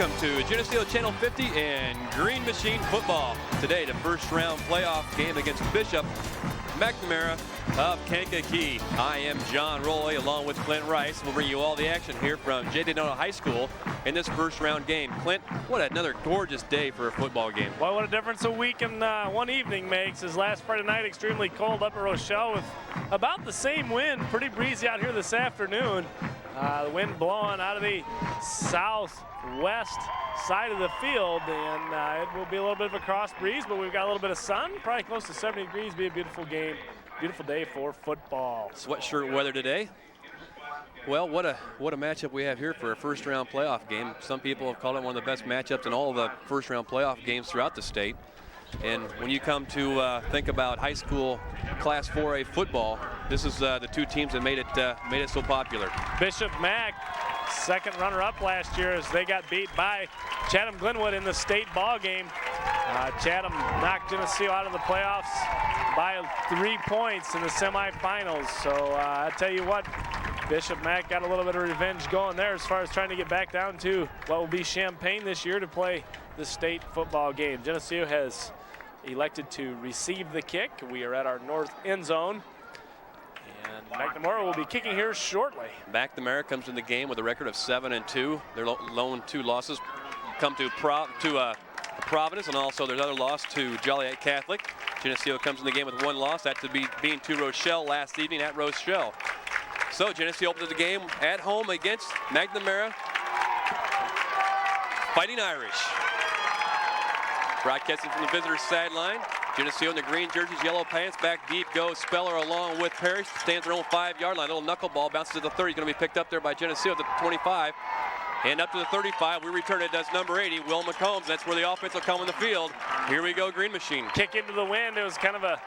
Welcome to Geneseo Channel 50 and Green Machine Football. Today, the first round playoff game against Bishop McNamara of Kankakee. I am John Roy along with Clint Rice. We'll bring you all the action here from J. Daytona High School in this first round game. Clint, what another gorgeous day for a football game. Well, what a difference a week and one evening makes. As last Friday night, extremely cold up at Rochelle with about the same wind. Pretty breezy out here this afternoon. The wind blowing out of the southwest side of the field, and it will be a little bit of a cross breeze, but we've got a little bit of sun, probably close to 70 degrees. Be a beautiful game, beautiful day for football. Sweatshirt weather today. Well, what a matchup we have here for a first round playoff game. Some people have called it one of the best matchups in all of the first round playoff games throughout the state. And when you come to think about high school Class 4A football, this is the two teams that made it so popular. Bishop Mac, second runner-up last year, as they got beat by Chatham Glenwood in the state ball game. Chatham knocked Geneseo out of the playoffs by 3 points in the semifinals. So I tell you what, Bishop Mac got a little bit of revenge going there as far as trying to get back down to what will be Champaign this year to play the state football game. Geneseo has elected to receive the kick. We are at our north end zone, and McNamara will be kicking here shortly. McNamara comes in the game with a record of 7-2. Their lone two losses come to Providence, and also there's another loss to Joliet Catholic. Geneseo comes in the game with one loss. That's being to Rochelle last evening at Rochelle. So Geneseo opens the game at home against McNamara Fighting Irish. Broadcasting from the visitor's sideline. Geneseo in the green jerseys, yellow pants. Back deep goes Speller along with Parrish. Stands their own 5-yard line. Little knuckleball bounces to the 30. Going to be picked up there by Geneseo at the 25. And up to the 35. We return it as number 80, Will McCombs. That's where the offense will come in the field. Here we go, Green Machine. Kick into the wind. It was kind of a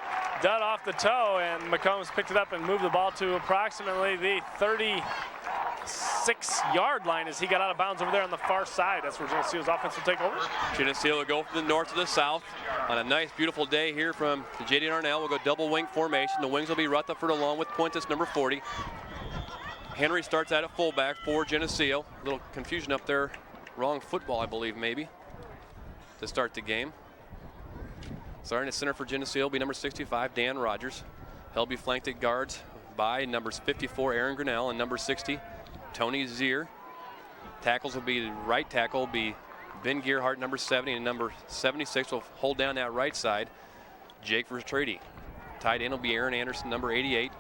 dud off the toe, and McCombs picked it up and moved the ball to approximately the 36-yard line as he got out of bounds over there on the far side. That's where Geneseo's offense will take over. Geneseo will go from the north to the south on a nice, beautiful day here from the J.D. Arnell. We'll go double wing formation. The wings will be Rutherford along with Puentes, number 40. Henry starts out at fullback for Geneseo. A little confusion up there. Wrong football, I believe, maybe, to start the game. Starting at center for Geneseo will be number 65, Dan Rogers. He'll be flanked at guards by numbers 54, Aaron Grinnell, and number 60, Tony Zier. Tackles will be right tackle will be Ben Gearhart, number 70, and number 76 will hold down that right side, Jake Vertrady. Tight end will be Aaron Anderson, number 88.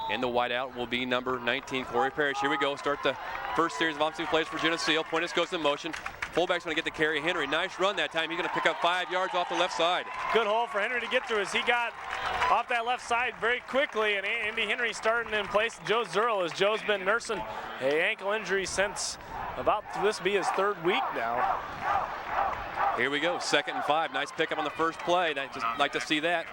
And the wideout will be number 19, Corey Parrish. Here we go. Start the first series of offensive plays for Geneseo. Puentes goes in motion. Fullback's going to get the carry. Henry, nice run that time. He's going to pick up 5 yards off the left side. Good hole for Henry to get through as he got off that left side very quickly. And Andy Henry starting in place of Joe Zerl, as Joe's been nursing an ankle injury since about this be his 3rd week now. Here we go. 2nd and 5. Nice pickup on the first play. I just like to see that.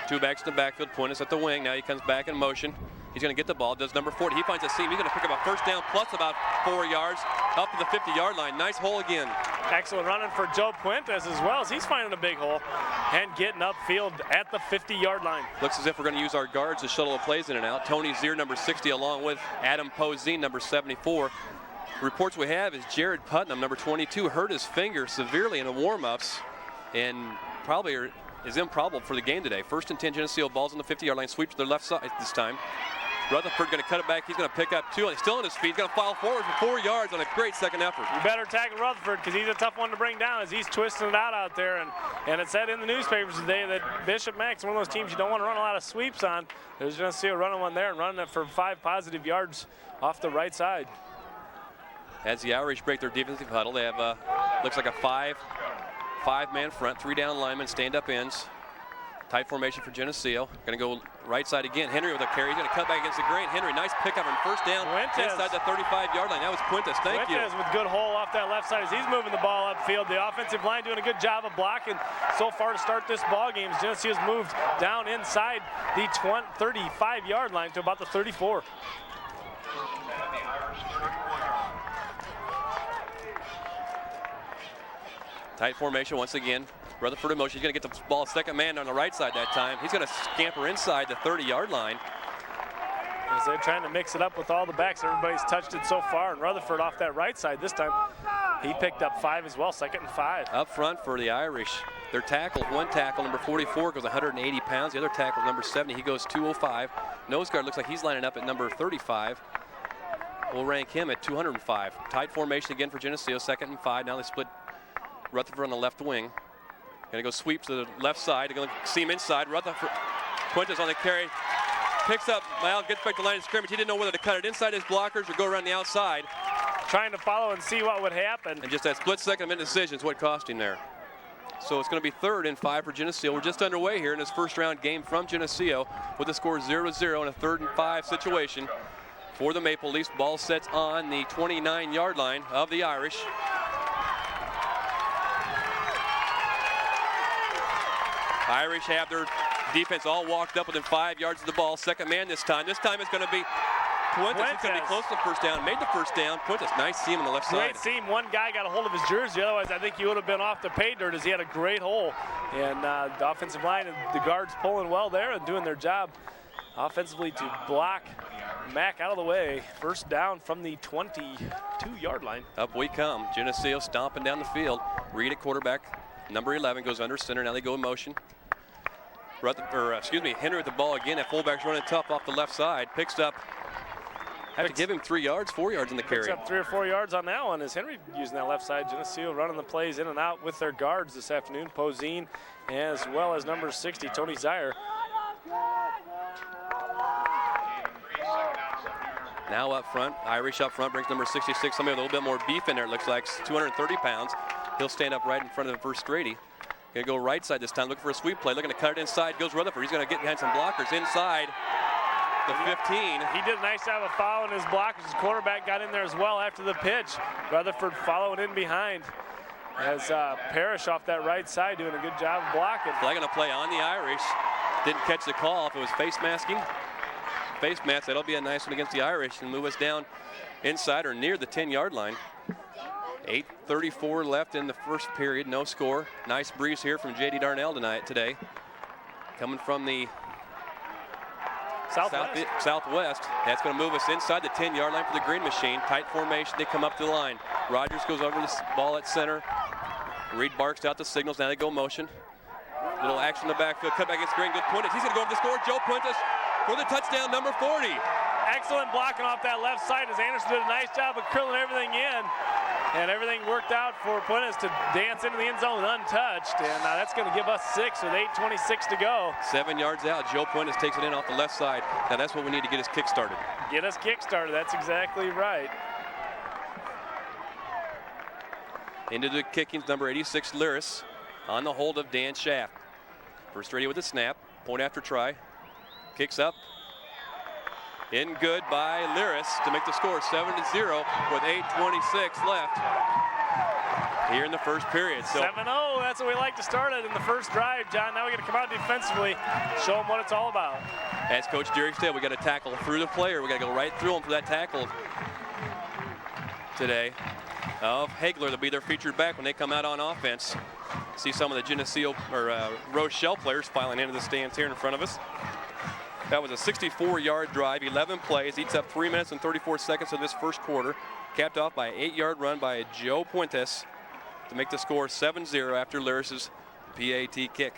Two backs in the backfield. Puentes at the wing. Now he comes back in motion. He's going to get the ball. Does number 40. He finds a seam. He's going to pick up a first down plus about 4 yards up to the 50-yard line. Nice hole again. Excellent running for Joe Puentes as well, as he's finding a big hole and getting upfield at the 50-yard line. Looks as if we're going to use our guards to shuttle the plays in and out. Tony Zier, number 60, along with Adam Poseen, number 74. Reports we have is Jared Putnam, number 22, hurt his finger severely in the warm-ups and probably is improbable for the game today. 1st and 10, Geneseo, balls on the 50-yard line, sweep to their left side this time. Rutherford going to cut it back. He's going to pick up 2. He's still on his feet. He's going to file forward for 4 yards on a great second effort. You better tackle Rutherford, because he's a tough one to bring down as he's twisting it out there. And it said in the newspapers today that Bishop Mac's one of those teams you don't want to run a lot of sweeps on. There's Geneseo running one there and running it for 5 positive yards off the right side. As the Irish break their defensive huddle, they have looks like a five-man front, 3 down linemen, stand-up ends. Tight formation for Geneseo. Going to go right side again. Henry with a carry. He's going to cut back against the grain. Henry, nice pickup on first down inside the 35-yard line. That was Puentes. Thank you. Puentes with good hole off that left side as he's moving the ball upfield. The offensive line doing a good job of blocking so far to start this ball game. Geneseo's moved down inside the 35-yard line to about the 34. Tight formation once again. Rutherford in motion. He's going to get the ball second man on the right side that time. He's going to scamper inside the 30-yard line. as they're trying to mix it up with all the backs. Everybody's touched it so far, and Rutherford off that right side this time. He picked up 5 as well, 2nd and 5. Up front for the Irish, their tackles, one tackle, number 44, goes 180 pounds. The other tackle, number 70, he goes 205. Nose guard looks like he's lining up at number 35. We'll rank him at 205. Tight formation again for Geneseo, 2nd and 5. Now they split Rutherford on the left wing. Gonna go sweep to the left side. They're gonna seam inside. Rutherford, Puentes on the carry. Picks up, Mal gets back to the line of scrimmage. He didn't know whether to cut it inside his blockers or go around the outside. Trying to follow and see what would happen. And just that split second of indecision is what cost him there. So it's going to be 3rd and 5 for Geneseo. We're just underway here in this first round game from Geneseo with the score 0-0 in a 3rd and 5 situation for the Maple Leafs. Ball sets on the 29-yard line of the Irish. Irish have their defense all walked up within 5 yards of the ball. Second man this time. This time it's going to be Puentes. He's going to be close to the first down. Made the first down. Puentes, nice seam on the left side. Great seam. One guy got a hold of his jersey. Otherwise, I think he would have been off the pay dirt as he had a great hole. And the offensive line and the guards pulling well there and doing their job offensively to block Mack out of the way. First down from the 22-yard line. Up we come. Geneseo stomping down the field. Reed at quarterback. Number 11 goes under center. Now they go in motion. Henry with the ball again. That fullback's running tough off the left side. Picks up. Have to give him 3 yards, 4 yards in the carry. Picks up 3 or 4 yards on that one as Henry using that left side. Geneseo running the plays in and out with their guards this afternoon. Poseen as well as number 60, Tony Zier. Now up front, Irish up front brings number 66, somebody with a little bit more beef in there, it looks like, 230 pounds. He'll stand up right in front of Verstrady. Gonna go right side this time, looking for a sweep play, looking to cut it inside, goes Rutherford. He's gonna get behind some blockers inside the 15. He did a nice job of following his blockers. His quarterback got in there as well after the pitch. Rutherford following in behind as Parrish off that right side doing a good job of blocking. Flag on a play on the Irish. Didn't catch the call. If it was face masking, face mask, that'll be a nice one against the Irish and move us down inside or near the 10-yard line. 8:34 left in the first period, no score. Nice breeze here from J.D. Darnell today. Coming from the southwest. That's going to move us inside the 10-yard line for the Green Machine. Tight formation, they come up to the line. Rogers goes over the ball at center. Reed barks out the signals, now they go motion. Little action in the backfield, cut back against Green, good Puentes. He's going to go over the score, Joe Puentes for the touchdown, number 40. Excellent blocking off that left side as Anderson did a nice job of curling everything in. And everything worked out for Puentes to dance into the end zone untouched. And that's going to give us 6 with 8:26 to go. 7 yards out. Joe Puentes takes it in off the left side. Now that's what we need to get us kick started. Get us kick started. That's exactly right. Into the kickings, number 86, Lyris, on the hold of Dan Schaff. First ready with a snap. Point after try. Kicks up. In good by Lyris to make the score 7-0 with 8:26 left here in the first period. So 7-0, that's what we like to start at in the first drive, John. Now we got to come out defensively, show them what it's all about. As Coach Deary said, we got to tackle through the player. We got to go right through him for that tackle today. Of Hagler, that'll be their featured back when they come out on offense. See some of the Geneseo or Rochelle players filing into the stands here in front of us. That was a 64-yard drive, 11 plays, eats up 3 minutes and 34 seconds of this first quarter. Capped off by an 8-yard run by Joe Puentes to make the score 7-0 after Lyris's PAT kick.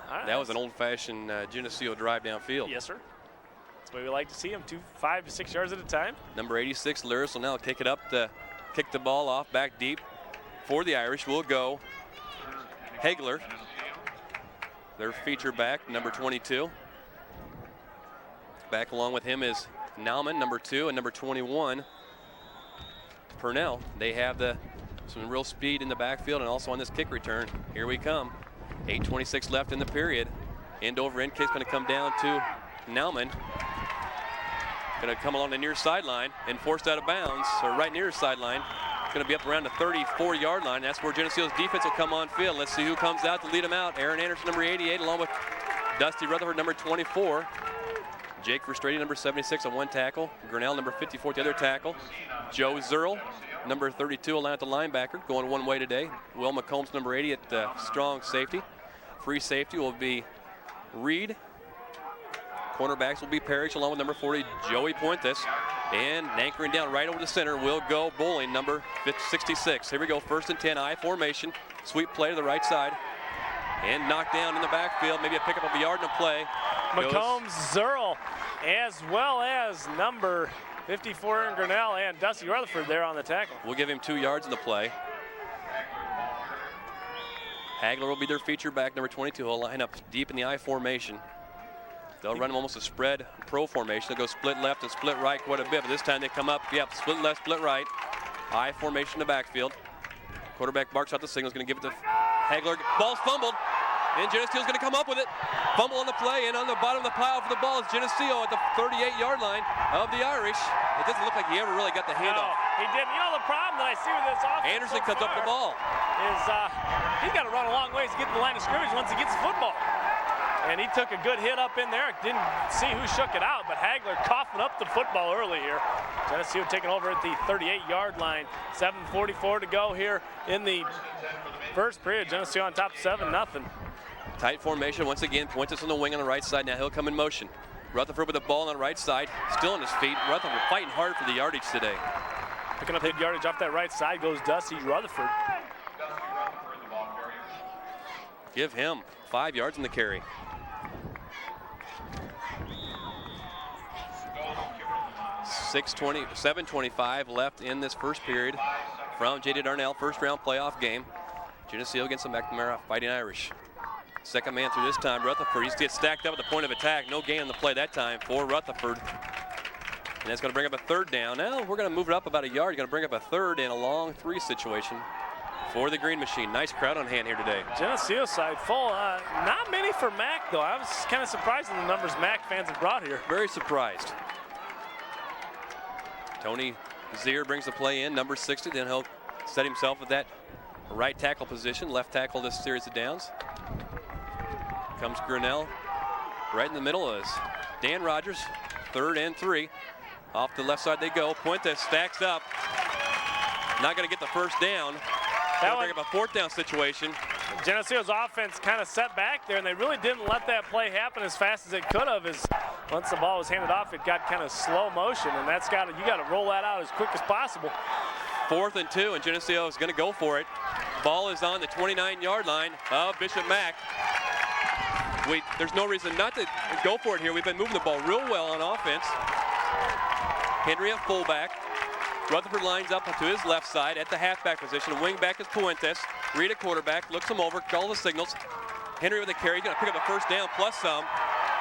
Right. That was an old-fashioned Geneseo drive downfield. Yes, sir. That's the way we like to see them, 5 to 6 yards at a time. Number 86, Lyris will now kick it up to kick the ball off back deep. For the Irish will go Hagler, their feature back, number 22. Back along with him is Nauman, number 2, and number 21, Purnell. They have some real speed in the backfield and also on this kick return. Here we come. 8:26 left in the period. End over end kick's going to come down to Nauman. Going to come along the near sideline and forced out of bounds, or right near his sideline. Going to be up around the 34-yard line. That's where Geneseo's defense will come on field. Let's see who comes out to lead them out. Aaron Anderson, number 88, along with Dusty Rutherford, number 24. Jake Verstrady, number 76, on one tackle. Grinnell, number 54, the other tackle. Joe Zerl, number 32, along at the linebacker, going one way today. Will McCombs, number 80, at strong safety. Free safety will be Reed. Cornerbacks will be Parrish along with number 40, Joey Puentes. And anchoring down right over the center will go Bowling, number 66. Here we go, 1st and 10, I formation. Sweep play to the right side. And knocked down in the backfield, maybe a pickup of a yard and a play. McCombs, Zerl, as well as number 54, Aaron Grinnell, and Dusty Rutherford there on the tackle. We'll give him 2 yards in the play. Hagler will be their feature back, number 22. He'll line up deep in the I formation. They'll run him almost a spread pro formation. They'll go split left and split right quite a bit, but this time they come up, split left, split right. I formation in the backfield. Quarterback barks out the signal, is going to give it to Hagler. Ball's fumbled, and Geneseo's going to come up with it. Fumble on the play, and on the bottom of the pile for the ball is Geneseo at the 38-yard line of the Irish. It doesn't look like he ever really got the handoff. No, he didn't. You know the problem that I see with this offense Anderson so cuts up the ball. Is he's got to run a long ways to get to the line of scrimmage once he gets the football. And he took a good hit up in there. Didn't see who shook it out, but Hagler coughing up the football early here. Geneseo taking over at the 38-yard line. 7:44 to go here in the first period. Geneseo on top 7-0. Tight formation once again. Puentes on the wing on the right side. Now he'll come in motion. Rutherford with the ball on the right side. Still on his feet. Rutherford fighting hard for the yardage today. Picking up big yardage off that right side goes Dusty Rutherford. Give him 5 yards in the carry. 7:25 left in this first period from J.D. Darnell, first round playoff game. Geneseo against the McNamara Fighting Irish. Second man through this time, Rutherford. He gets stacked up at the point of attack. No gain on the play that time for Rutherford. And that's going to bring up a 3rd down. Now we're going to move it up about a yard. Going to bring up a 3rd and a long 3 situation for the Green Machine. Nice crowd on hand here today. Geneseo side full. Not many for Mac, though. I was kind of surprised at the numbers Mac fans have brought here. Very surprised. Tony Zier brings the play in, number 60. Then he'll set himself at that right tackle position. Left tackle this series of downs. Comes Grinnell. Right in the middle is Dan Rogers. 3rd and 3. Off the left side they go. Puentes stacks up. Not going to get the first down. That'll bring up a 4th down situation. Geneseo's offense kind of set back there, and they really didn't let that play happen as fast as it could have. As once the ball was handed off, it got kind of slow motion, and you got to roll that out as quick as possible. 4th and 2, and Geneseo is going to go for it. Ball is on the 29-yard line of Bishop Mack. There's no reason not to go for it here. We've been moving the ball real well on offense. Henry at fullback. Rutherford lines up to his left side at the halfback position. Wing back is Puentes. Reed at quarterback, looks him over, call the signals. Henry with a carry, he's gonna pick up a 1st down plus some.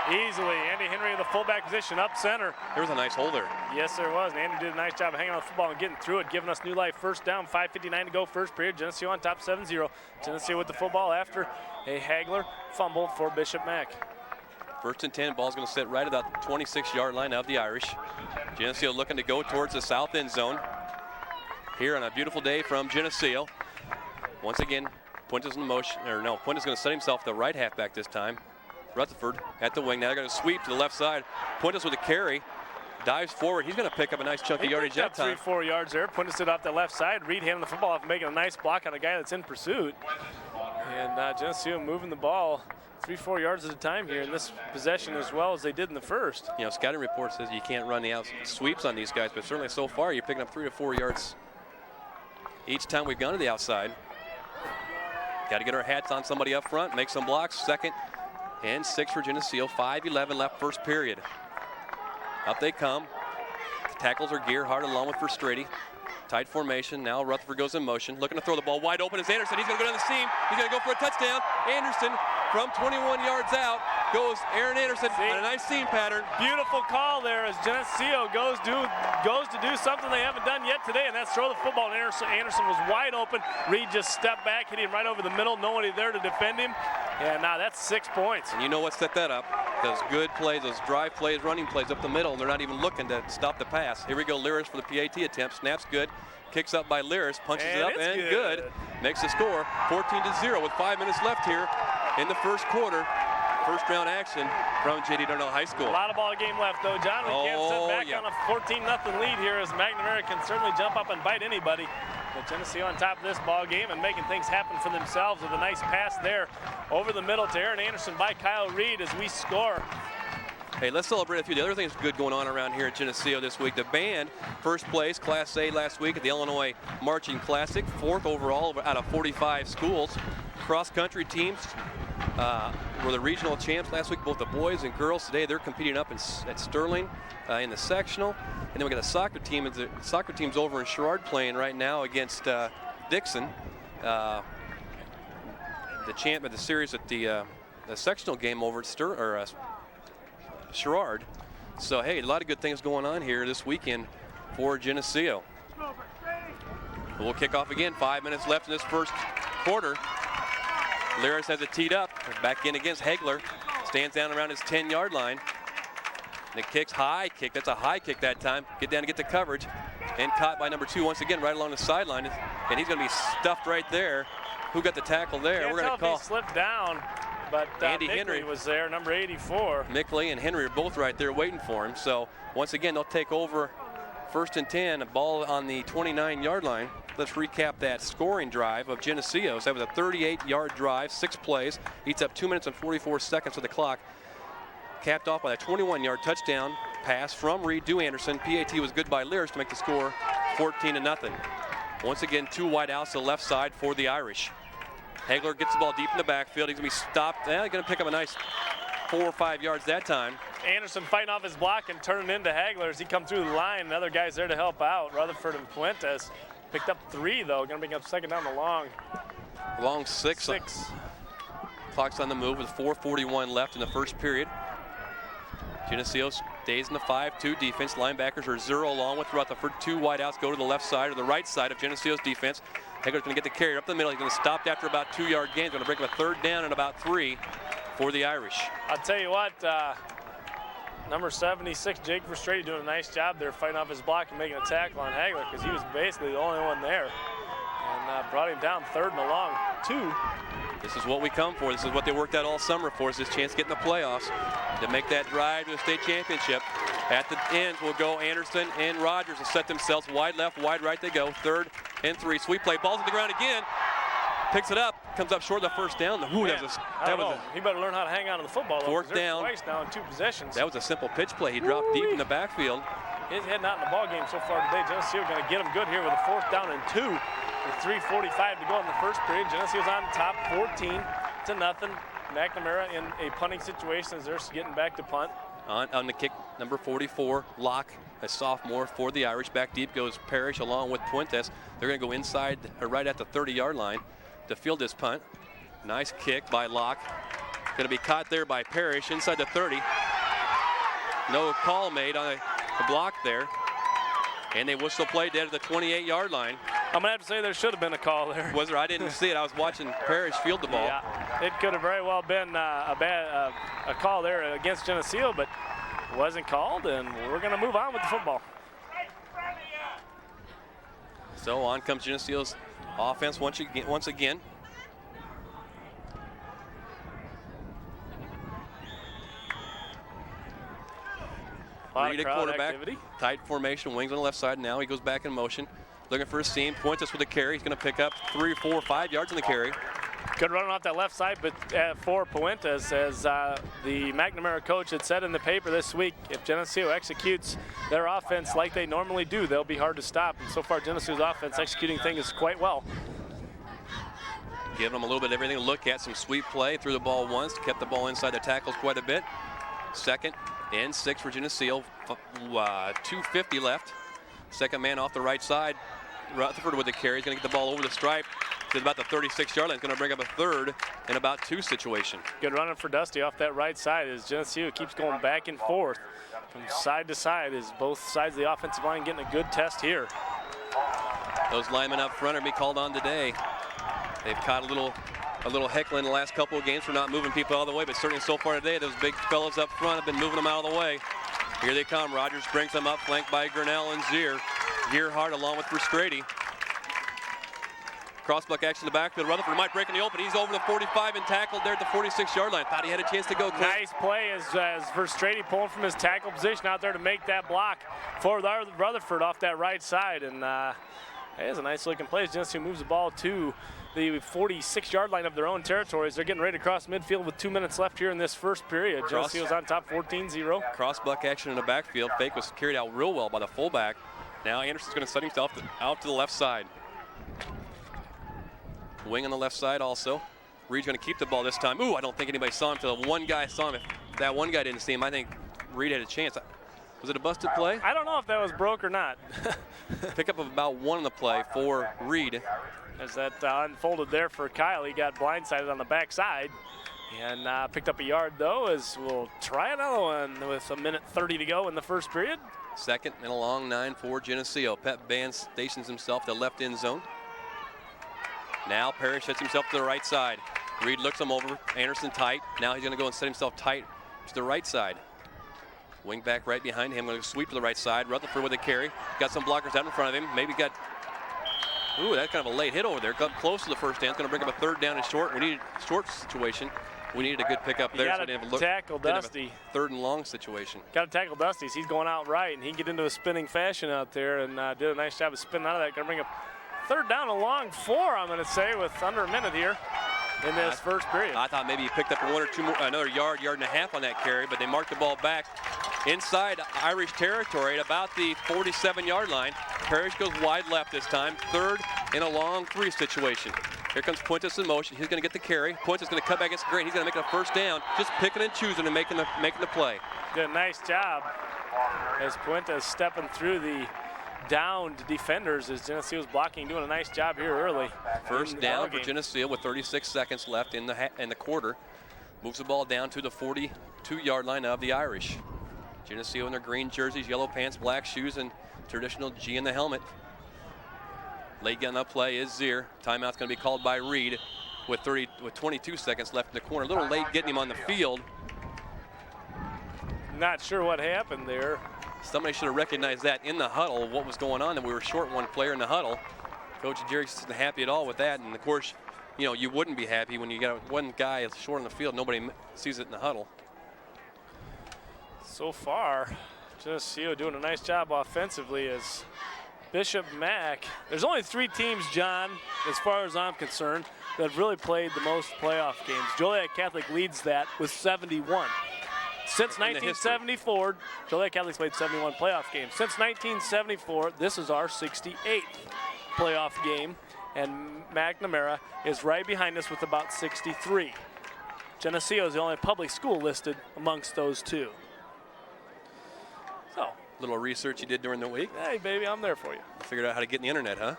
Easily, Andy Henry in the fullback position, up center. There was a nice hole there. Yes, there was, and Andy did a nice job of hanging on the football and getting through it, giving us new life. 1st down, 5:59 to go, first period. Geneseo on top 7-0. Geneseo with the football after a Hagler fumble for Bishop Mack. 1st and 10, ball's gonna sit right at the 26-yard line of the Irish. Geneseo looking to go towards the south end zone here on a beautiful day from Geneseo. Once again, Puentes in motion, Puentes is gonna set himself at the right halfback this time. Rutherford at the wing. Now they're going to sweep to the left side. Puentes with a carry. Dives forward. He's going to pick up a nice chunky yardage that time. 3-4 yards there. Puentes it off the left side. Reed handing the football off, making a nice block on a guy that's in pursuit. And Geneseo moving the ball 3-4 yards at a time here in this possession as well as they did in the first. You know, scouting report says you can't run the out sweeps on these guys, but certainly so far you're picking up 3 to 4 yards each time we've gone to the outside. Got to get our hats on somebody up front, make some blocks. 2nd and 6 for Geneseo. 5:11 left first period. Up they come. The tackles are gear hard along with Verstrady. Tight formation. Now Rutherford goes in motion. Looking to throw the ball wide open is Anderson. He's going to go down the seam. He's going to go for a touchdown. Anderson from 21 yards out goes Aaron Anderson on a nice seam pattern. Beautiful call there as Geneseo goes to do something they haven't done yet today, and that's throw the football. And Anderson was wide open. Reed just stepped back, hit him right over the middle. Nobody there to defend him. And now that's 6 points. And you know what set that up? Those good plays, those drive plays, running plays up the middle, and they're not even looking to stop the pass. Here we go, Lyris for the PAT attempt. Snaps good. Kicks up by Lyris, punches it up, and good. Makes the score 14-0 with 5 minutes left here in the first quarter. First round action from J.D. Darnell High School. A lot of ball game left though, John. We can't sit back on a 14-0 lead here as McNamara can certainly jump up and bite anybody. But Geneseo on top of this ball game and making things happen for themselves with a nice pass there over the middle to Aaron Anderson by Kyle Reed as we score Hey, let's celebrate a few of the other things good going on around here at Geneseo this week. The band, first place, Class A last week at the Illinois Marching Classic, 4th overall out of 45 schools. Cross-country teams were the regional champs last week, both the boys and girls. Today they're competing up at Sterling in the sectional. And then we got a soccer team. The soccer team's over in Sherrard playing right now against Dixon. The champ of the series at the sectional game over at Sherrard. So, hey, a lot of good things going on here this weekend for Geneseo. We'll kick off again. 5 minutes left in this first quarter. Lyris has it teed up. Back in against Hagler. Stands down around his 10-yard line. And it kicks high kick. That's a high kick that time. Get down to get the coverage. And caught by number 2 once again right along the sideline. And he's going to be stuffed right there. Who got the tackle there? We're going to call. He slipped down, but Andy Mickley Henry was there, number 84. Mickley and Henry are both right there waiting for him. So once again, they'll take over 1st and 10, a ball on the 29-yard line. Let's recap that scoring drive of Geneseo. So that was a 38-yard drive, 6 plays. Eats up 2 minutes and 44 seconds of the clock. Capped off by a 21-yard touchdown pass from Reed to Anderson. PAT was good by Lyris to make the score 14-0. Once again, 2 wide outs to the left side for the Irish. Hagler gets the ball deep in the backfield. He's going to be stopped. He's going to pick up a nice 4 or 5 yards that time. Anderson fighting off his block and turning into Hagler as he comes through the line. Another guy's there to help out. Rutherford and Puentes picked up 3, though. Going to pick up second down the long. Long 6. Clock's on the move with 4:41 left in the first period. Geneseo stays in the 5-2 defense. Linebackers are 0 along with Rutherford. 2 wideouts go to the left side or the right side of Geneseo's defense. Hagler's going to get the carry up the middle. He's going to stop after about 2-yard gain. Going to break up a 3rd down and about 3 for the Irish. I'll tell you what, number 76, Jake Verstrady, doing a nice job there fighting off his block and making a tackle on Hagler because he was basically the only one there. And brought him down 3rd and along 2. This is what we come for. This is what they worked out all summer for, is this chance to get in the playoffs, to make that drive to the state championship. At the end will go Anderson and Rogers will set themselves wide left, wide right they go. 3rd and 3. Sweep play. Ball's on the ground again. Picks it up. Comes up short of the 1st down. Ooh, he better learn how to hang on to the football. 4th down. Twice now in 2 possessions. That was a simple pitch play. He dropped deep in the backfield. He's heading out in the ball game so far today. Geneseo going to get him good here with a 4th down and 2. With 3:45 to go in the first period. Geneseo's on top 14-0. McNamara in a punting situation as they're getting back to punt. On the kick, number 44, Locke, a sophomore for the Irish. Back deep goes Parrish along with Puentes. They're going to go inside or right at the 30-yard line to field this punt. Nice kick by Locke. Going to be caught there by Parrish inside the 30. No call made on a block there. And they whistle play dead at the 28-yard line. I'm going to have to say there should have been a call there. Was there? I didn't see it. I was watching Parrish field the ball. Yeah, it could have very well been a call there against Geneseo, but it wasn't called, and we're going to move on with the football. So on comes Geneseo's offense once again. Reed at quarterback, activity. Tight formation, wings on the left side. Now he goes back in motion, looking for a seam. Points us with a carry. He's going to pick up 3, 4, 5 yards on the carry. Good running off that left side, but for Puentes, as the McNamara coach had said in the paper this week, if Geneseo executes their offense like they normally do, they'll be hard to stop. And so far, Geneseo's offense executing things quite well. Giving them a little bit of everything to look at. Some sweep play, threw the ball once, kept the ball inside the tackles quite a bit. 2nd and 6 for Geneseo, 2:50 left. Second man off the right side. Rutherford with the carry. He's going to get the ball over the stripe to about the 36-yard line. He's going to bring up a 3rd and about 2 situation. Good running for Dusty off that right side as Geneseo keeps going back and forth from side to side as both sides of the offensive line getting a good test here. Those linemen up front are being called on today. They've caught a little heckling in the last couple of games for not moving people out of the way, but certainly so far today, those big fellas up front have been moving them out of the way. Here they come. Rogers brings them up, flanked by Grinnell and Zier. Gearhart along with Verstrady. Crossbuck action in the backfield. Rutherford might break in the open. He's over the 45 and tackled there at the 46-yard line. Thought he had a chance to go. Nice play as Verstrady pulling from his tackle position out there to make that block for Rutherford off that right side. And It is a nice looking play. Geneseo moves the ball to the 46-yard line of their own territories. They're getting ready to cross midfield with 2 minutes left here in this first period. Geneseo's on top 14-0. Cross-buck action in the backfield. Fake was carried out real well by the fullback. Now Anderson's going to set himself out to the left side. Wing on the left side also. Reed's going to keep the ball this time. Ooh, I don't think anybody saw him until one guy saw him. If that one guy didn't see him, I think Reed had a chance. Was it a busted play? I don't know if that was broke or not. Pickup of about 1 on the play for Reed. As that unfolded there for Kyle, he got blindsided on the backside and picked up a yard though, as we'll try another one with 1:30 to go in the first period. Second and a long 9 for Geneseo. Pep Band stations himself to the left end zone. Now Parrish sets himself to the right side. Reed looks him over, Anderson tight. Now he's gonna go and set himself tight to the right side. Wing back right behind him, going to sweep to the right side. Rutherford with a carry. Got some blockers out in front of him. Maybe got, ooh, that's kind of a late hit over there. Got close to the first down. It's going to bring up a 3rd down and short. We needed a short situation. We needed a good pickup there. So got to tackle Dusty. 3rd and long situation. Got to tackle Dusty. He's going out right, and he can get into a spinning fashion out there and did a nice job of spinning out of that. Going to bring up 3rd down and long 4, I'm going to say, with under a minute here in this first period. I thought maybe he picked up 1 or 2 more, another yard and a half on that carry, but they marked the ball back inside Irish territory at about the 47-yard line. Parrish goes wide left this time. 3rd and a long 3 situation. Here comes Puentes in motion. He's going to get the carry. Puentes is going to cut back against the grain. He's going to make it a 1st down. Just picking and choosing and making the play. Did a nice job as Puentes stepping through the downed defenders as Geneseo was blocking, doing a nice job here early. 1st down for Geneseo with 36 seconds left in the quarter. Moves the ball down to the 42-yard line of the Irish. Geneseo in their green jerseys, yellow pants, black shoes, and traditional G in the helmet. Late gun up play is Zier. Timeout's going to be called by Reed with 22 seconds left in the corner. A little late getting him on the field. Not sure what happened there. Somebody should have recognized that in the huddle, what was going on, that we were short 1 player in the huddle. Coach Jerry isn't happy at all with that, and of course, you know, you wouldn't be happy when you got 1 guy short on the field, nobody sees it in the huddle. So far, Geneseo doing a nice job offensively as Bishop Mack. There's only 3 teams, John, as far as I'm concerned, that have really played the most playoff games. Joliet Catholic leads that with 71. Since 1974, Joliet Catholic's played 71 playoff games. Since 1974, this is our 68th playoff game, and McNamara is right behind us with about 63. Geneseo is the only public school listed amongst those 2. So, little research you did during the week. Hey, baby, I'm there for you. Figured out how to get in the internet, huh?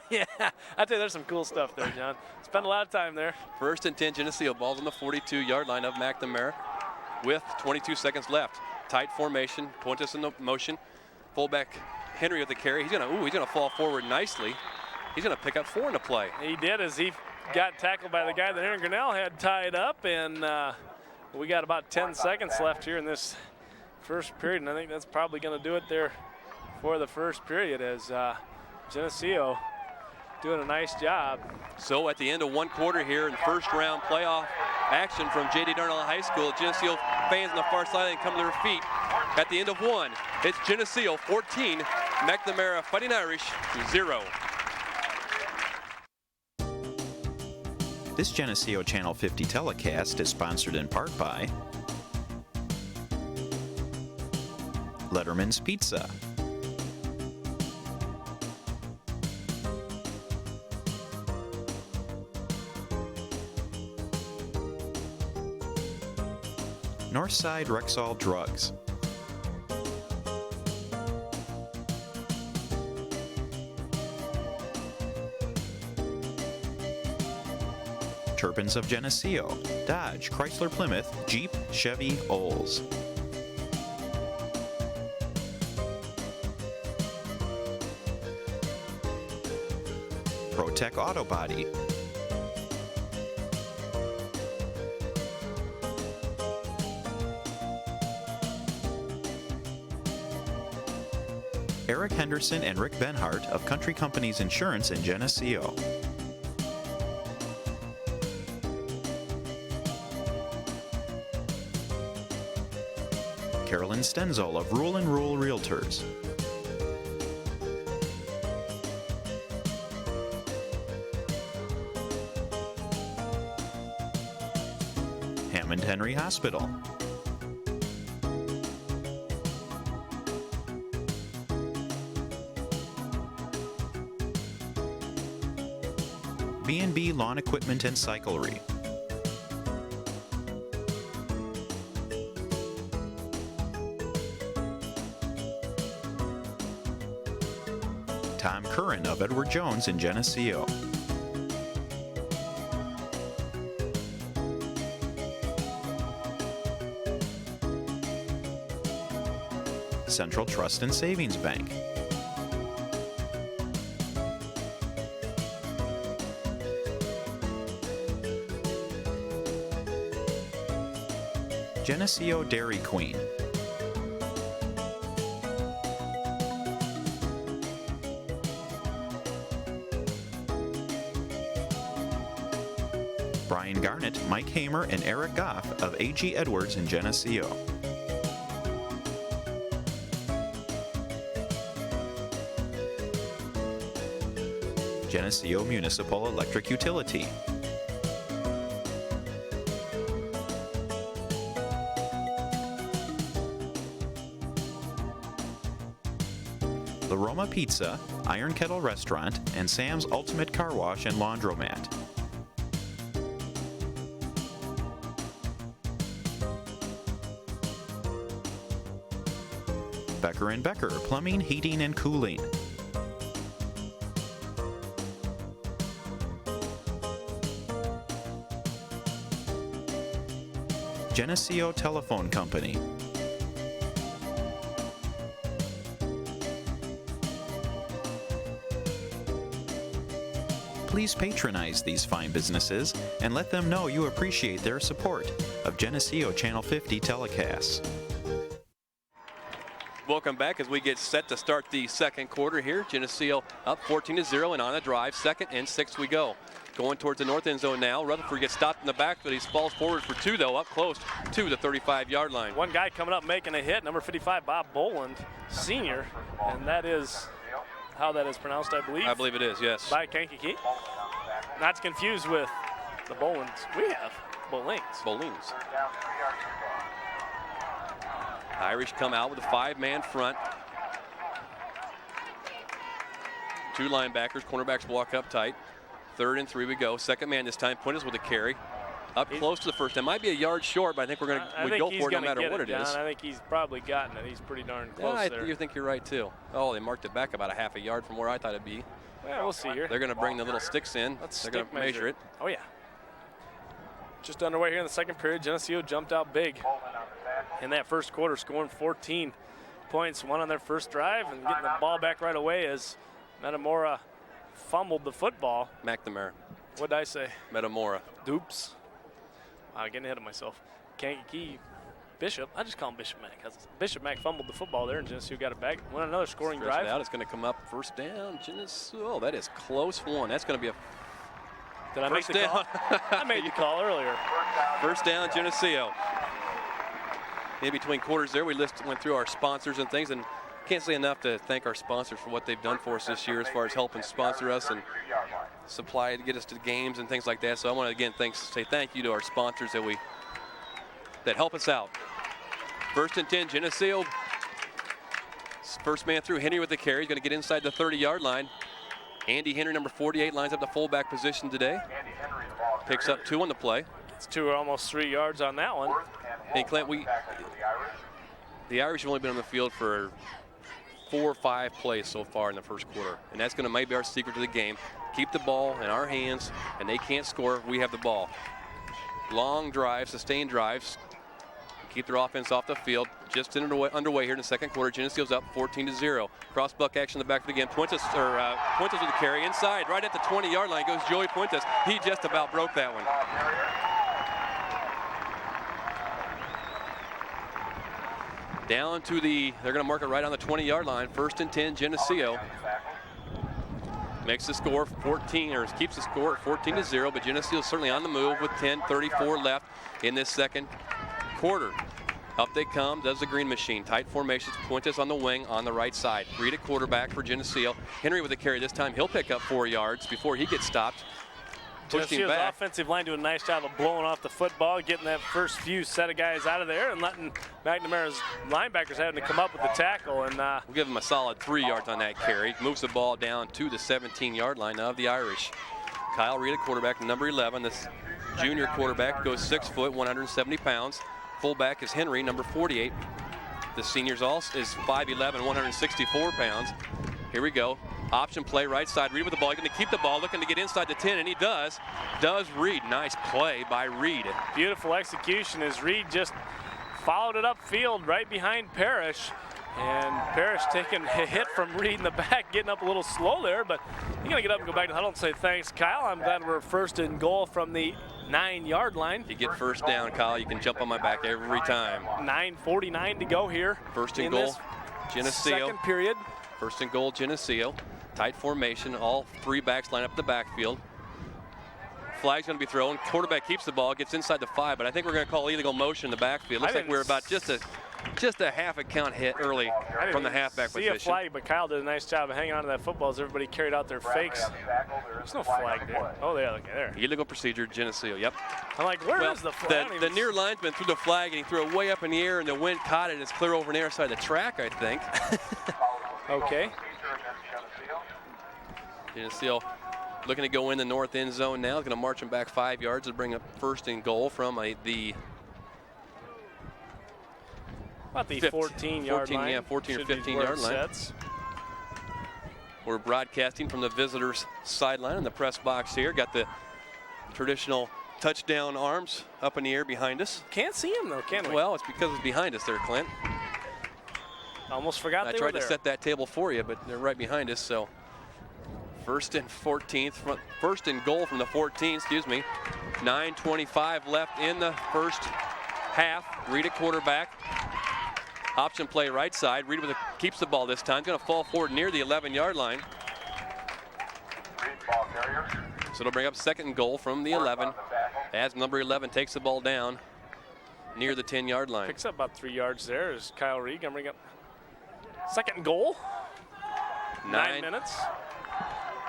Yeah, I tell you, there's some cool stuff there, John. Spent a lot of time there. 1st and 10, Geneseo. Ball's on the 42-yard line of McNamara with 22 seconds left. Tight formation, Puentes in the motion. Fullback Henry with the carry. He's gonna fall forward nicely. He's gonna pick up 4 in the play. He did, as he got tackled by the guy that Aaron Grinnell had tied up, and we got about 10 seconds left here in this first period, and I think that's probably going to do it there for the first period as Geneseo doing a nice job. So at the end of 1 quarter here in 1st round playoff action from J.D. Darnell High School, Geneseo fans on the far sideline come to their feet. At the end of 1, it's Geneseo 14, McNamara Fighting Irish 0. This Geneseo Channel 50 telecast is sponsored in part by Letterman's Pizza, Northside Rexall Drugs, Turbines of Geneseo, Dodge, Chrysler Plymouth, Jeep, Chevy, Olds. ProTech Auto Body, Eric Henderson and Rick Benhart of Country Companies Insurance in Geneseo. Carolyn Stenzel of Rule & Rule Realtors. Hammond Henry Hospital. B&B Lawn Equipment and Cyclery. Tom Curran of Edward Jones in Geneseo. Central Trust and Savings Bank. Geneseo Dairy Queen. Brian Garnett, Mike Hamer, and Eric Goff of A.G. Edwards in Geneseo. Geneseo Municipal Electric Utility. La Roma Pizza, Iron Kettle Restaurant, and Sam's Ultimate Car Wash and Laundromat. Becker & Becker, Plumbing, Heating, and Cooling. Geneseo Telephone Company. Please patronize these fine businesses and let them know you appreciate their support of Geneseo Channel 50 telecasts. Welcome back as we get set to start the second quarter here. Geneseo up 14-0 and on a drive. 2nd and 6 we go. Going towards the north end zone now. Rutherford gets stopped in the back, but he falls forward for 2 though, up close to the 35-yard line. One guy coming up making a hit, number 55, Bob Boland, senior, and that is how that is pronounced, I believe. I believe it is, yes. By Kankakee. Not to confuse with the Bolins. We have Bolings. Bolins. Irish come out with a 5-man front. 2 linebackers, cornerbacks walk up tight. 3rd and 3 we go. 2nd man this time. Puentes with a carry. Up close to the first. It might be a yard short, but I think we're going to go for it no matter what it is. I think he's probably gotten it. He's pretty darn close there. You think you're right too. Oh, they marked it back about a half a yard from where I thought it'd be. Yeah, we'll see here. They're going to bring the little sticks in. They're going to measure it. Oh yeah. Just underway here in the second period. Geneseo jumped out big in that first quarter, scoring 14 points, 1 on their first drive, and getting the ball back right away as McNamara fumbled the football. McNamara. What'd I say? McNamara. Doops. Wow, getting ahead of myself. Kankakee, Bishop. I just call him Bishop Mack. Bishop Mack fumbled the football there, and Geneseo got it back. Went another scoring drive. Out. It's going to come up first down. Geneseo. Oh, that is close one. That's going to be a Did I make the call? I made the call earlier. First down, Geneseo. In between quarters there, we went through our sponsors and things, and can't say enough to thank our sponsors for what they've done for us this year as far as helping sponsor us and supply to get us to the games and things like that. So I want to again say thank you to our sponsors that help us out. 1st and 10, Geneseo. First man through, Henry with the carry. He's going to get inside the 30-yard line. Andy Henry, number 48, lines up the fullback position today. Picks up 2 on the play. It's 2 or almost 3 yards on that one. Hey, Clint, the Irish have only been on the field for 4 or 5 plays so far in the first quarter, and that's going to maybe our secret to the game. Keep the ball in our hands, and they can't score. We have the ball. Long drives, sustained drives. Keep their offense off the field. Just underway here in the second quarter. Geneseo's up 14-0. Cross-buck action in the backfield again. Puentes with the carry inside, right at the 20-yard line goes Joey Puentes. He just about broke that one. Down to they're going to mark it right on the 20-yard line. 1st and 10, Geneseo. Makes the score 14, or keeps the score at 14-0, but Geneseo is certainly on the move with 10:34 left in this second quarter. Up they come, does the green machine. Tight formations, Puentes on the wing on the right side. Reed at quarterback for Geneseo. Henry with the carry this time. He'll pick up 4 yards before he gets stopped. pushing Geneseo's back. offensive line doing a nice job of blowing off the football, getting that first few set of guys out of there and letting McNamara's linebackers having to come up with the tackle. And we'll give him a solid 3 yards on that carry. Moves the ball down to the 17-yard line of the Irish. Kyle Reed, quarterback, number 11. This junior quarterback goes 6 foot, 170 pounds. Fullback is Henry, number 48. The senior's also is 5'11", 164 pounds. Here we go. Option play, right side. Reed with the ball. He's going to keep the ball, looking to get inside the 10, and he does. Does Reed. Nice play by Reed. Beautiful execution as Reed just followed it upfield right behind Parrish. And Parrish taking a hit from Reed in the back, getting up a little slow there, but he's going to get up and go back to the huddle and say, thanks, Kyle. I'm glad we're first and goal from the 9-yard line. If you get first down, Kyle, you can jump on my back every time. 9:49 to go here. First and goal, Geneseo. Second period. First and goal, Geneseo. Tight formation. All 3 backs line up the backfield. Flag's going to be thrown. Quarterback keeps the ball, gets inside the 5, but I think we're going to call illegal motion in the backfield. Looks like we're about just a half a count hit early from the halfback position. See a flag, but Kyle did a nice job of hanging on to that football as everybody carried out their fakes. There's no flag there. Oh, yeah, okay, there. Illegal procedure, Geneseo, yep. I'm like, where is the flag? The near linesman threw the flag, and he threw it way up in the air, and the wind caught it, and it's clear over on the other side of the track, I think. Okay. Geneseo looking to go in the north end zone now. He's going to march him back 5 yards to bring up first and goal from the about the 14-yard line. Yeah, 14 or 15-yard line. We're broadcasting from the visitors' sideline in the press box here. Got the traditional touchdown arms up in the air behind us. Can't see him, though, can we? Well, it's because it's behind us there, Clint. Almost forgot they were there. I tried to set that table for you, but they're right behind us, so. First and goal from the 14, excuse me. 9:25 left in the first half. Reed at quarterback. Option play right side. Reed keeps the ball this time. Going to fall forward near the 11-yard line. So it'll bring up second and goal from the 11 as number 11 takes the ball down near the 10-yard line. Picks up about 3 yards there as Kyle Reed going to bring up second and goal. 9 minutes.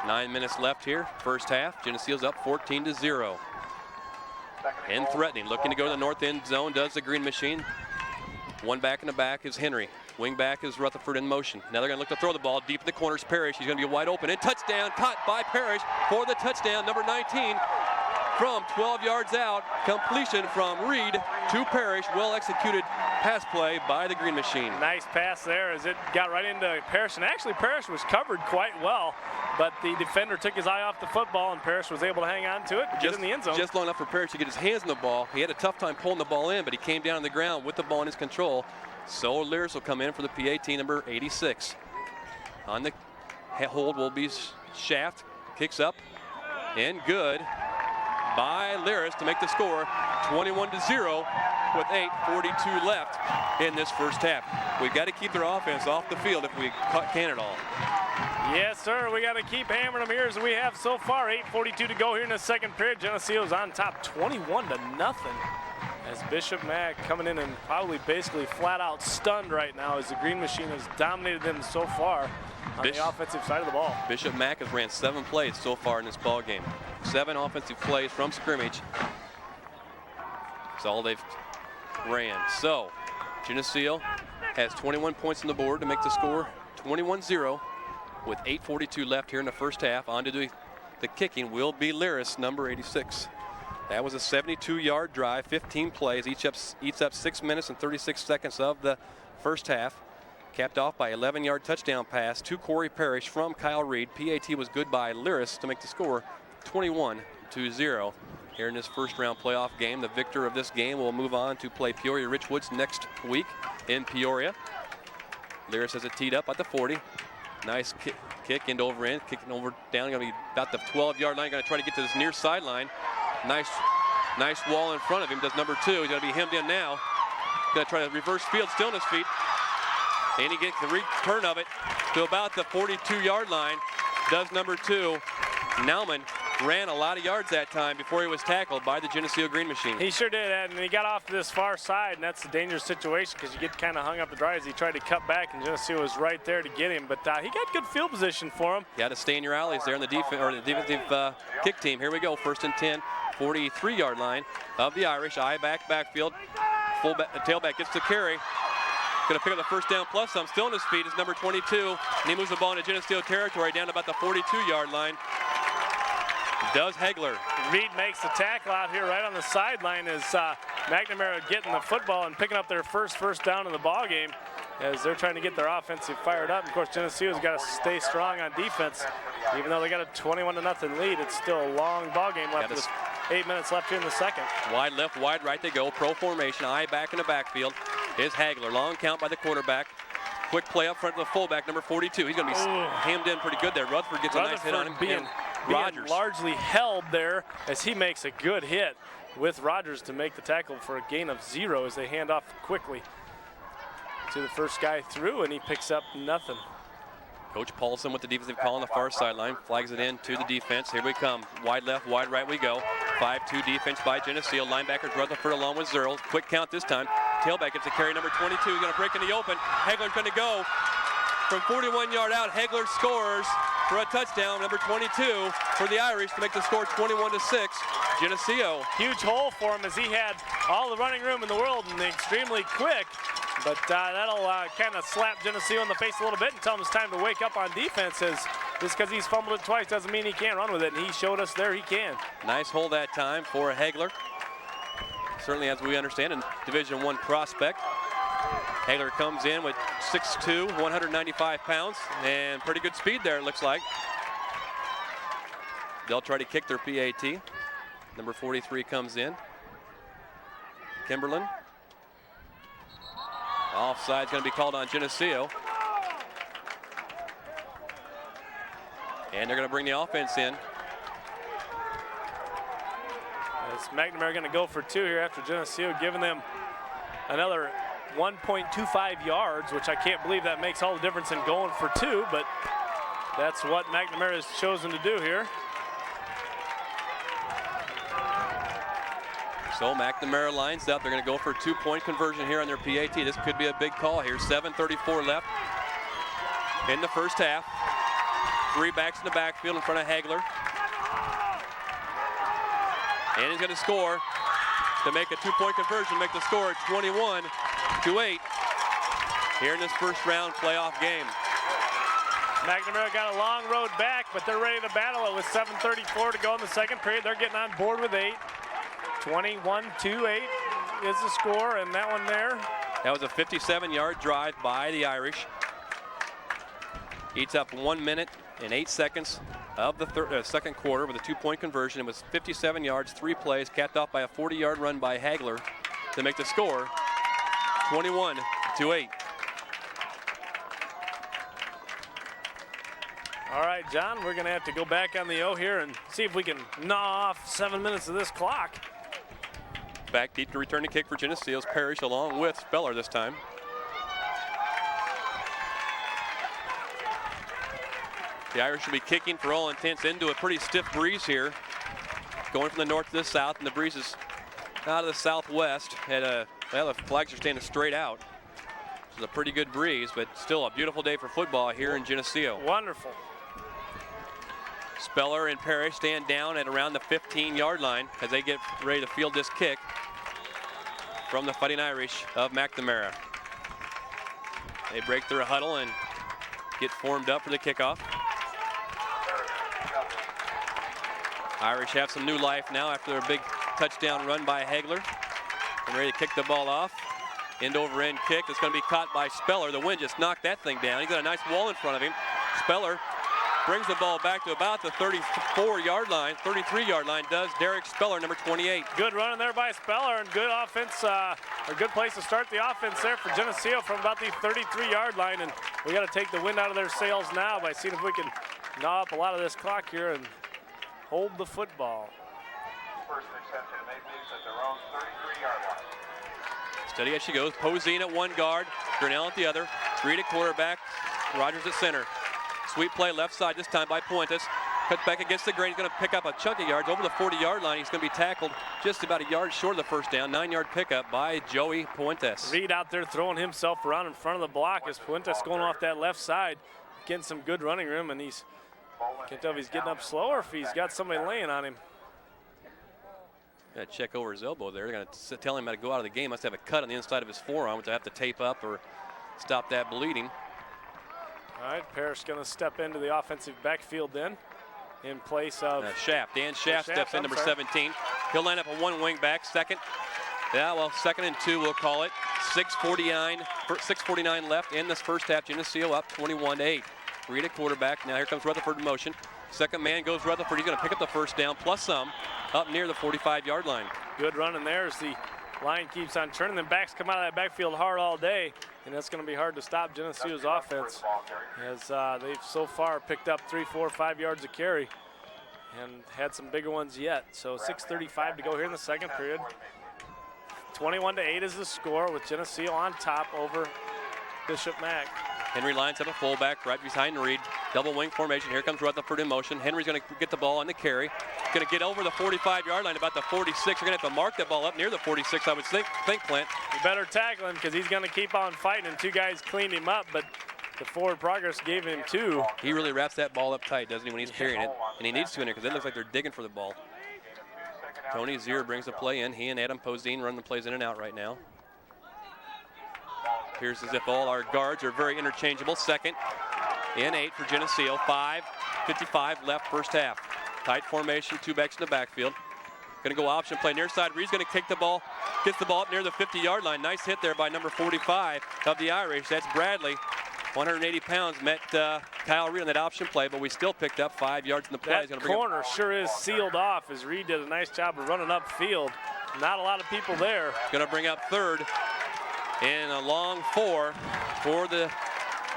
9 minutes left here, first half. Geneseo's up 14-0. And threatening, looking to go to the north end zone, does the Green Machine. One back in the back is Henry. Wing back is Rutherford in motion. Now they're going to look to throw the ball deep in the corners. Parrish, he's going to be wide open. And touchdown, caught by Parrish for the touchdown, number 19. From 12 yards out, completion from Reed to Parrish. Well executed pass play by the Green Machine. Nice pass there as it got right into Parrish. And actually Parrish was covered quite well, but the defender took his eye off the football and Parrish was able to hang on to it and get in the end zone. Just long enough for Parrish to get his hands on the ball. He had a tough time pulling the ball in, but he came down on the ground with the ball in his control. So Lyris will come in for the PAT, number 86. On the hold will be Shaft. Kicks up and good by Lyris to make the score 21-0 with 8:42 left in this first half. We've got to keep their offense off the field if we can at all. Yes, sir. We got to keep hammering them here as we have so far. 8:42 to go here in the second period. Geneseo's on top 21-0. As Bishop Mack coming in and probably basically flat out stunned right now as the Green Machine has dominated them so far on the offensive side of the ball. Bishop Mack has ran 7 plays so far in this ball game. 7 offensive plays from scrimmage. That's all they've ran. So Geneseo has 21 points on the board to make the score 21-0 with 8:42 left here in the first half. On to do the kicking will be Lyris, number 86. That was a 72-yard drive, 15 plays, eats up 6 minutes and 36 seconds of the first half. Capped off by 11-yard touchdown pass to Corey Parrish from Kyle Reed. PAT was good by Lyris to make the score 21-0 here in this first round playoff game. The victor of this game will move on to play Peoria Richwoods next week in Peoria. Lyris has it teed up at the 40. Nice kick end over end, kicking over down, going to be about the 12-yard line. Going to try to get to this near sideline. Nice wall in front of him. Does number 2. He's going to be hemmed in now. Going to try to reverse field, still on his feet. And he gets the return of it to about the 42-yard line. Does number 2. Nauman ran a lot of yards that time before he was tackled by the Geneseo Green Machine. He sure did, and he got off to this far side, and that's a dangerous situation because you get kind of hung up to dry as he tried to cut back, and Geneseo was right there to get him. But he got good field position for him. Got to stay in your alleys there in the defense or the defensive kick team. Here we go, 1st and 10, 43-yard line of the Irish. Backfield. Tailback gets the carry. Going to pick up the first down plus some. Still on his feet is number 22. And he moves the ball into Geneseo territory down about the 42-yard line. Does Hegler. Reed makes the tackle out here right on the sideline as McNamara getting the football and picking up their first down in the ball game as they're trying to get their offensive fired up. Of course, Geneseo's got to stay strong on defense. Even though they got a 21-0 lead, it's still a long ball game left with 8 minutes left here in the second. Wide left, wide right they go. Pro formation, back in the backfield is Hagler. Long count by the quarterback. Quick play up front to the fullback, number 42. He's going to be hemmed in pretty good there. Rutherford gets a nice hit on him. Being largely held there as he makes a good hit with Rogers to make the tackle for a gain of 0 as they hand off quickly to the first guy through, and he picks up nothing. Coach Paulson with the defensive call on the far sideline, flags it in to the defense. Here we come. Wide left, wide right we go. 5-2 defense by Geneseo. Linebackers Rutherford along with Zerl. Quick count this time. Tailback gets a carry, number 22. He's going to break in the open. Hegler's going to go from 41 yard out. Hegler scores for a touchdown, number 22 for the Irish to make the score 21-6. Geneseo. Huge hole for him as he had all the running room in the world and extremely quick. But that'll kind of slap Geneseo in the face a little bit and tell him it's time to wake up on defense. As just because he's fumbled it twice doesn't mean he can't run with it, and he showed us there he can. Nice hole that time for Hegler. Certainly, as we understand, a Division I prospect. Hegler comes in with 6'2", 195 pounds, and pretty good speed there, it looks like. They'll try to kick their PAT. Number 43 comes in. Kimberlin. Offside's going to be called on Geneseo. And they're going to bring the offense in. As McNamara going to go for 2 here after Geneseo giving them another 1.25 yards, which I can't believe that makes all the difference in going for 2, but that's what McNamara has chosen to do here. So McNamara lines up. They're going to go for a 2-point conversion here on their PAT. This could be a big call here. 7:34 left in the first half. 3 backs in the backfield in front of Hegler. And he's going to score to make a 2-point conversion, make the score 21-8 here in this first round playoff game. McNamara got a long road back, but they're ready to battle it with 7:34 to go in the second period. They're getting on board with 8. 21-8 is the score, and that one there. That was a 57-yard drive by the Irish. Eats up 1 minute and 8 seconds of the second quarter with a 2-point conversion. It was 57 yards, 3 plays, capped off by a 40-yard run by Hagler to make the score 21-8. All right, John, we're going to have to go back on the O here and see if we can gnaw off 7 minutes of this clock. Back deep to return the kick for Geneseo's Parrish along with Speller this time. The Irish will be kicking for all intents into a pretty stiff breeze here. Going from the north to the south, and the breeze is out of the southwest. Well, the flags are standing straight out. It's a pretty good breeze, but still a beautiful day for football here in Geneseo. Wonderful. Speller and Parrish stand down at around the 15-yard line as they get ready to field this kick from the Fighting Irish of McNamara. They break through a huddle and get formed up for the kickoff. Irish have some new life now after their big touchdown run by Hegler. They're ready to kick the ball off. End-over-end kick. It's going to be caught by Speller. The wind just knocked that thing down. He's got a nice wall in front of him. Speller brings the ball back to about the 34-yard line, 33-yard line does Derek Speller, number 28. Good running there by Speller, and good offense, a good place to start the offense there for Geneseo from about the 33-yard line. And we got to take the wind out of their sails now by seeing if we can gnaw up a lot of this clock here and hold the football. First interception made these at their own 33-yard line. Steady as she goes. Poseen at one guard, Grinnell at the other. Reed at quarterback, Rogers at center. Sweep play left side this time by Puentes. Cut back against the grain. He's going to pick up a chunk of yards over the 40-yard line. He's going to be tackled just about a yard short of the first down. 9-yard pickup by Joey Puentes. Reed out there throwing himself around in front of the block as Puentes going off that left side, getting some good running room, and can't tell if he's getting up slow or if he's got somebody laying on him. Got to check over his elbow there. They're going to tell him how to go out of the game. Must have a cut on the inside of his forearm, which I have to tape up or stop that bleeding. All right, Parrish going to step into the offensive backfield then in place of Shaft. Dan Shaft steps in, number 17. He'll line up a one wing back, second. Yeah, well, 2nd and 2, we'll call it. 6:49 left in this first half. Geneseo up 21-8. Reed at quarterback. Now here comes Rutherford in motion. Second man goes Rutherford. He's going to pick up the first down plus some up near the 45-yard line. Good running there as the line keeps on turning. Then backs come out of that backfield hard all day, and that's going to be hard to stop Geneseo's offense as they've so far picked up 3, 4, 5 yards a carry and had some bigger ones yet. So 6:35 to go here in the second period. 21-8 is the score with Geneseo on top over Bishop Mack. Henry lines up a fullback right behind Reed. Double wing formation. Here comes Rutherford in motion. Henry's going to get the ball on the carry. Going to get over the 45-yard line, about the 46. They're going to have to mark the ball up near the 46, I would think Clint. You better tackle him because he's going to keep on fighting, and two guys cleaned him up, but the forward progress gave him 2. He really wraps that ball up tight, doesn't he, when he's carrying it? And he needs to in there because it looks like they're digging for the ball. Tony Zier brings the play in. He and Adam Poseen run the plays in and out right now. Appears as if all our guards are very interchangeable. 2nd and 8 for Geneseo. 5:55 left first half. Tight formation, 2 backs in the backfield. Going to go option play near side. Reed's going to kick the ball, gets the ball up near the 50-yard line. Nice hit there by number 45 of the Irish. That's Bradley. 180 pounds met Kyle Reed on that option play, but we still picked up 5 yards in the play. That corner sure is sealed off as Reed did a nice job of running upfield. Not a lot of people there. Going to bring up 3rd and a long 4 for the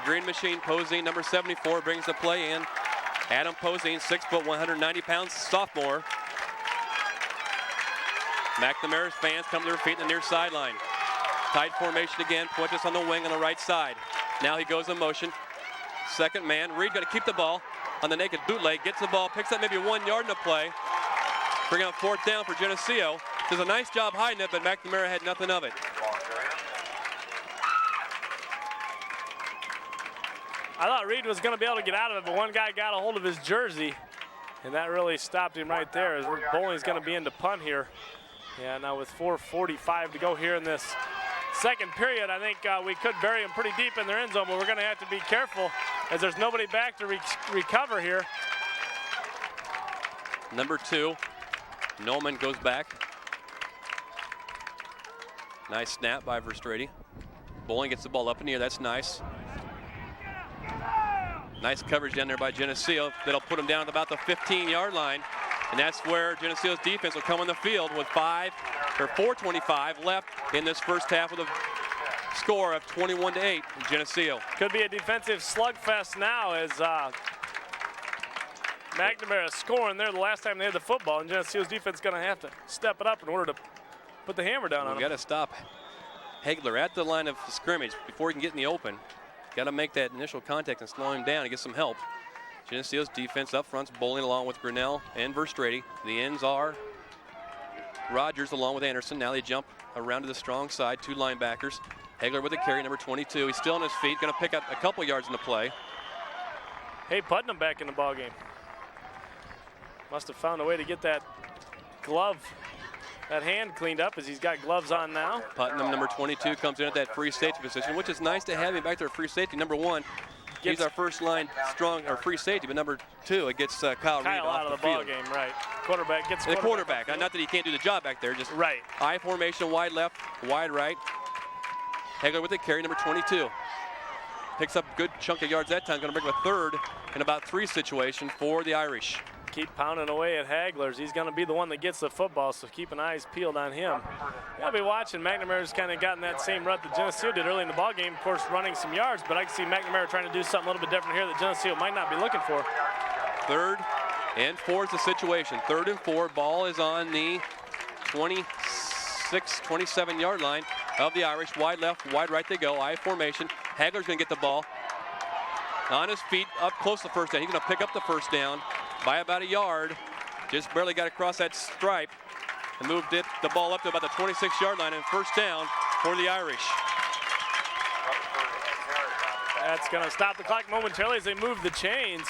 Green Machine. Poseen, number 74, brings the play in. Adam Poseen, 6 foot, 190 pounds, sophomore. McNamara's fans come to their feet in the near sideline. Tight formation again. Puentes on the wing on the right side. Now he goes in motion. Second man. Reed going to keep the ball on the naked bootleg. Gets the ball, picks up maybe 1 yard in the play. Bring up 4th down for Geneseo. Does a nice job hiding it, but McNamara had nothing of it. I thought Reed was going to be able to get out of it, but one guy got a hold of his jersey, and that really stopped him right there. As Bowling's going to be into punt here. Yeah, now with 4:45 to go here in this second period, I think we could bury them pretty deep in their end zone, but we're going to have to be careful as there's nobody back to recover here. Number 2, Noman goes back. Nice snap by Verstrady. Bowling gets the ball up in the air. That's nice. Nice coverage down there by Geneseo. That'll put them down at about the 15-yard line. And that's where Geneseo's defense will come on the field with 4:25 left in this first half with a score of 21-8 in Geneseo. Could be a defensive slugfest now as McNamara scoring there the last time they had the football, and Geneseo's defense is going to have to step it up in order to put the hammer down on him. We've got to stop Hagler at the line of scrimmage before he can get in the open. Got to make that initial contact and slow him down and get some help. Geneseo's defense up front's Bowling along with Grinnell and Verstrady. The ends are Rogers along with Anderson. Now they jump around to the strong side, 2 linebackers. Hagler with a carry, number 22. He's still on his feet, going to pick up a couple yards in the play. Hey, Putnam back in the ball game. Must have found a way to get that glove, that hand cleaned up as he's got gloves on now. Putnam, number 22, comes in at that free safety position, which is nice to have him back there at free safety. Number 1, he's our first line strong or free safety, but number 2, it gets Kyle Reed out of the ball game, right? Quarterback gets the quarterback. Not that he can't do the job back there, just right. I formation, wide left, wide right. Hagler with the carry, number 22. Picks up a good chunk of yards that time. Going to bring up a 3rd and about 3 situation for the Irish. Keep pounding away at Hagler's. He's going to be the one that gets the football, so keep an eyes peeled on him. I'll be watching. McNamara's kind of gotten that same rut that Geneseo did early in the ball game, of course, running some yards, but I can see McNamara trying to do something a little bit different here that Geneseo might not be looking for. 3rd and 4 is the situation. 3rd and 4. Ball is on the 26, 27-yard line of the Irish. Wide left, wide right they go. I formation. Hagler's going to get the ball on his feet up close to the first down. He's going to pick up the first down by about a yard. Just barely got across that stripe and moved the ball up to about the 26-yard line, and first down for the Irish. That's going to stop the clock momentarily as they move the chains.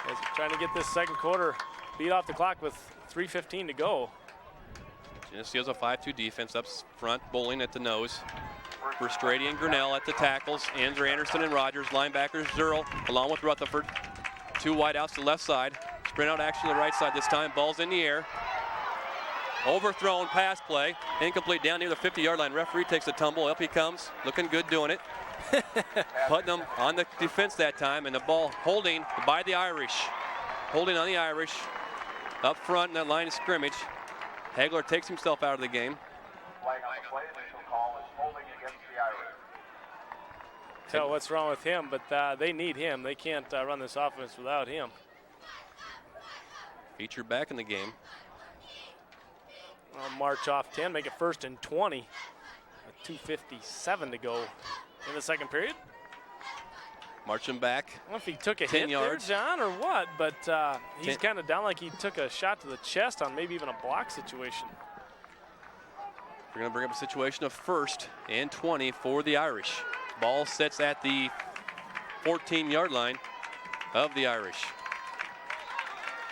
As they're trying to get this second quarter beat off the clock with 3:15 to go. Geneseo's a 5-2 defense up front, Bowling at the nose. For Strady and Grinnell at the tackles. Andrew Anderson and Rogers. Linebackers Zerl along with Rutherford. Two wideouts to the left side. Sprint out action to the right side this time. Ball's in the air. Overthrown pass play. Incomplete down near the 50-yard line. Referee takes a tumble. Up he comes. Looking good doing it. Putnam on the defense that time, and the ball holding by the Irish. Holding on the Irish. Up front in that line of scrimmage. Hagler takes himself out of the game. Flag on the play, initial call is holding against the Irish. Tell what's wrong with him, but they need him. They can't run this offense without him. Feature back in the game. I'll march off 10, make it 1st and 20. 2:57 to go in the second period. Marching back. I don't know if he took a 10 hit yards. there, John, or what, but he's kind of down like he took a shot to the chest on maybe even a block situation. We're going to bring up a situation of 1st and 20 for the Irish. Ball sets at the 14-yard line of the Irish.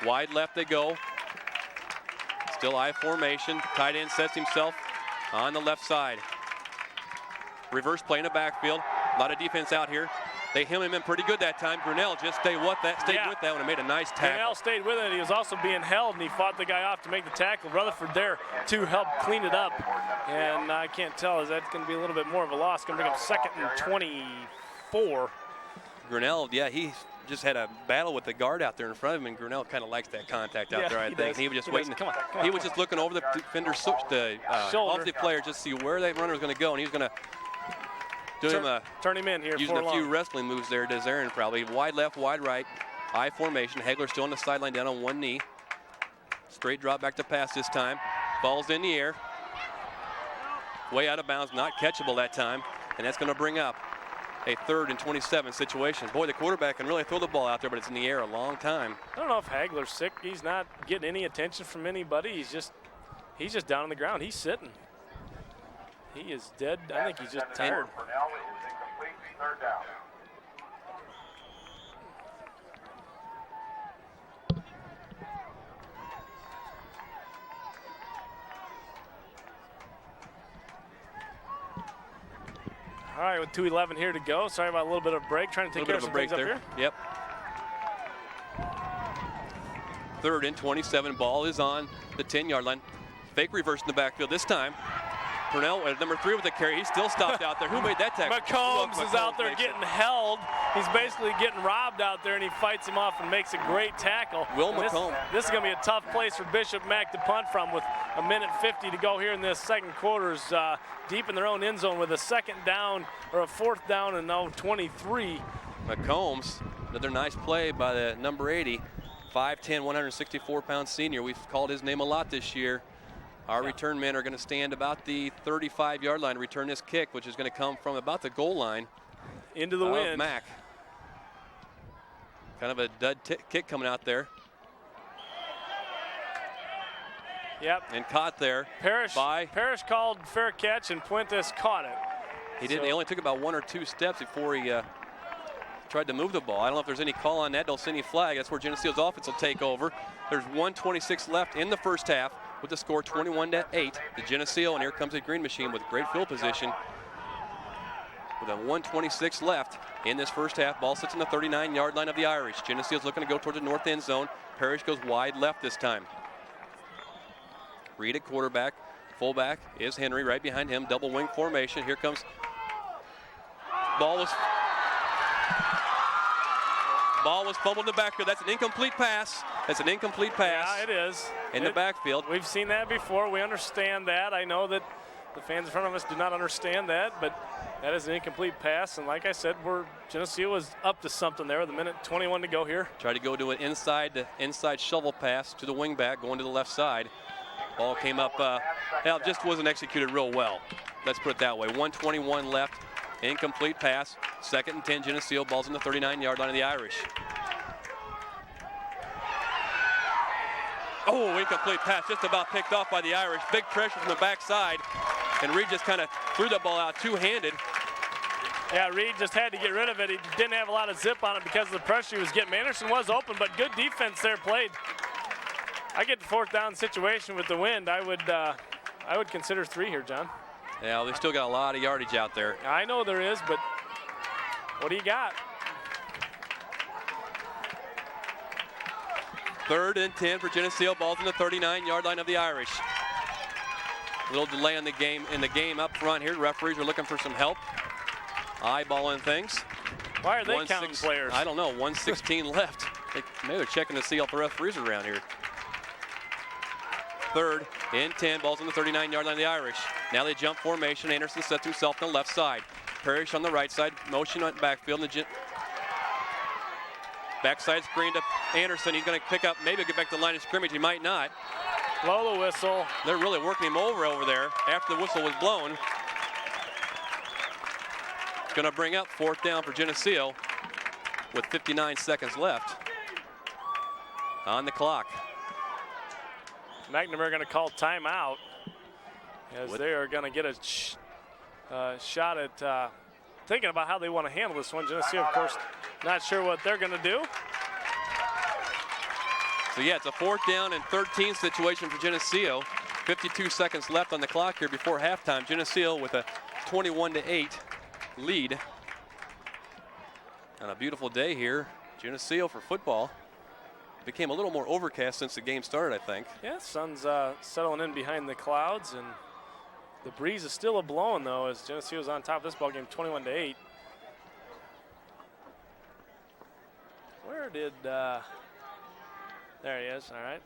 Wide left they go. Still I formation. Tight end sets himself on the left side. Reverse play in the backfield. A lot of defense out here. They hem him in pretty good that time. Grinnell just stayed with that one and made a nice tackle. Grinnell stayed with it. He was also being held, and he fought the guy off to make the tackle. Rutherford there to help clean it up. And I can't tell, is that going to be a little bit more of a loss? Going to bring up 2nd and 24. Grinnell, yeah, he just had a battle with the guard out there in front of him, and Grinnell kind of likes that contact out there, I think. He was just waiting. Come on, he was just looking over the defender's shoulder, offensive player, just to see where that runner was going to go, and he was going to turn him in here. Using a few wrestling moves there, does Aaron probably. Wide left, wide right, I formation. Hagler still on the sideline down on one knee. Straight drop back to pass this time. Ball's in the air. Way out of bounds, not catchable that time. And that's going to bring up a 3rd and 27 situation. Boy, the quarterback can really throw the ball out there, but it's in the air a long time. I don't know if Hagler's sick. He's not getting any attention from anybody. He's just down on the ground. He's sitting. He is dead. I think he's just tired. Grinnell is incomplete, 3rd down. All right, with 2:11 here to go. Sorry about a little bit of break. Trying to take care of some things up here. Yep. 3rd and 27. Ball is on the 10-yard line. Fake reverse in the backfield this time. Purnell at number 3 with the carry. He's still stopped out there. Who made that tackle? McCombs is out there getting held. He's basically getting robbed out there, and he fights him off and makes a great tackle. McComb. This is going to be a tough place for Bishop Mack to punt from with 1:50 to go here in this second quarter's deep in their own end zone with a 2nd down or a 4th down and now 23. McCombs, another nice play by the number 80, 5'10", 164-pound senior. We've called his name a lot this year. Our return men are going to stand about the 35-yard line to return this kick, which is going to come from about the goal line. Into the wind. Mack. Kind of a dud kick coming out there. Yep. And caught there. Parrish called fair catch, and Puentes caught it. He didn't. He only took about 1 or 2 steps before he tried to move the ball. I don't know if there's any call on that. Don't see any flag. That's where Geneseo's offense will take over. There's 1:26 left in the first half with the score 21-8 to Geneseo, and here comes a green machine with great field position. With a 1:26 left in this first half, ball sits on the 39-yard line of the Irish. Geneseo's looking to go towards the north end zone. Parrish goes wide left this time. Reed at quarterback. Fullback is Henry right behind him. Double wing formation. Here comes. Ball was fumbled in the backfield. That's an incomplete pass. That's an incomplete pass. Yeah, it is. In the backfield. We've seen that before. We understand that. I know that the fans in front of us do not understand that, but that is an incomplete pass. And like I said, Geneseo was up to something there with 1:21 to go here. Tried to go to an inside shovel pass to the wing back, going to the left side. Ball came up, just wasn't executed real well. Let's put it that way. 1:21 left, incomplete pass. 2nd and 10, Geneseo, ball's in the 39-yard line of the Irish. Oh, incomplete pass, just about picked off by the Irish. Big pressure from the backside, and Reed just kind of threw the ball out two-handed. Yeah, Reed just had to get rid of it. He didn't have a lot of zip on it because of the pressure he was getting. Anderson was open, but good defense there played. I get the fourth down situation with the wind. I would consider 3 here, John. Yeah, they still got a lot of yardage out there. I know there is, but what do you got? 3rd and 10 for Geneseo. Ball's in the 39-yard line of the Irish. A little delay in the game up front here. The referees are looking for some help, eyeballing things. Why are they counting players? I don't know. 1:16 left. Maybe they're checking to see if the referees are around here. 3rd and 10. Ball's on the 39-yard line of the Irish. Now they jump formation. Anderson sets himself on the left side. Parrish on the right side. Motion on backfield. Backside screen to Anderson. He's going to pick up, maybe get back to the line of scrimmage. He might not. Blow the whistle. They're really working him over there after the whistle was blown. Going to bring up 4th down for Geneseo with 59 seconds left on the clock. McNamara going to call timeout as they are going to get a shot at thinking about how they want to handle this one. Geneseo, of course, not sure what they're going to do. So yeah, it's a 4th down and 13 situation for Geneseo. 52 seconds left on the clock here before halftime. Geneseo with a 21-8 lead. On a beautiful day here, Geneseo for football. Became a little more overcast since the game started, I think. Yeah, sun's settling in behind the clouds, and the breeze is still a-blowing, though, as Geneseo's on top of this ball game, 21-8. Where did, there he is, all right.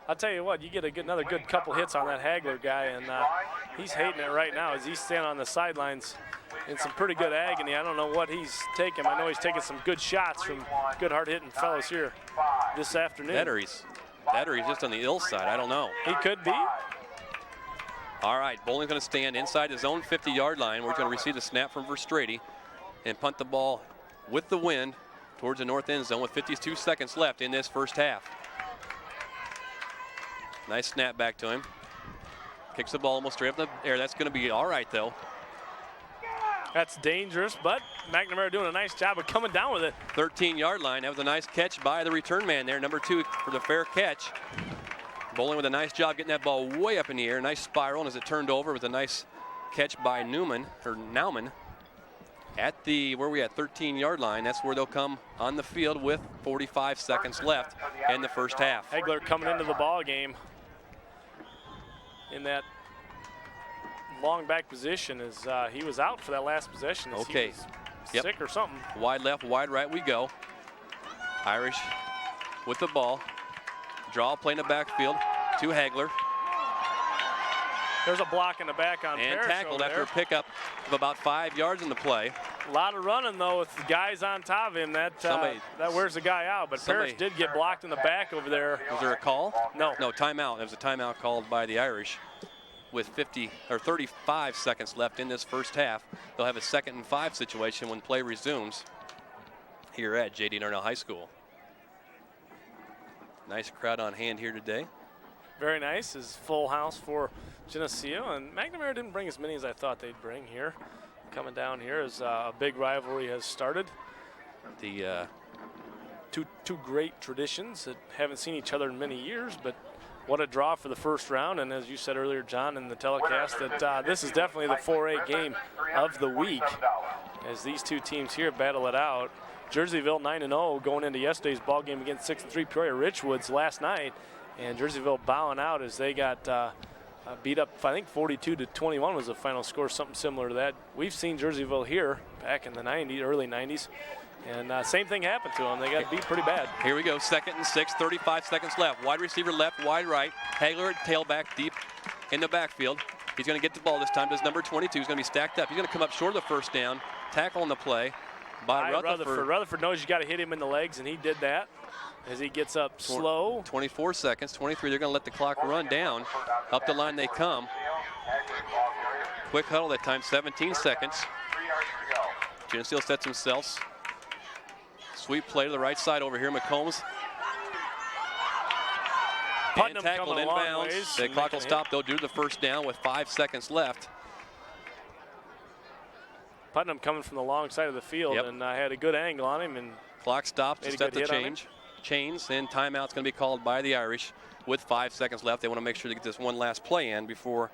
I'll tell you what, you get another good couple hits on that Hagler guy, and he's hating it right now as he's standing on the sidelines in some pretty good agony. I don't know what he's taking. I know he's taking some good shots from good hard-hitting fellows here this afternoon. That or he's just on the ill side. I don't know. He could be. All right, Bowling's going to stand inside his own 50-yard line. We're going to receive the snap from Verstrady and punt the ball with the wind towards the north end zone with 52 seconds left in this first half. Nice snap back to him. Kicks the ball almost straight up in the air. That's going to be all right, though. That's dangerous, but McNamara doing a nice job of coming down with it. 13-yard line. That was a nice catch by the return man there, number 2 for the fair catch. Bowling with a nice job getting that ball way up in the air. Nice spiral, and as it turned over, with a nice catch by Nauman at the, where we at, 13-yard line. That's where they'll come on the field with 45 seconds left in the first half. Hagler coming into the ball game in that long back position as he was out for that last possession. Okay. He was sick or something. Wide left, wide right we go. Irish with the ball. Draw play in the backfield to Hagler. There's a block in the back on and Parrish tackled after a pickup of about 5 yards in the play. A lot of running, though, with guys on top of him. That wears the guy out, but Parrish did get blocked in the back over there. Was there a call? No. No, timeout. There was a timeout called by the Irish with 35 seconds left in this first half. They'll have a 2nd and 5 situation when play resumes here at J.D. Darnell High School. Nice crowd on hand here today. Very nice. It's full house for Geneseo, and McNamara didn't bring as many as I thought they'd bring here. Coming down here as a big rivalry has started. The two great traditions that haven't seen each other in many years, but what a draw for the first round. And as you said earlier, John, in the telecast, that this is definitely the 4A game of the week as these two teams here battle it out. Jerseyville 9-0 going into yesterday's ball game against 6-3 Peoria Richwoods last night, and Jerseyville bowing out as they got beat up. I think 42-21 was the final score, something similar to that. We've seen Jerseyville here back in the 90s, early 90s, and same thing happened to them. They got beat pretty bad. Here we go, 2nd and 6, 35 seconds left. Wide receiver left, wide right. Hagler at tailback deep in the backfield. He's going to get the ball this time. Does number 22. He's going to be stacked up. He's going to come up short of the first down. Tackle on the play by Rutherford. Rutherford knows you got to hit him in the legs, and he did that as he gets up slow. 24 seconds, 23. They're going to let the clock run down. Up the line they come. Quick huddle that time, 17 seconds. Geneseo sets themselves. Sweep play to the right side over here. McCombs And tackled inbounds. The clock will stop, though, due to the first down with 5 seconds left. Putnam coming from the long side of the field, and I had a good angle on him. And clock stops to set the chains, and timeout's going to be called by the Irish with 5 seconds left. They want to make sure to get this one last play in before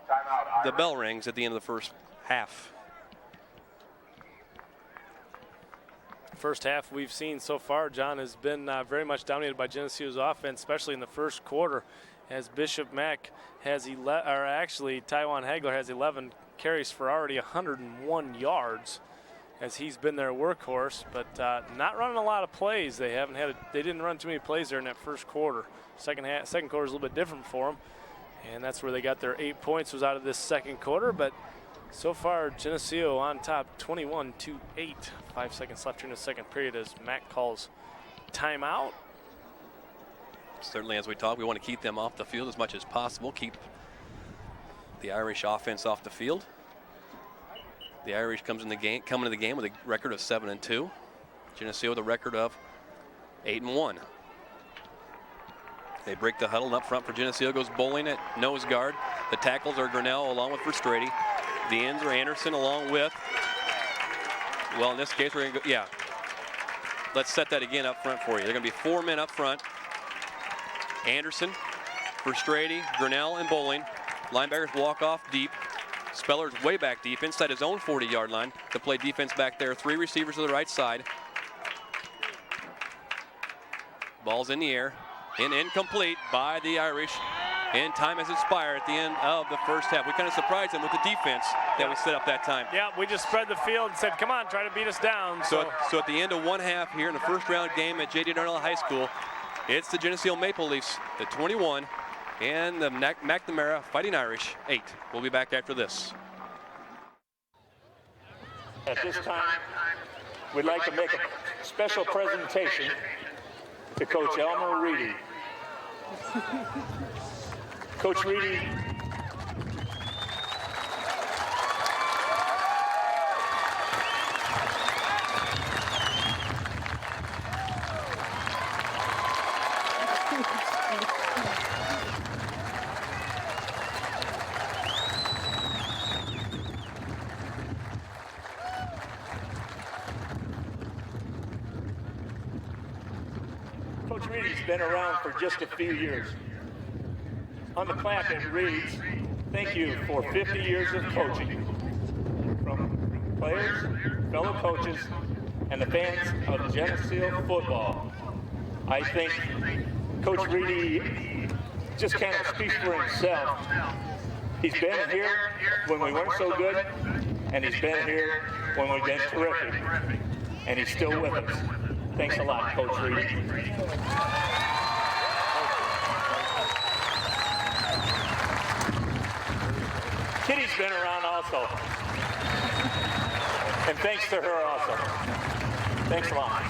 the bell rings at the end of the first half. First half we've seen so far, John, has been very much dominated by Geneseo's offense, especially in the first quarter, as Bishop Mack has Taiwan Hagler has 11 carries for already 101 yards, as he's been their workhorse, but not running a lot of plays. They didn't run too many plays there in that first quarter. Second quarter is a little bit different for them, and that's where they got their 8 points was out of this second quarter. But so far, Geneseo on top, 21-8. 5 seconds left here in the second period as Mack calls timeout. Certainly, as we talk, we want to keep them off the field as much as possible. Keep the Irish offense off the field. The Irish come into the game with a record of 7-2. Geneseo with a record of 8-1. They break the huddle, and up front for Geneseo goes Bowling at nose guard. The tackles are Grinnell along with Verstrady. The ends are Anderson along with, well, in this case, we're going to go, let's set that again up front for you. They're going to be 4 men up front. Anderson, Verstrady, Grinnell, and Bowling. Linebackers walk off deep. Speller's way back deep inside his own 40-yard line to play defense back there. 3 receivers to the right side. Ball's in the air and incomplete by the Irish. And time has expired at the end of the first half. We kind of surprised them with the defense that we set up that time. Yeah, we just spread the field and said, come on, try to beat us down. So at the end of one half here in the first round game at J.D. Darnell High School, it's the Geneseo Maple Leafs, the 21, and the McNamara Fighting Irish, 8. We'll be back after this. At this time, we'd like to make a special presentation to Coach Elmer Reedy. Coach Reedy, Coach Reedy's been around for just a few years. On the plaque it reads, "Thank you for 50 years of coaching." From players, fellow coaches, and the fans of Geneseo football. I think Coach Reedy just kind of speaks for himself. He's been here when we weren't so good, and he's been here when we've been terrific. And he's still with us. Thanks a lot, Coach Reedy. Kitty's been around also. And thanks to her also. Thanks a lot.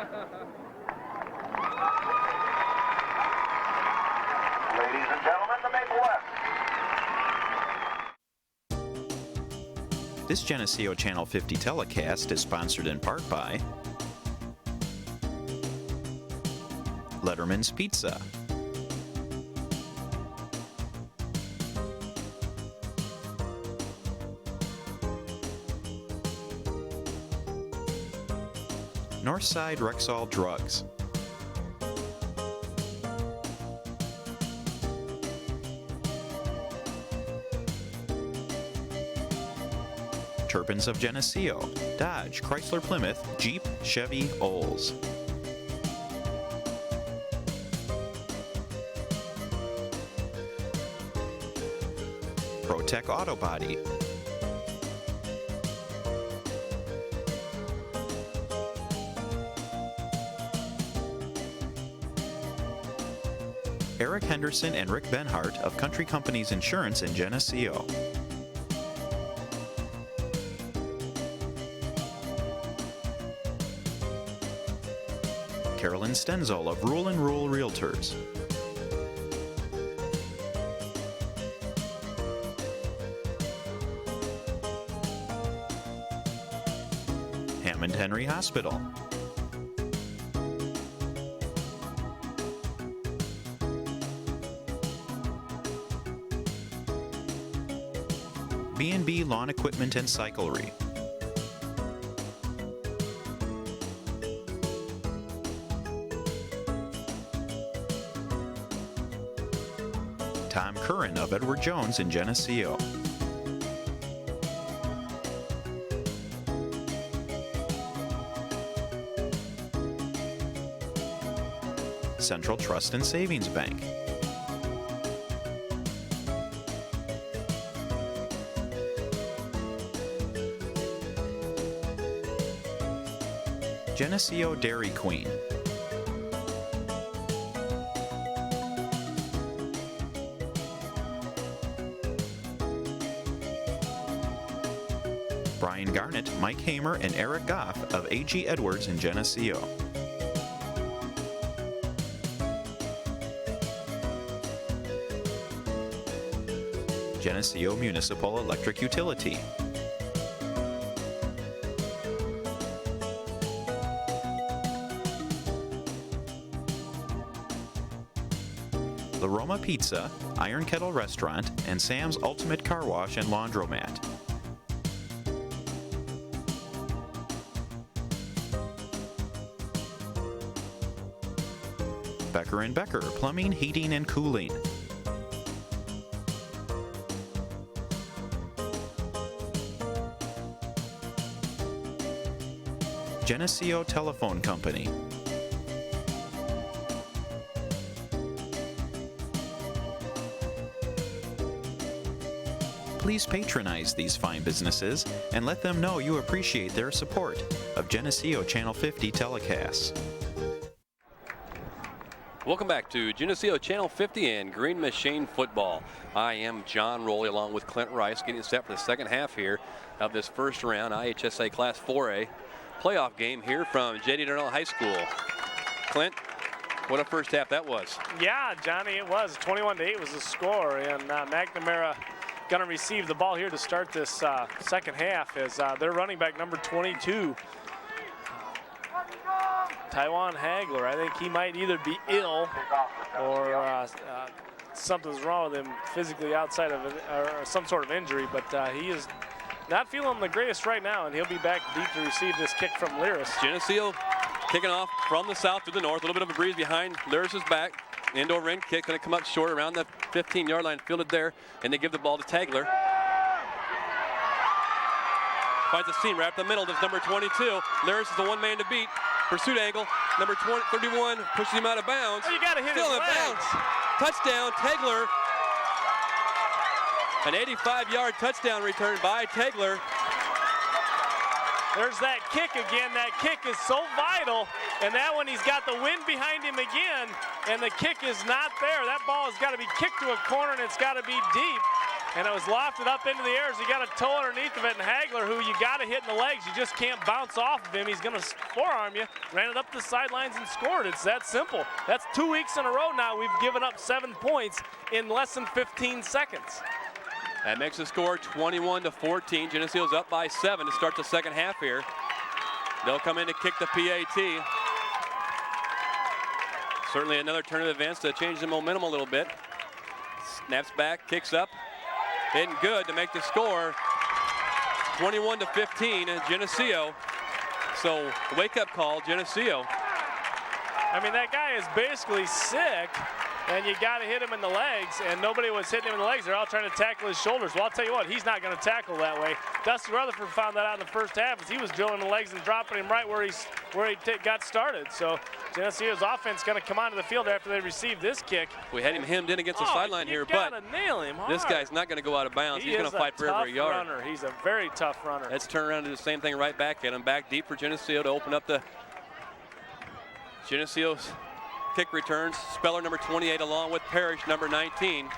Ladies and gentlemen, the Maple West. This Geneseo Channel 50 telecast is sponsored in part by Letterman's Pizza, Northside Rexall Drugs, Turpins of Geneseo, Dodge, Chrysler Plymouth, Jeep, Chevy, Olds. ProTech Auto Body. Eric Henderson and Rick Benhart of Country Companies Insurance in Geneseo. Carolyn Stenzel of Rule and Rule Realtors. Hammond Henry Hospital. B&B Lawn Equipment and Cyclery. Tom Curran of Edward Jones in Geneseo. Central Trust and Savings Bank. Geneseo Dairy Queen. Brian Garnett, Mike Hamer, and Eric Goff of A.G. Edwards in Geneseo. Geneseo Municipal Electric Utility. La Roma Pizza, Iron Kettle Restaurant, and Sam's Ultimate Car Wash and Laundromat. Becker & Becker, Plumbing, Heating, and Cooling. Geneseo Telephone Company. Please patronize these fine businesses and let them know you appreciate their support of Geneseo Channel 50 telecasts. Welcome back to Geneseo Channel 50 and Green Machine Football. I am John Rowley along with Clint Rice, getting set for the second half here of this first round IHSA Class 4A playoff game here from J.D. Darnell High School. Clint, what a first half that was. Yeah, Johnny, it was. 21-8 was the score, and McNamara going to receive the ball here to start this second half as their running back number 22, Taiwan Hagler. I think he might either be ill or something's wrong with him physically outside of it, or some sort of injury, but he is not feeling the greatest right now, and he'll be back deep to receive this kick from Lyris. Geneseo kicking off from the south to the north. A little bit of a breeze behind Lyris's back. End-over end kick going to come up short around the 15-yard line, fielded there, and they give the ball to Tagler. Finds a seam right up the middle. That's number 22. Lyris is the one man to beat. Pursuit angle. Number 31 pushes him out of bounds. Oh, you got to hit Still his in legs. bounds. Touchdown, Tagler. An 85-yard touchdown return by Tagler. There's that kick again. That kick is so vital. And that one, he's got the wind behind him again. And the kick is not there. That ball has got to be kicked to a corner, and it's got to be deep. and it was lofted up into the air, so you got a toe underneath of it, and Hagler, who you got to hit in the legs, you just can't bounce off of him. He's going to forearm you, ran it up the sidelines and scored. It's that simple. That's 2 weeks in a row now. We've given up 7 points in less than 15 seconds. That makes the score 21-14. Geneseo's up by 7 to start the second half here. They'll come in to kick the PAT. Certainly another turn of events to change the momentum a little bit. Snaps back, kicks up, hitting good to make the score 21-15 in Geneseo. So wake-up call, Geneseo. I mean, that guy is basically sick, and you got to hit him in the legs, and nobody was hitting him in the legs. They're all trying to tackle his shoulders. Well, I'll tell you what, he's not going to tackle that way. Dusty Rutherford found that out in the first half as he was drilling the legs and dropping him right where he got started. So Geneseo's offense going to come onto the field after they receive this kick. We had him hemmed in against the sideline here, but nail him hard. This guy's not going to go out of bounds. He's going to fight for every yard. Runner. He's a very tough runner. Let's turn around and do the same thing right back at him. Back deep for Geneseo to open up the Geneseo's kick returns. Speller, number 28, along with Parrish, number 19.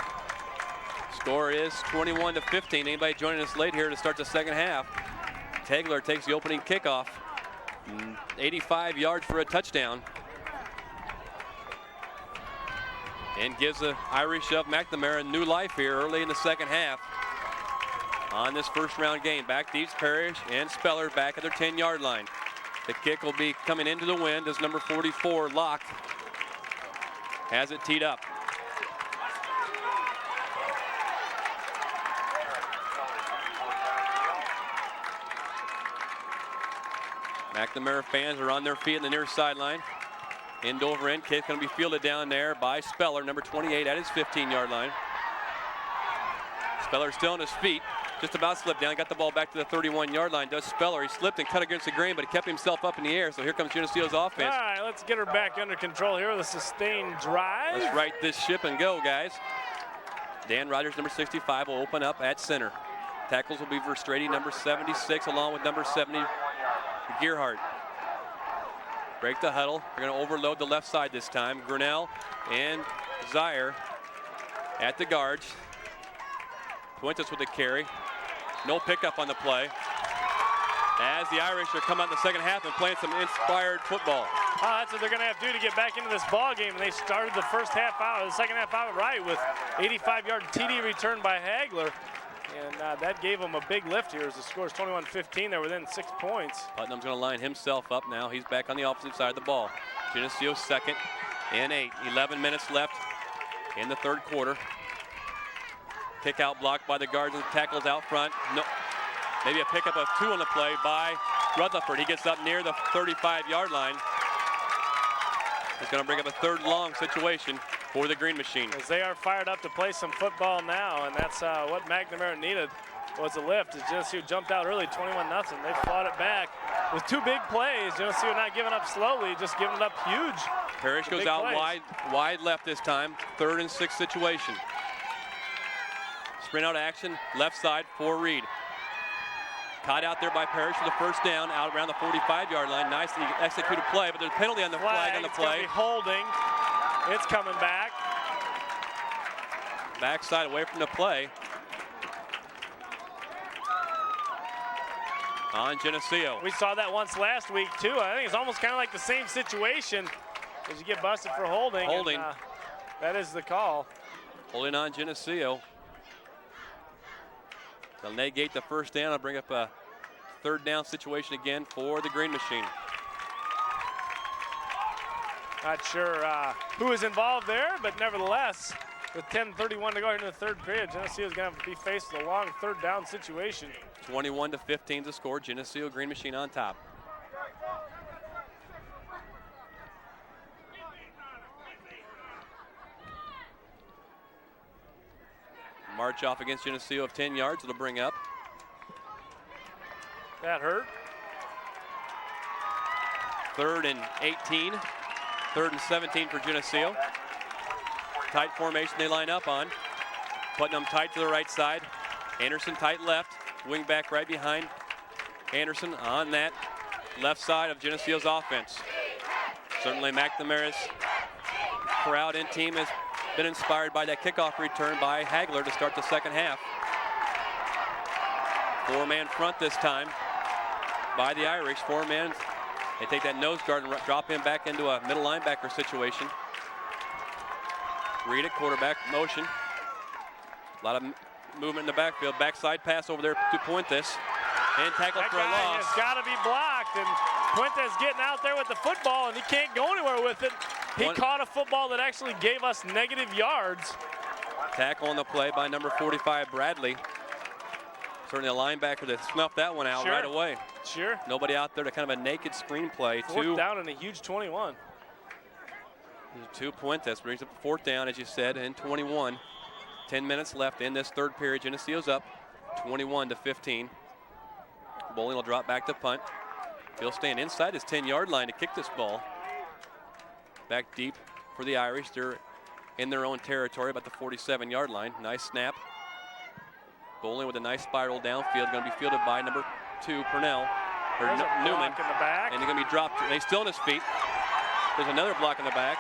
Score is 21-15. Anybody joining us late here to start the second half? Tegler takes the opening kickoff. 85 yards for a touchdown. And gives the Irish of McNamara new life here early in the second half. On this first round game, back deep, Parrish and Speller back at their 10-yard line. The kick will be coming into the wind as number 44, Locke, has it teed up. McNamara fans are on their feet in the near sideline. End over end, kick going to be fielded down there by Speller, number 28, at his 15-yard line. Speller still on his feet, just about slipped down, got the ball back to the 31-yard line. Does Speller, he slipped and cut against the grain, but he kept himself up in the air, so here comes Geneseo's offense. All right, let's get her back under control here with a sustained drive. Let's right this ship and go, guys. Dan Rogers, number 65, will open up at center. Tackles will be Verstrady, number 76, along with number 70, Gearhart. Break the huddle. They're going to overload the left side this time. Grinnell and Zaire at the guards. Fuentes with the carry. No pickup on the play. As the Irish are coming out in the second half and playing some inspired football. Oh, that's what they're going to have to do to get back into this ball game. And they started the first half out, the second half out right with 85-yard TD return by Hagler. And that gave them a big lift here as the score is 21-15. They're within 6 points. Putnam's going to line himself up now. He's back on the opposite side of the ball. Geneseo second and 8. 11 minutes left in the third quarter. Kick out blocked by the guards and tackles out front. No, maybe a pickup of 2 on the play by Rutherford. He gets up near the 35-yard line. It's going to bring up a third long situation for the Green Machine. As they are fired up to play some football now, and that's what McNamara needed was a lift. As Geneseo jumped out early, 21-0. They fought it back with 2 big plays. Geneseo not giving up slowly, just giving it up huge. Parrish goes out wide left this time. 3rd and 6 situation. Sprint out action, left side for Reed. Caught out there by Parrish for the first down, out around the 45-yard line. Nicely executed play, but there's a penalty on the flag on the play. It's holding. It's coming back. Backside away from the play. On Geneseo. We saw that once last week too. I think it's almost kind of like the same situation as you get busted for holding. Holding. And, that is the call. Holding on Geneseo. They'll negate the first down. I'll bring up a 3rd down situation again for the Green Machine. Not sure who is involved there, but nevertheless, with 10:31 to go into the third period, Geneseo is going to be faced with a long 3rd down situation. 21-15 to score. Geneseo Green Machine on top. March off against Geneseo of 10 yards. It'll bring up. That hurt. 3rd and 18. 3rd and 17 for Geneseo. Tight formation they line up on. Putnam tight to the right side. Anderson tight left. Wing back right behind Anderson on that left side of Geneseo's offense. Certainly McNamara's crowd and team has been inspired by that kickoff return by Hagler to start the second half. Four-man front this time by the Irish. Four-man. They take that nose guard and drop him back into a middle linebacker situation. Read it, quarterback motion. A lot of movement in the backfield. Backside pass over there to Puentes. And tackle That for a guy loss. has got to be blocked, and Puentes getting out there with the football, and he can't go anywhere with it. He caught a football that actually gave us negative yards. Tackle on the play by number 45, Bradley. Certainly a linebacker that snuffed that one out right away. Sure. Nobody out there to kind of a naked screen play. Fourth down and a huge 21. 2 Puentes brings up a fourth down, as you said, and 21. 10 minutes left in this third period. Geneseo's up 21-15. Bowling will drop back to punt. He'll stand inside his 10-yard line to kick this ball. Back deep for the Irish. They're in their own territory, about the 47-yard line. Nice snap. Bowling with a nice spiral downfield. Going to be fielded by number 2, Purnell. Or Newman. In the back. And they're going to be dropped. He's still on his feet. There's another block in the back.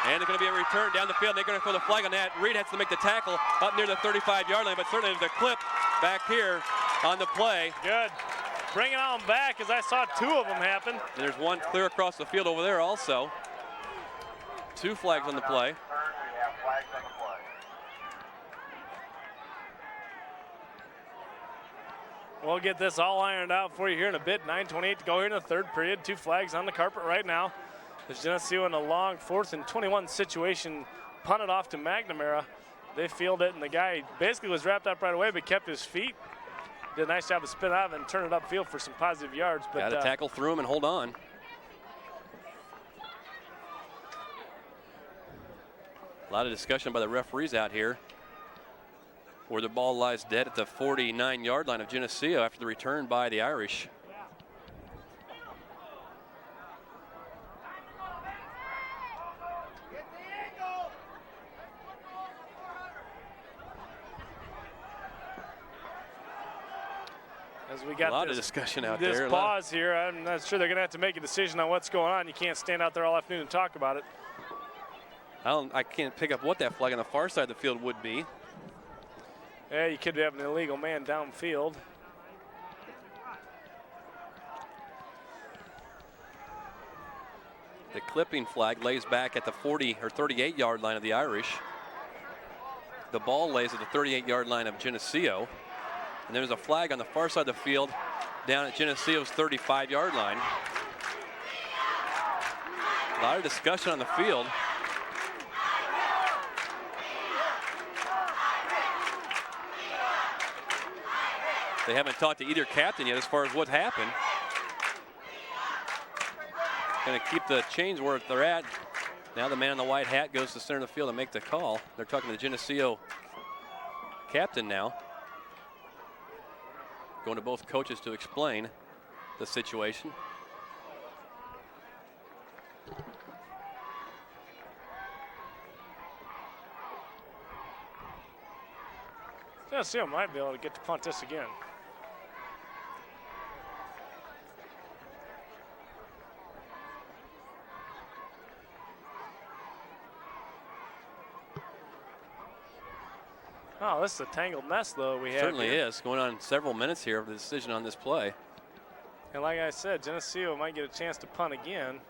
And there's going to be a return down the field. They're going to throw the flag on that. Reed has to make the tackle up near the 35-yard line, but certainly there's a clip back here on the play. Good. Bring it on back, as I saw 2 of them happen. And there's one clear across the field over there also. 2 flags on the play. We have flags on the play. We'll get this all ironed out for you here in a bit. 9:28 to go here in the third period. 2 flags on the carpet right now. As Geneseo in a long 4th and 21 situation, punted off to McNamara. They field it, and the guy basically was wrapped up right away, but kept his feet. Did a nice job of spin out and turn it upfield for some positive yards. But got to tackle through him and hold on. A lot of discussion by the referees out here, where the ball lies dead at the 49-yard line of Geneseo after the return by the Irish. As we got a lot of discussion out this there. Pause here, I'm not sure they're going to have to make a decision on what's going on. You can't stand out there all afternoon and talk about it. I can't pick up what that flag on the far side of the field would be. Yeah, you could have an illegal man downfield. The clipping flag lays back at the 40 or 38-yard line of the Irish. The ball lays at the 38-yard line of Geneseo. And there's a flag on the far side of the field down at Geneseo's 35-yard line. A lot of discussion on the field. They haven't talked to either captain yet as far as what happened. Going to keep the chains where they're at. Now the man in the white hat goes to the center of the field to make the call. They're talking to the Geneseo captain now. Going to both coaches to explain the situation. Geneseo might be able to get to punt this again. Oh, this is a tangled mess, though, we have Certainly here. is. Going on several minutes here of the decision on this play. And like I said, Geneseo might get a chance to punt again.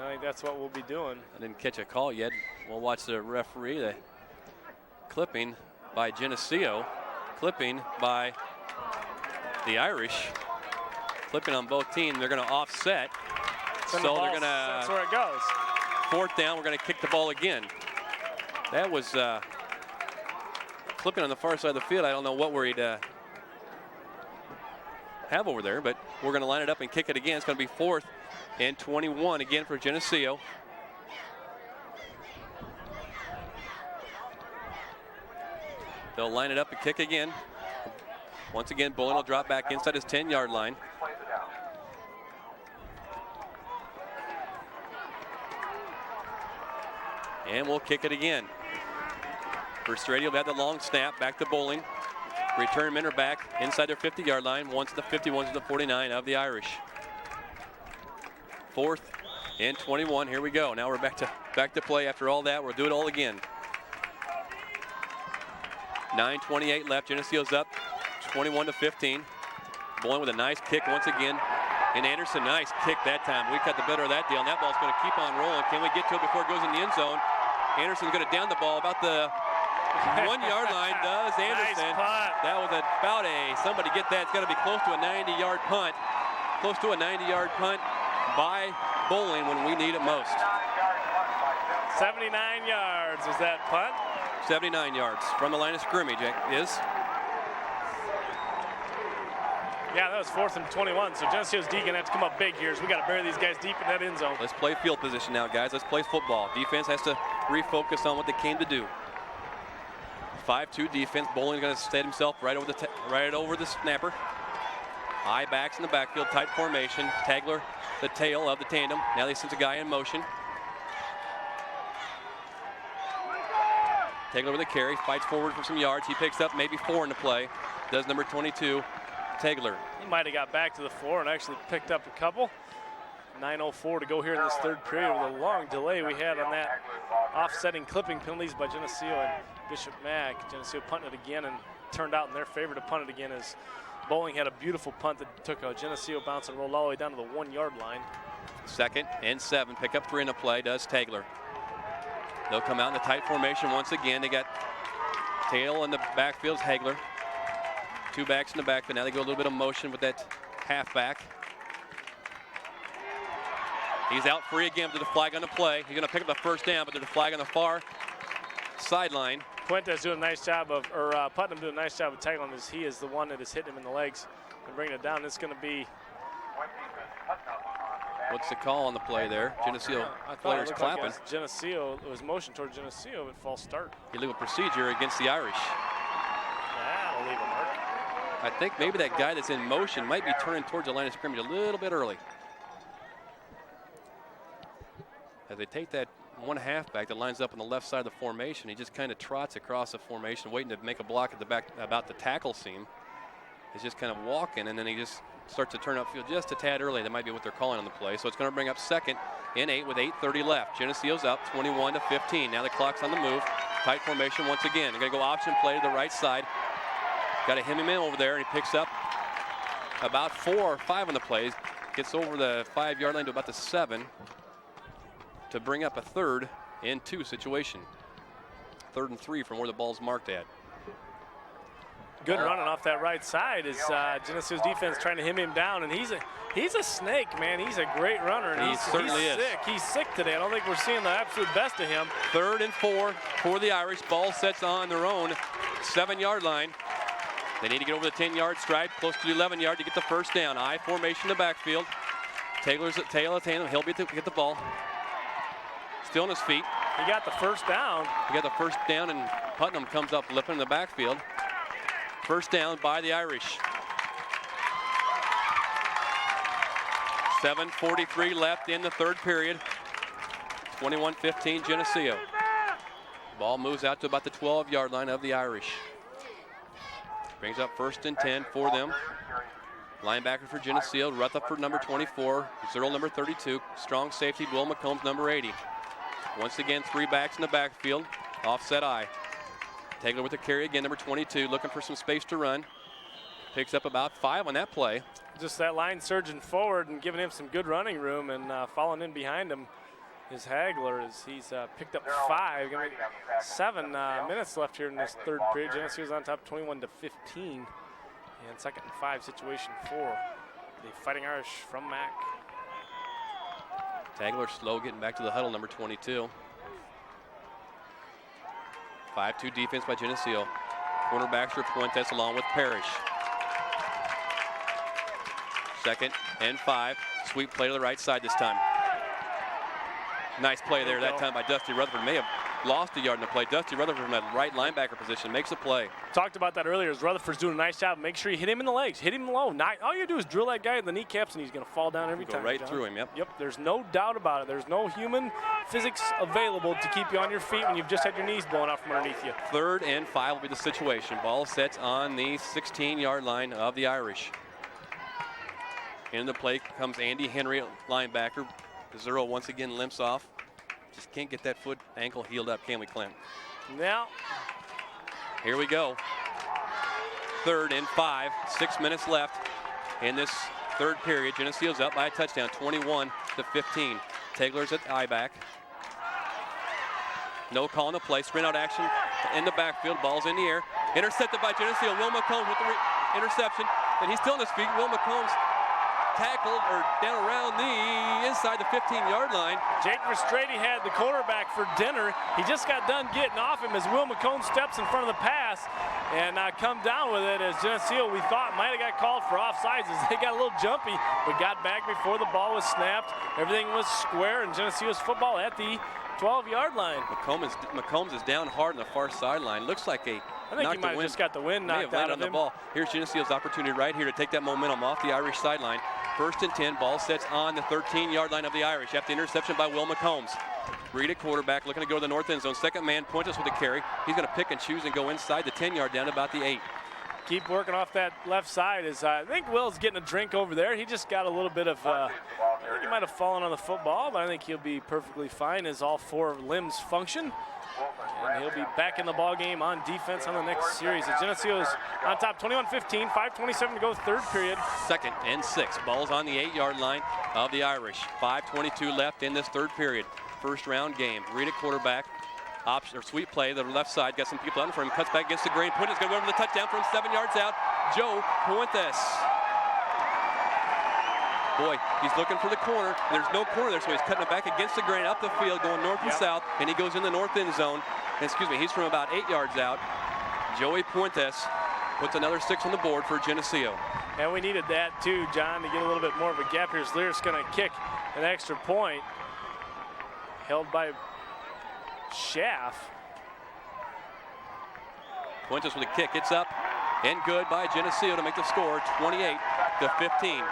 I think that's what we'll be doing. I didn't catch a call yet. We'll watch the referee. The clipping by Geneseo. Clipping by the Irish. Clipping on both teams. They're going to offset. So they're going to. That's where it goes. 4th down. We're going to kick the ball again. That was clipping on the far side of the field. I don't know what we'd have over there, but we're going to line it up and kick it again. It's going to be 4th and 21 again for Geneseo. They'll line it up and kick again. Once again, Bullen will drop back inside his 10-yard line. Plays it out. And we'll kick it again. First radio will have the long snap, back to Bowling. Return men are back inside their 50-yard line. One's to the 50, one's to the 49 of the Irish. 4th and 21. Here we go. Now we're back to play after all that. We'll do it all again. 9:28 left. Geneseo's up 21-15. Bowling with a nice kick once again. And Anderson, nice kick that time. We got the better of that deal, and that ball's going to keep on rolling. Can we get to it before it goes in the end zone? Anderson's going to down the ball about the 1-yard line. Does Anderson? Nice punt. That was about somebody get that. It's got to be close to a 90-yard punt. Close to a 90-yard punt by Bowling when we need it most. 79 yards is that punt. 79 yards from the line of scrimmage is. Yeah, that was 4th and 21, so Geneseo's D gonna have to come up big here. So we got to bury these guys deep in that end zone. Let's play field position now, guys. Let's play football. Defense has to refocus on what they came to do. 5-2 defense. Bowling's going to set himself right over the snapper. Eye backs in the backfield, tight formation. Tagler, the tail of the tandem. Now they send a guy in motion. Tagler with a carry, fights forward for some yards. He picks up maybe 4 in the play. Does number 22, Tagler. He might have got back to the 4 and actually picked up a couple. 9:04 to go here in this third period with a long delay we had on that offsetting clipping penalties by Geneseo and Bishop Mack. Geneseo punted it again and turned out in their favor to punt it again as Bowling had a beautiful punt that took a Geneseo bounce and rolled all the way down to the 1-yard line. 2nd and 7, pick up 3 in the play, does Tagler. They'll come out in the tight formation once again. They got tail in the backfield, Hagler. 2 backs in the backfield. Now they go a little bit of motion with that halfback. He's out free again, but there's a flag on the play. He's going to pick up the first down, but there's a flag on the far sideline. Puente's doing a nice job of, or Putnam doing a nice job of tackling as he is the one that is hitting him in the legs and bringing it down. It's going to be. What's the call on the play there? Geneseo players clapping. Like Geneseo, it was motion toward Geneseo, but false start. Illegal procedure against the Irish. That'll leave a mark. I think maybe that guy that's in motion might be turning towards the line of scrimmage a little bit early. As they take that one halfback that lines up on the left side of the formation, he just kind of trots across the formation, waiting to make a block at the back about the tackle seam. He's just kind of walking, and then he just starts to turn upfield just a tad early. That might be what they're calling on the play. So it's going to bring up 2nd and 8 with 8:30 left. Geneseo's up 21-15. Now the clock's on the move. Tight formation once again. They're going to go option play to the right side. Got to hem him in over there, and he picks up about 4 or 5 on the plays. Gets over the 5-yard line to about the 7 to bring up a 3rd and 2 situation. 3rd and 3 from where the ball's marked at. Good running off that right side is Geneseo's defense trying to hem him down, and he's a snake, man. He's a great runner. And he certainly is. Sick. He's sick today. I don't think we're seeing the absolute best of him. 3rd and 4 for the Irish. Ball sets on their own 7-yard line. They need to get over the 10-yard stripe, close to the 11-yard to get the first down. I formation in the backfield. Taylor's at tail of tandem. He'll get the ball. Still on his feet. He got the first down. He got the first down, and Putnam comes up lipping in the backfield. First down by the Irish. 7:43 left in the third period. 21-15 Geneseo. Ball moves out to about the 12-yard line of the Irish. Brings up 1st and 10 for them. Linebacker for Geneseo, Rutherford number 24, Zerl number 32, strong safety Will McCombs number 80. Once again, 3 backs in the backfield, offset eye. Tagler with the carry again, number 22, looking for some space to run. Picks up about 5 on that play. Just that line surging forward and giving him some good running room, and falling in behind him is Hagler as he's picked up 5. 7 minutes left here in this third period. Geneseo's on top 21-15. And 2nd and 5 situation for the Fighting Irish from Mack. Tagler slow getting back to the huddle, number 22. 5-2 defense by Geneseo. Cornerbacks for Puentes along with Parrish. 2nd and 5. Sweep play to the right side this time. Nice play there that time by Dusty Rutherford. May have lost a yard in the play. Dusty Rutherford from that right linebacker position makes a play. Talked about that earlier as Rutherford's doing a nice job. Make sure you hit him in the legs. Hit him low. All you do is drill that guy in the kneecaps, and he's going to fall down every time. Go right through him, yep. Yep, there's no doubt about it. There's no human physics available to keep you on your feet when you've just had your knees blown out from underneath you. 3rd and 5 will be the situation. Ball sets on the 16-yard line of the Irish. In the play comes Andy Henry, linebacker. Zero once again limps off. Just can't get that foot ankle healed up, can we, Clint? Now, here we go. 3rd and 5. 6 minutes left in this third period. Geneseo's up by a touchdown, 21-15. Taylor's at I-back. No call on the play. Sprint out action in the backfield. Ball's in the air. Intercepted by Geneseo. Will McCombs with the interception. And he's still on his feet. Will McCombs tackled or down around the inside the 15-yard line. Jake Verstrady had the quarterback for dinner. He just got done getting off him as Will McCombs steps in front of the pass and come down with it as Geneseo, we thought, might have got called for offsides as they got a little jumpy, but got back before the ball was snapped. Everything was square, and Geneseo's football at the 12-yard line. McCombs is down hard on the far sideline. Looks like I think he might have just got the wind knocked out of him. The ball. Here's Geneseo's opportunity right here to take that momentum off the Irish sideline. 1st and 10, ball sets on the 13-yard line of the Irish after the interception by Will McCombs. Reed at quarterback, looking to go to the north end zone. Second man, Puentes with the carry. He's going to pick and choose and go inside the 10-yard down to about the 8. Keep working off that left side. As I think Will's getting a drink over there. He just got a little bit of, I think he might have fallen on the football, but I think he'll be perfectly fine as all 4 limbs function. And he'll be back in the ball game on defense on the next series. The Geneseo's on top, 21-15, 5:27 to go, third period. 2nd and 6. Ball's on the 8-yard line of the Irish. 5:22 left in this third period. First round game. Reed at quarterback. Option or sweep play. The left side got some people out in front of him. Cuts back against the grain. Puentes going to go over the touchdown from 7 yards out. Joe Puentes. Boy, he's looking for the corner. There's no corner there, so he's cutting it back against the grain up the field, going north and south, and he goes in the north end zone. And, excuse me, he's from about 8 yards out. Joey Puentes puts another 6 on the board for Geneseo. And we needed that too, John, to get a little bit more of a gap here. Lear's going to kick an extra point. Held by Schaff. Puentes with a kick. It's up and good by Geneseo to make the score 28-15.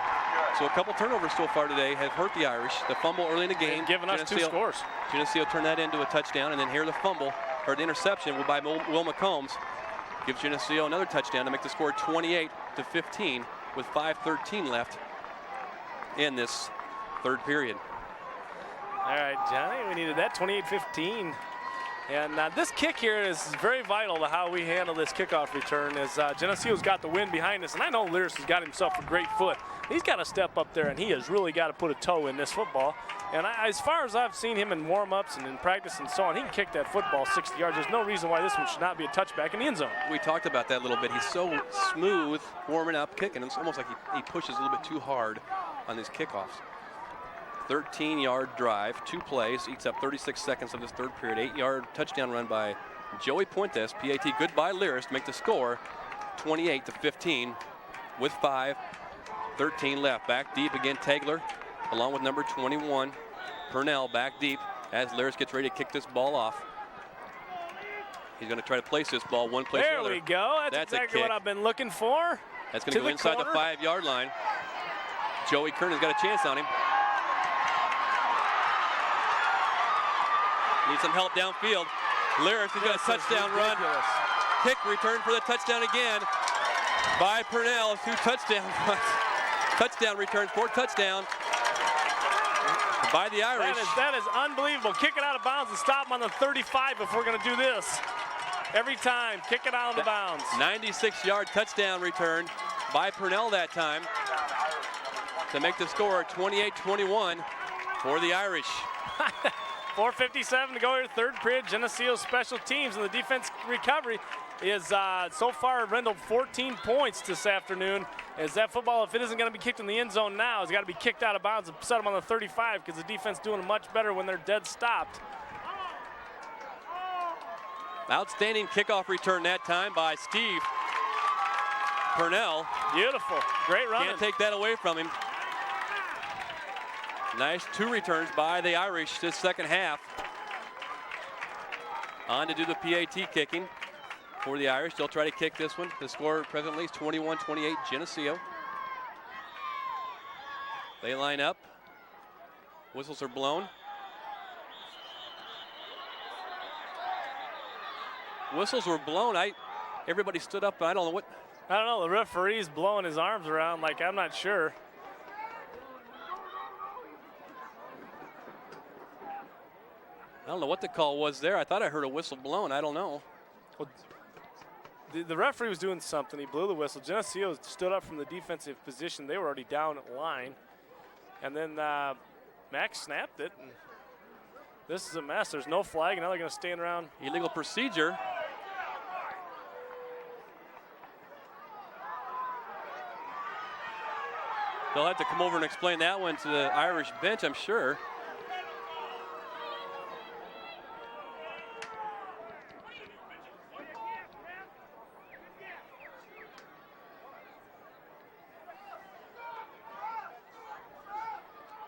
So a couple turnovers so far today have hurt the Irish. The fumble early in the game. Giving us 2 scores. Geneseo turned that into a touchdown, and then here the fumble, or the interception by Will McCombs. Gives Geneseo another touchdown to make the score 28-15 with 5:13 left in this third period. All right, Johnny, we needed that, 28-15. And this kick here is very vital to how we handle this kickoff return as Geneseo's got the wind behind us. And I know Lyris has got himself a great foot. He's got to step up there, and he has really got to put a toe in this football. And as far as I've seen him in warm-ups and in practice and so on, he can kick that football 60 yards. There's no reason why this one should not be a touchback in the end zone. We talked about that a little bit. He's so smooth warming up, kicking. It's almost like he pushes a little bit too hard on these kickoffs. 13-yard drive, 2 plays, eats up 36 seconds of this third period. 8-yard touchdown run by Joey Puentes. PAT goodbye Lyris to make the score 28-15 with 5:13 left. Back deep again, Tagler, along with number 21, Purnell, back deep as Lyris gets ready to kick this ball off. He's going to try to place this ball one place or another. There we go. That's exactly what I've been looking for. That's going to go inside the 5-yard line. Joey Kernan's got a chance on him. Needs some help downfield. Lyris has got a touchdown run. Kick return for the touchdown again by Purnell. 2 touchdown runs. Touchdown returns, 4 touchdown by the Irish. That is unbelievable. Kick it out of bounds and stop him on the 35 if we're going to do this. Every time, kick it out of bounds. 96-yard touchdown return by Purnell that time to make the score 28-21 for the Irish. 4:57 to go here, third period. Geneseo special teams, and the defense recovery is so far rendelled 14 points this afternoon. As that football, if it isn't going to be kicked in the end zone now, it's got to be kicked out of bounds and set them on the 35 because the defense doing much better when they're dead stopped. Outstanding kickoff return that time by Steve Purnell. Beautiful, great run. Can't take that away from him. Nice 2 returns by the Irish this second half. On to do the PAT kicking for the Irish. They'll try to kick this one. The score presently is 21-28 Geneseo. They line up. Whistles are blown. Whistles were blown. Everybody stood up, but I don't know what. I don't know, the referee's blowing his arms around like I'm not sure. I don't know what the call was there. I thought I heard a whistle blown. I don't know. the referee was doing something. He blew the whistle. Geneseo stood up from the defensive position. They were already down at line. And then Max snapped it. And this is a mess. There's no flag. Now they're going to stand around. Illegal procedure. They'll have to come over and explain that one to the Irish bench, I'm sure.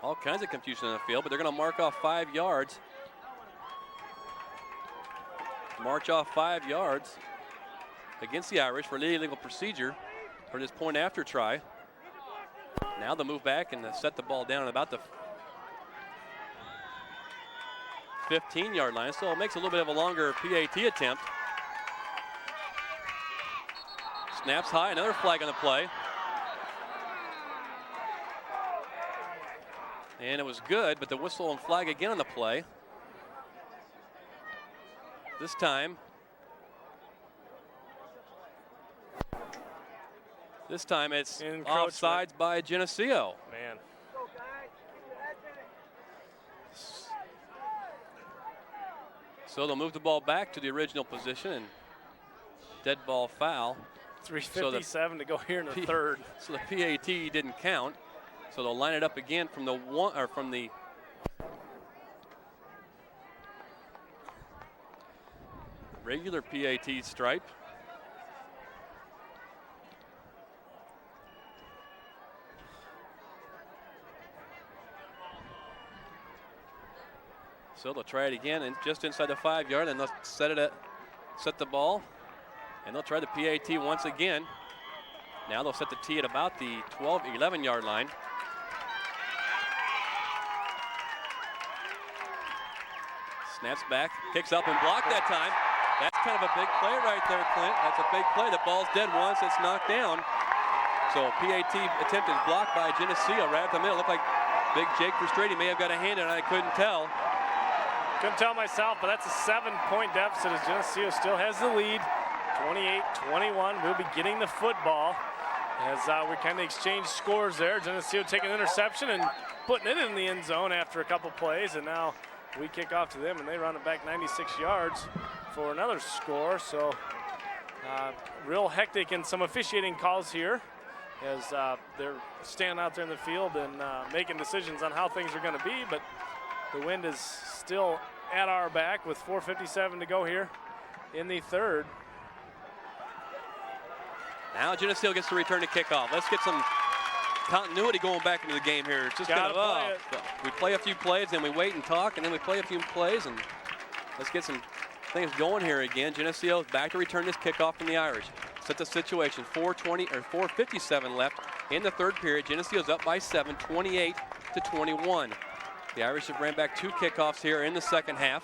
All kinds of confusion on the field, but they're going to mark off 5 yards. March off 5 yards against the Irish for illegal procedure for this point after try. Now they'll move back and set the ball down at about the 15-yard line, so it makes a little bit of a longer PAT attempt. Snaps high, another flag on the play. And it was good, but the whistle and flag again on the play. This time it's offsides by Geneseo. Man. So they'll move the ball back to the original position and dead ball foul. 3:57 to go here in the third. So the PAT didn't count. So they'll line it up again from the regular PAT stripe. So they'll try it again and just inside the 5 yard, and they'll set the ball, and they'll try the PAT once again. Now they'll set the tee at about the 11 yard line. Snaps back, kicks up and blocked that time. That's kind of a big play right there, Clint. That's a big play. The ball's dead once, it's knocked down. So PAT attempt is blocked by Geneseo right at the middle. Looked like big Jake Frustrati may have got a hand in it, I couldn't tell. Couldn't tell myself, but that's a 7-point deficit as Geneseo still has the lead. 28-21, we'll be getting the football as we kind of exchange scores there. Geneseo taking an interception and putting it in the end zone after a couple plays, and now we kick off to them, and they run it back 96 yards for another score. So real hectic and some officiating calls here as they're standing out there in the field and making decisions on how things are going to be, but the wind is still at our back with 4:57 to go here in the third. Now Geneseo gets to return to kickoff. Let's get some continuity going back into the game here. It's just we play a few plays, then we wait and talk, and then we play a few plays, and let's get some things going here again. Geneseo is back to return this kickoff from the Irish. Set the situation, 4:57 left in the third period. Geneseo's up by 7, 28-21. The Irish have ran back 2 kickoffs here in the second half.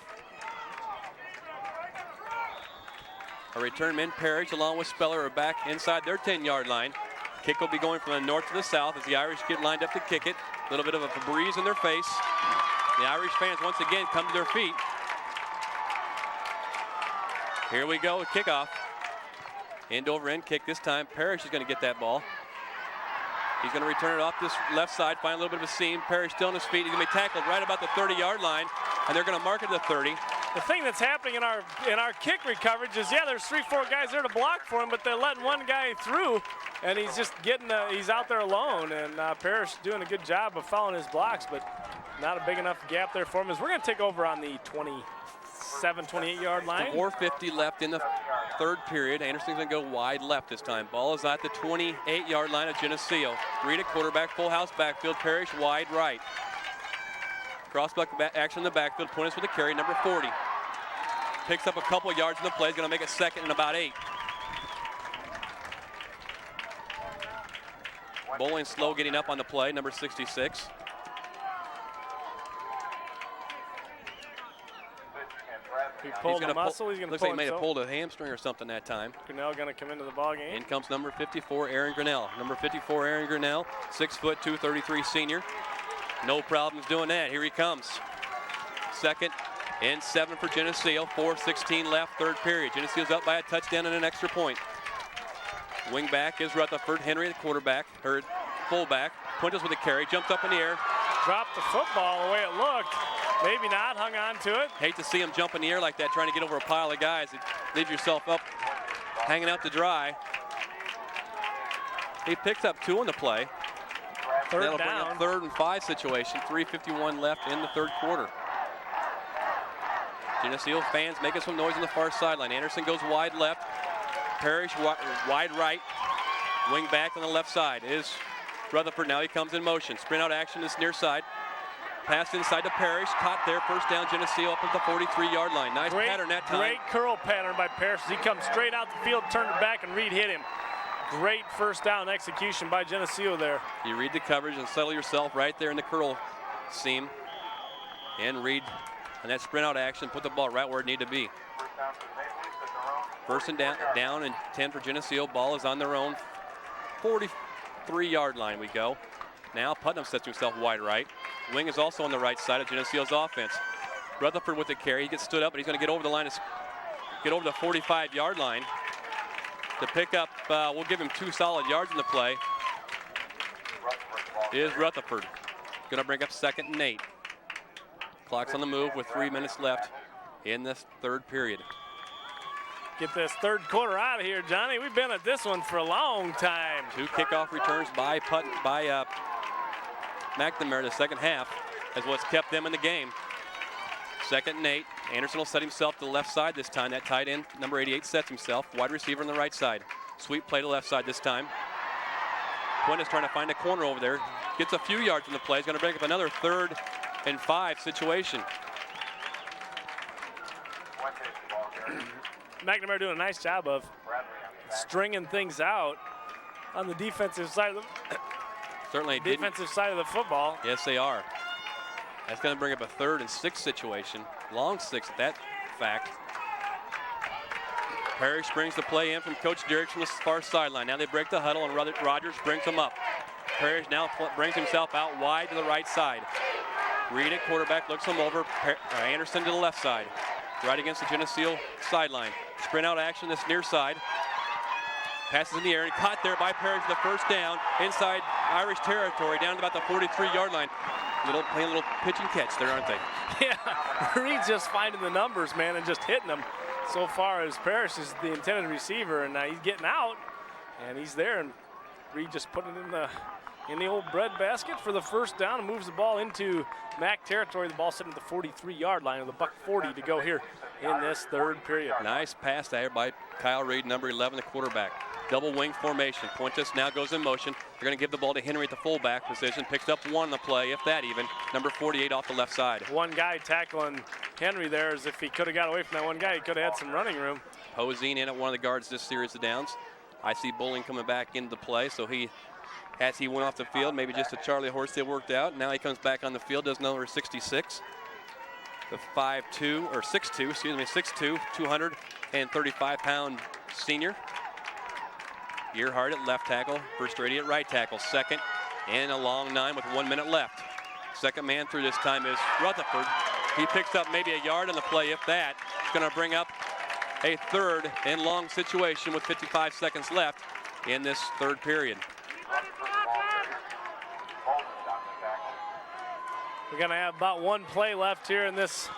A return man, Parrish, along with Speller, are back inside their 10-yard line. Kick will be going from the north to the south as the Irish get lined up to kick it. A little bit of a breeze in their face. The Irish fans once again come to their feet. Here we go with kickoff. End over end kick this time. Parrish is going to get that ball. He's going to return it off this left side, find a little bit of a seam. Parrish still on his feet. He's going to be tackled right about the 30-yard line, and they're going to mark it to the 30. The thing that's happening in our kick recoverage is, yeah, there's 3-4 guys there to block for him, but they're letting one guy through, and he's just he's out there alone. And Parrish doing a good job of following his blocks, but not a big enough gap there for him. As we're going to take over on the 27, 28-yard line. 4:50 left in the third period. Anderson's going to go wide left this time. Ball is at the 28-yard line of Geneseo. Reed at quarterback, full house backfield. Parrish wide right. Crossbuck action in the backfield. Punis with a carry, number 40. Picks up a couple yards in the play. Is going to make it second and about 8. Bowling slow getting up on the play, number 66. He pulled a muscle. He's going to looks pull like he may have himself. pulled a hamstring or something that time. Grinnell going to come into the ball game. In comes number 54, Aaron Grinnell. Number 54, Aaron Grinnell, 6'2", 233 senior. No problems doing that. Here he comes. Second and 7 for Geneseo. 4:16 left, third period. Geneseo's up by a touchdown and an extra point. Wing back is Rutherford. Henry, the quarterback, or fullback. Puentes with the carry, jumps up in the air. Dropped the football the way it looked. Maybe not, hung on to it. Hate to see him jump in the air like that, trying to get over a pile of guys. Leave yourself up, hanging out to dry. He picked up 2 on the play. Third That'll down. bring a 3rd and 5 situation. 3:51 left in the 3rd quarter. Geneseo fans making some noise on the far sideline. Anderson goes wide left. Parrish wide right. Wing back on the left side is Rutherford. Now he comes in motion. Sprint out action this near side. Pass inside to Parrish. Caught there. First down, Geneseo up at the 43-yard line. Nice pattern that time. Great curl pattern by Parrish. He comes straight out the field, turned it back, and Reed hit him. Great first down execution by Geneseo there. You read the coverage and settle yourself right there in the curl seam. And Reed on that sprint out action, put the ball right where it needed to be. First and down and 10 for Geneseo. Ball is on their own 43-yard line we go. Now Putnam sets himself wide right. Wing is also on the right side of Geneseo's offense. Rutherford with the carry. He gets stood up, but he's going to get over the line, get over the 45-yard line to pick up. We'll give him 2 solid yards in the play. Is Rutherford. Going to bring up 2nd and 8. Clock's on the move with 3 minutes left in this 3rd period. Get this 3rd quarter out of here, Johnny. We've been at this one for a long time. 2 kickoff returns by McNamara the 2nd half is what's kept them in the game. 2nd and 8. Anderson will set himself to the left side this time. That tight end, number 88, sets himself. Wide receiver on the right side. Sweep play to the left side this time. Quinn is trying to find a corner over there. Gets a few yards in the play. He's going to bring up another 3rd and 5 situation. McNamara doing a nice job of stringing things out on the defensive side of the Certainly defensive side of the football. Yes, they are. That's going to bring up a 3rd and 6 situation. Long 6 at that fact. Parrish brings the play in from Coach Derrick from the far sideline. Now they break the huddle and Rogers brings them up. Parrish now brings himself out wide to the right side. Reed at quarterback looks him over. Anderson to the left side. Right against the Geneseo sideline. Sprint out action this near side. Passes in the air and caught there by Parrish for the first down inside Irish territory down to about the 43-yard line. Playing a little pitch and catch there, aren't they? Yeah, Reed's just finding the numbers, man, and just hitting them. So far as Parrish is the intended receiver, and he's getting out, and he's there, and Reed just putting it in the old bread basket for the first down and moves the ball into MAC territory. The ball sitting at the 43-yard line with a $1:40 to go here in this 3rd period. Nice pass there by Kyle Reed, number 11, the quarterback. Double wing formation. Puentes now goes in motion. They're going to give the ball to Henry at the fullback position. Picks up 1 on the play, if that even. Number 48 off the left side. One guy tackling Henry there, as if he could have got away from that one guy. He could have had some running room. Hosine in at one of the guards this series of downs. I see Bowling coming back into play, so as he went off the field, maybe just a Charlie horse they worked out. Now he comes back on the field, does number 66. The 6'2", 235-pound senior. Earhart at left tackle, Brady at right tackle. 2nd and a long 9 with 1 minute left. 2nd man through this time is Rutherford. He picks up maybe a yard on the play, if that. It's going to bring up a 3rd and long situation with 55 seconds left in this 3rd period. We're going to have about 1 play left here in this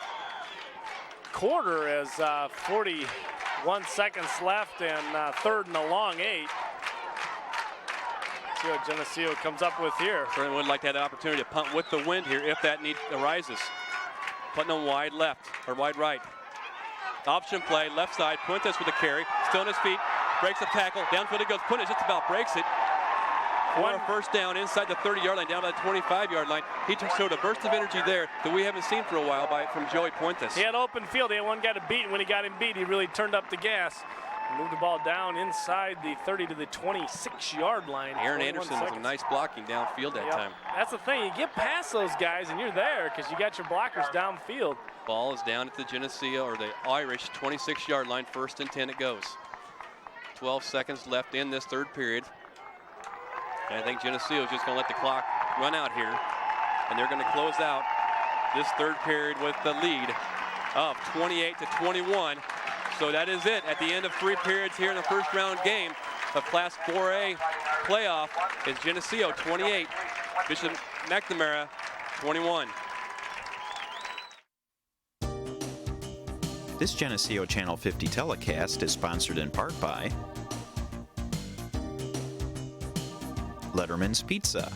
quarter as 41 seconds left and 3rd and a long 8. See what Geneseo comes up with here. Certainly would like to have the opportunity to punt with the wind here if that need arises. Putting them wide left or wide right. Option play, left side. Puentes with the carry. Still on his feet. Breaks the tackle. Downfield he goes. Puentes just about breaks it. For a first down inside the 30-yard line, down by the 25-yard line. He showed a burst of energy there that we haven't seen for a while from Joey Puentes. He had open field. He had one guy to beat, and when he got him beat, he really turned up the gas. Moved the ball down inside the 30 to the 26-yard line. Aaron Anderson was some nice blocking downfield that time. That's the thing. You get past those guys, and you're there because you got your blockers downfield. Ball is down at the Geneseo or the Irish 26-yard line. 1st and 10 it goes. 12 seconds left in this 3rd period. And I think Geneseo is just going to let the clock run out here. And they're going to close out this 3rd period with the lead of 28-21. So that is it at the end of 3 periods here in the first round game. of Class 4A playoff is Geneseo 28, Bishop McNamara 21. This Geneseo Channel 50 telecast is sponsored in part by Letterman's Pizza,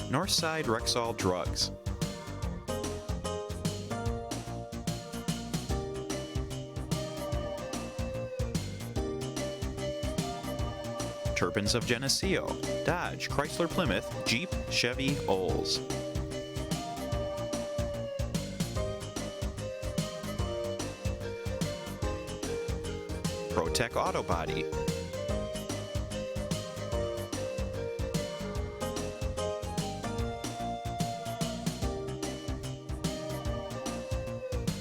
Northside Rexall Drugs, Turbines of Geneseo, Dodge, Chrysler Plymouth, Jeep, Chevy, Olds, ProTech Auto Body,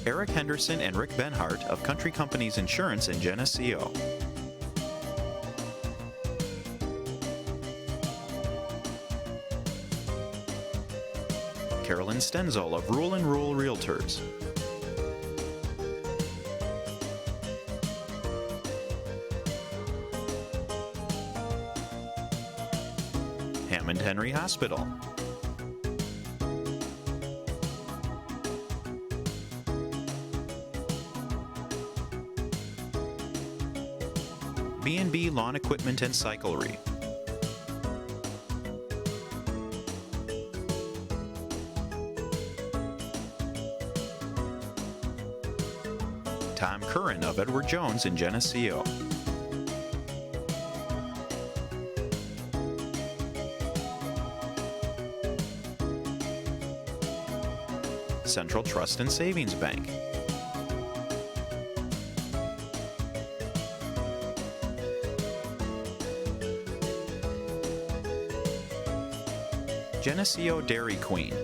Eric Henderson and Rick Benhart of Country Companies Insurance in Geneseo, Carolyn Stenzel of Rule and Rule Realtors, Hammond Henry Hospital, B&B Lawn Equipment and Cyclery, Tom Curran of Edward Jones in Geneseo, Central Trust and Savings Bank, Geneseo Dairy Queen,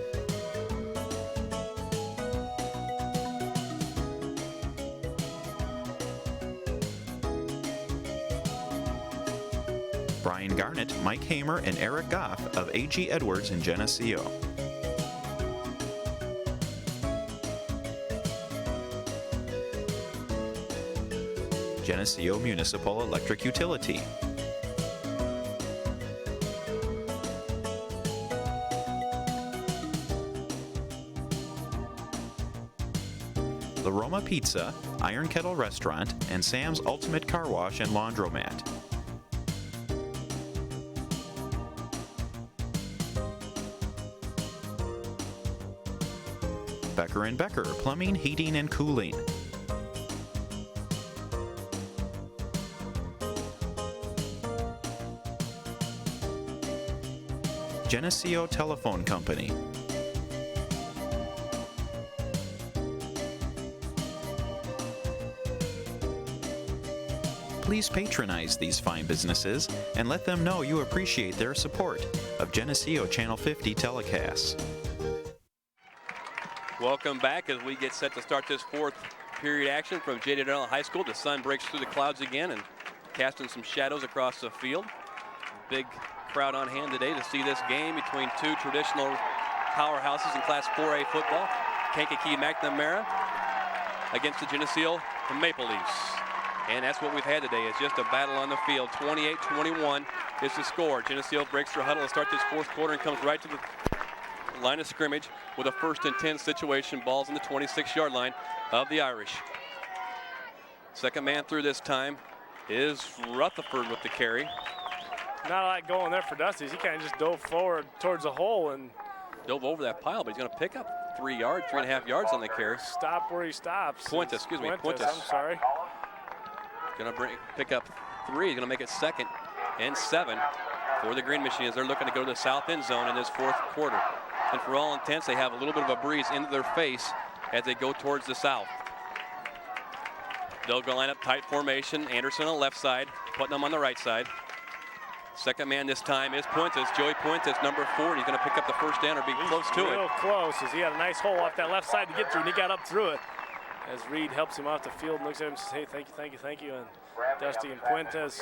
Brian Garnett, Mike Hamer, and Eric Goff of A.G. Edwards in Geneseo, Geneseo Municipal Electric Utility, La Roma Pizza, Iron Kettle Restaurant, and Sam's Ultimate Car Wash and Laundromat. Becker & Becker, Plumbing, Heating, and Cooling. Geneseo Telephone Company. Please patronize these fine businesses and let them know you appreciate their support of Geneseo Channel 50 telecasts. Welcome back as we get set to start this fourth period action from J.D. Darnell High School. The sun breaks through the clouds again and casting some shadows across the field. Big crowd on hand today to see this game between two traditional powerhouses in Class 4A football. Kankakee McNamara against the Geneseo Maple Leafs. And that's what we've had today. It's just a battle on the field. 28-21 is the score. Geneseo breaks their huddle to start this fourth quarter and comes right to the line of scrimmage with a 1st and 10 situation. Ball's in the 26-yard line of the Irish. Second man through this time is Rutherford with the carry. Not a lot going there for Dusty. He kind of just dove forward towards the hole and dove over that pile, but he's going to pick up 3.5 yards on the carry. Stop where he stops. Puentes. I'm sorry. Going to pick up 3. He's going to make it 2nd and 7 for the Green Machine as they're looking to go to the south end zone in this fourth quarter. And for all intents, they have a little bit of a breeze into their face as they go towards the south. They'll go line up tight formation. Anderson on the left side, Putnam on the right side. Second man this time is Puentes. Joey Puentes, number 40. He's going to pick up the first down or be close to it. Real close as he had a nice hole off that left side to get through, and he got up through it. As Reed helps him off the field and looks at him and says, hey, thank you. And Dusty and Puentes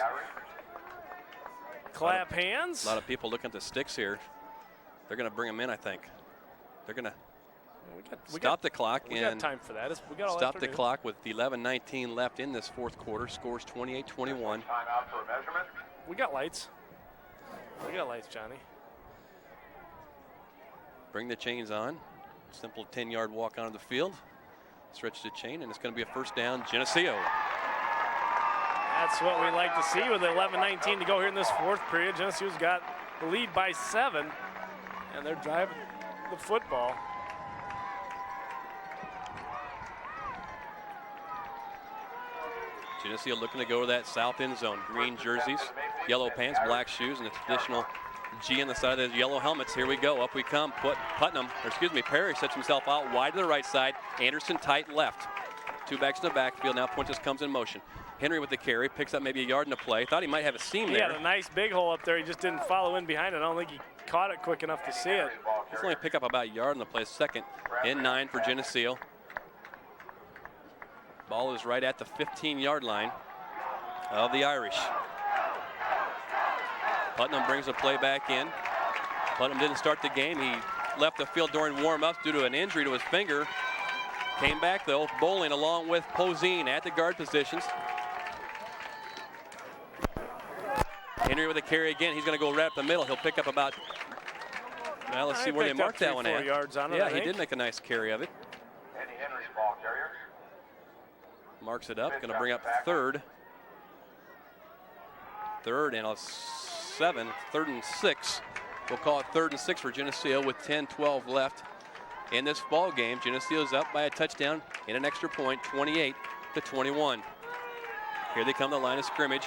clap hands. A lot of people looking at the sticks here They're going to bring him in, I think. They're going to we stop the clock. We and got time for that. We got all stop the afternoon. clock with 11:19 left in this fourth quarter. Scores 28-21. Timeout for a measurement. We got lights. We got lights, Johnny. Bring the chains on. Simple 10-yard walk onto the field. Stretch the chain, and it's going to be a first down, Geneseo. That's what we like to see with 11:19 to go here in this fourth period. Geneseo's got the lead by 7, and they're driving the football. Geneseo looking to go to that south end zone. Green jerseys, yellow pants, black shoes, and the traditional G on the side of the yellow helmets. Here we go. Up we come. Perry sets himself out wide to the right side. Anderson tight left. Two backs in the backfield. Now Puentes comes in motion. Henry with the carry. Picks up maybe a yard in the play. Thought he might have a seam there. He had a nice big hole up there. He just didn't follow in behind it. I don't think he caught it quick enough to see it. He's only pick up about a yard in the play. Second and 9 for Geneseo. Ball is right at the 15-yard line of the Irish. Putnam brings the play back in. Putnam didn't start the game. He left the field during warm-ups due to an injury to his finger. Came back, though, bowling along with Poseen at the guard positions. Henry with a carry again. He's going to go right up the middle. He'll pick up about, well, let's see where they marked that one at. 4 yards on it, yeah, I he think. did make a nice carry of it. Eddie Henry's ball carrier. Marks it up. Going to bring up third. Third and a 7. Third and 6. We'll call it 3rd and 6 for Geneseo with 10-12 left in this ball game. Geneseo's up by a touchdown and an extra point, 28-21. Here they come to the line of scrimmage.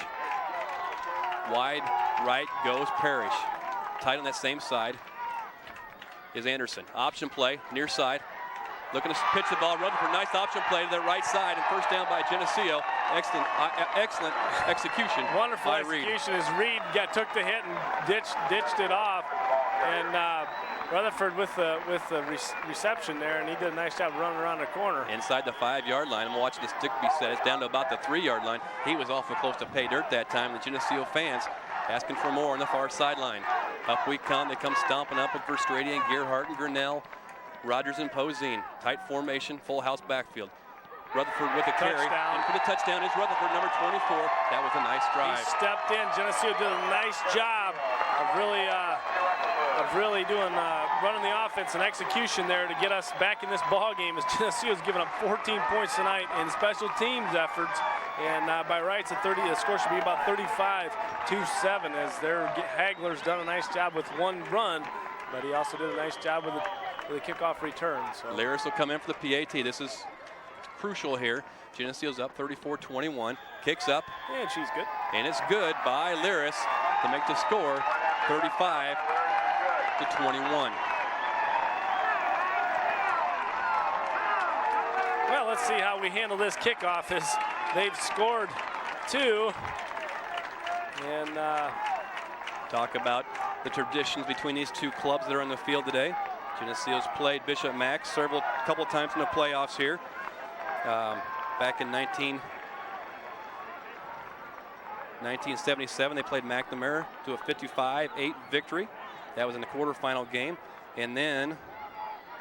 Wide right goes Parrish. Tight on that same side is Anderson. Option play, near side. Looking to pitch the ball. Rutherford, nice option play to the right side, and first down by Geneseo. Excellent execution. Wonderful by Reed. execution as Reed took the hit and ditched it off. And Rutherford with the reception there, and he did a nice job running around the corner. Inside the 5-yard line. I'm watching the stick be set. It's down to about the 3-yard line. He was awful close to pay dirt that time. The Geneseo fans asking for more on the far sideline. Up we come. They come stomping up with Verstradian, Gerhardt, and Grinnell. Rogers and Poseen. Tight formation, full house backfield. Rutherford with a carry. Touchdown. And for the touchdown is Rutherford, number 24. That was a nice drive. He stepped in. Geneseo did a nice job of really running the offense and execution there to get us back in this ball game, as Geneseo's given up 14 points tonight in special teams efforts. And by rights, the score should be about 35-7, as their Hagler's done a nice job with one run, but he also did a nice job with the kickoff return. So. Lyris will come in for the PAT. This is crucial here. Geneseo's up 34-21. Kicks up. And she's good. And it's good by Lyris to make the score 35-21. Well, let's see how we handle this kickoff, as they've scored 2. And talk about the traditions between these two clubs that are on the field today. Geneseo's played Bishop Max couple times in the playoffs here. Back in 1977, they played McNamara to a 55-8 victory. That was in the quarterfinal game. And then,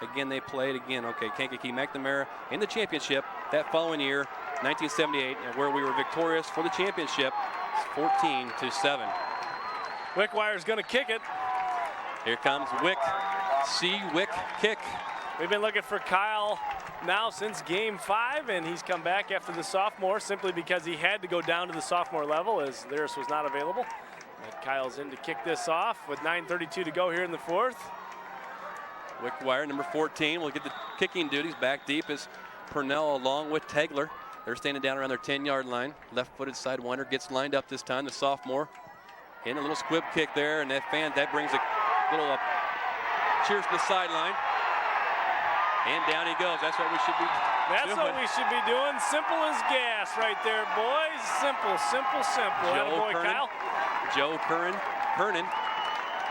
again, they played Kankakee, McNamara in the championship that following year, 1978, where we were victorious for the championship, 14-7. Wickwire's going to kick it. Here comes Wick. Wick kick. We've been looking for Kyle now since game 5, and he's come back after the sophomore simply because he had to go down to the sophomore level as Lyris was not available. But Kyle's in to kick this off with 9:32 to go here in the fourth. Wickwire, number 14, will get the kicking duties. Back deep is Purnell along with Tegler. They're standing down around their 10-yard line. Left-footed sidewinder gets lined up this time, the sophomore. In a little squib kick there, and that brings a little cheers to the sideline. And down he goes. That's what we should be doing. That's what we should be doing. Simple as gas right there, boys. Simple. Attaboy, Kyle. Joe Kernan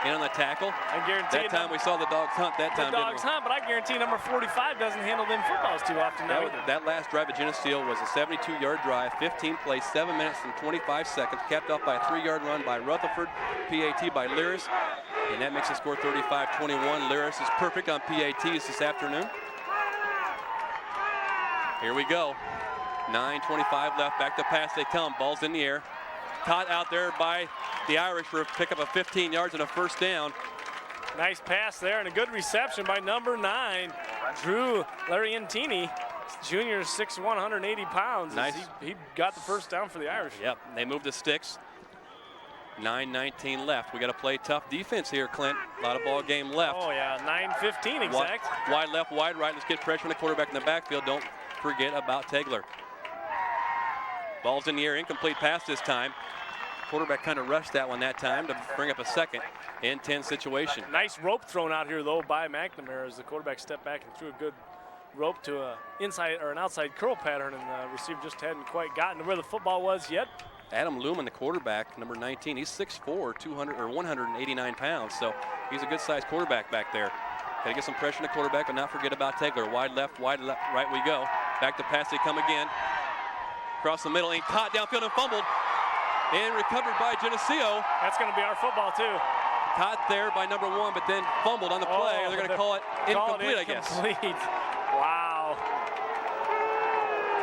in on the tackle. I guarantee that time we saw the dogs hunt that time. The dogs hunt, but I guarantee number 45 doesn't handle them footballs too often now either. That last drive at Geneseo was a 72-yard drive, 15 plays, 7 minutes and 25 seconds, capped off by a 3-yard run by Rutherford, PAT by Lyris. And that makes the score 35-21. Lyris is perfect on PATs this afternoon. Here we go. 9:25 left. Back to pass they come. Ball's in the air. Caught out there by the Irish for a pickup of 15 yards and a first down. Nice pass there and a good reception by number 9, Drew Lariantini. Junior, 6'1", 180 pounds. Nice. He got the first down for the Irish. Yep, they moved the sticks. 9:19 left. We got to play tough defense here, Clint. A lot of ball game left. Oh yeah, 9:15 exact. Wide left, wide right. Let's get pressure on the quarterback in the backfield. Don't forget about Tegler. Ball's in the air, incomplete pass this time. Quarterback kind of rushed that one that time to bring up a second and 10 situation. Nice rope thrown out here though by McNamara as the quarterback stepped back and threw a good rope to a inside or an outside curl pattern, and the receiver just hadn't quite gotten to where the football was yet. Adam Lumen, the quarterback, number 19, he's 6'4", 189 pounds, so he's a good-sized quarterback back there. Got to get some pressure on the quarterback, but not forget about Tegler. Wide left, right we go. Back to pass, they come again. Across the middle, and caught downfield and fumbled, and recovered by Geneseo. That's going to be our football too. Caught there by number 1, but then fumbled on the play. They're going to call it incomplete, I guess. Wow.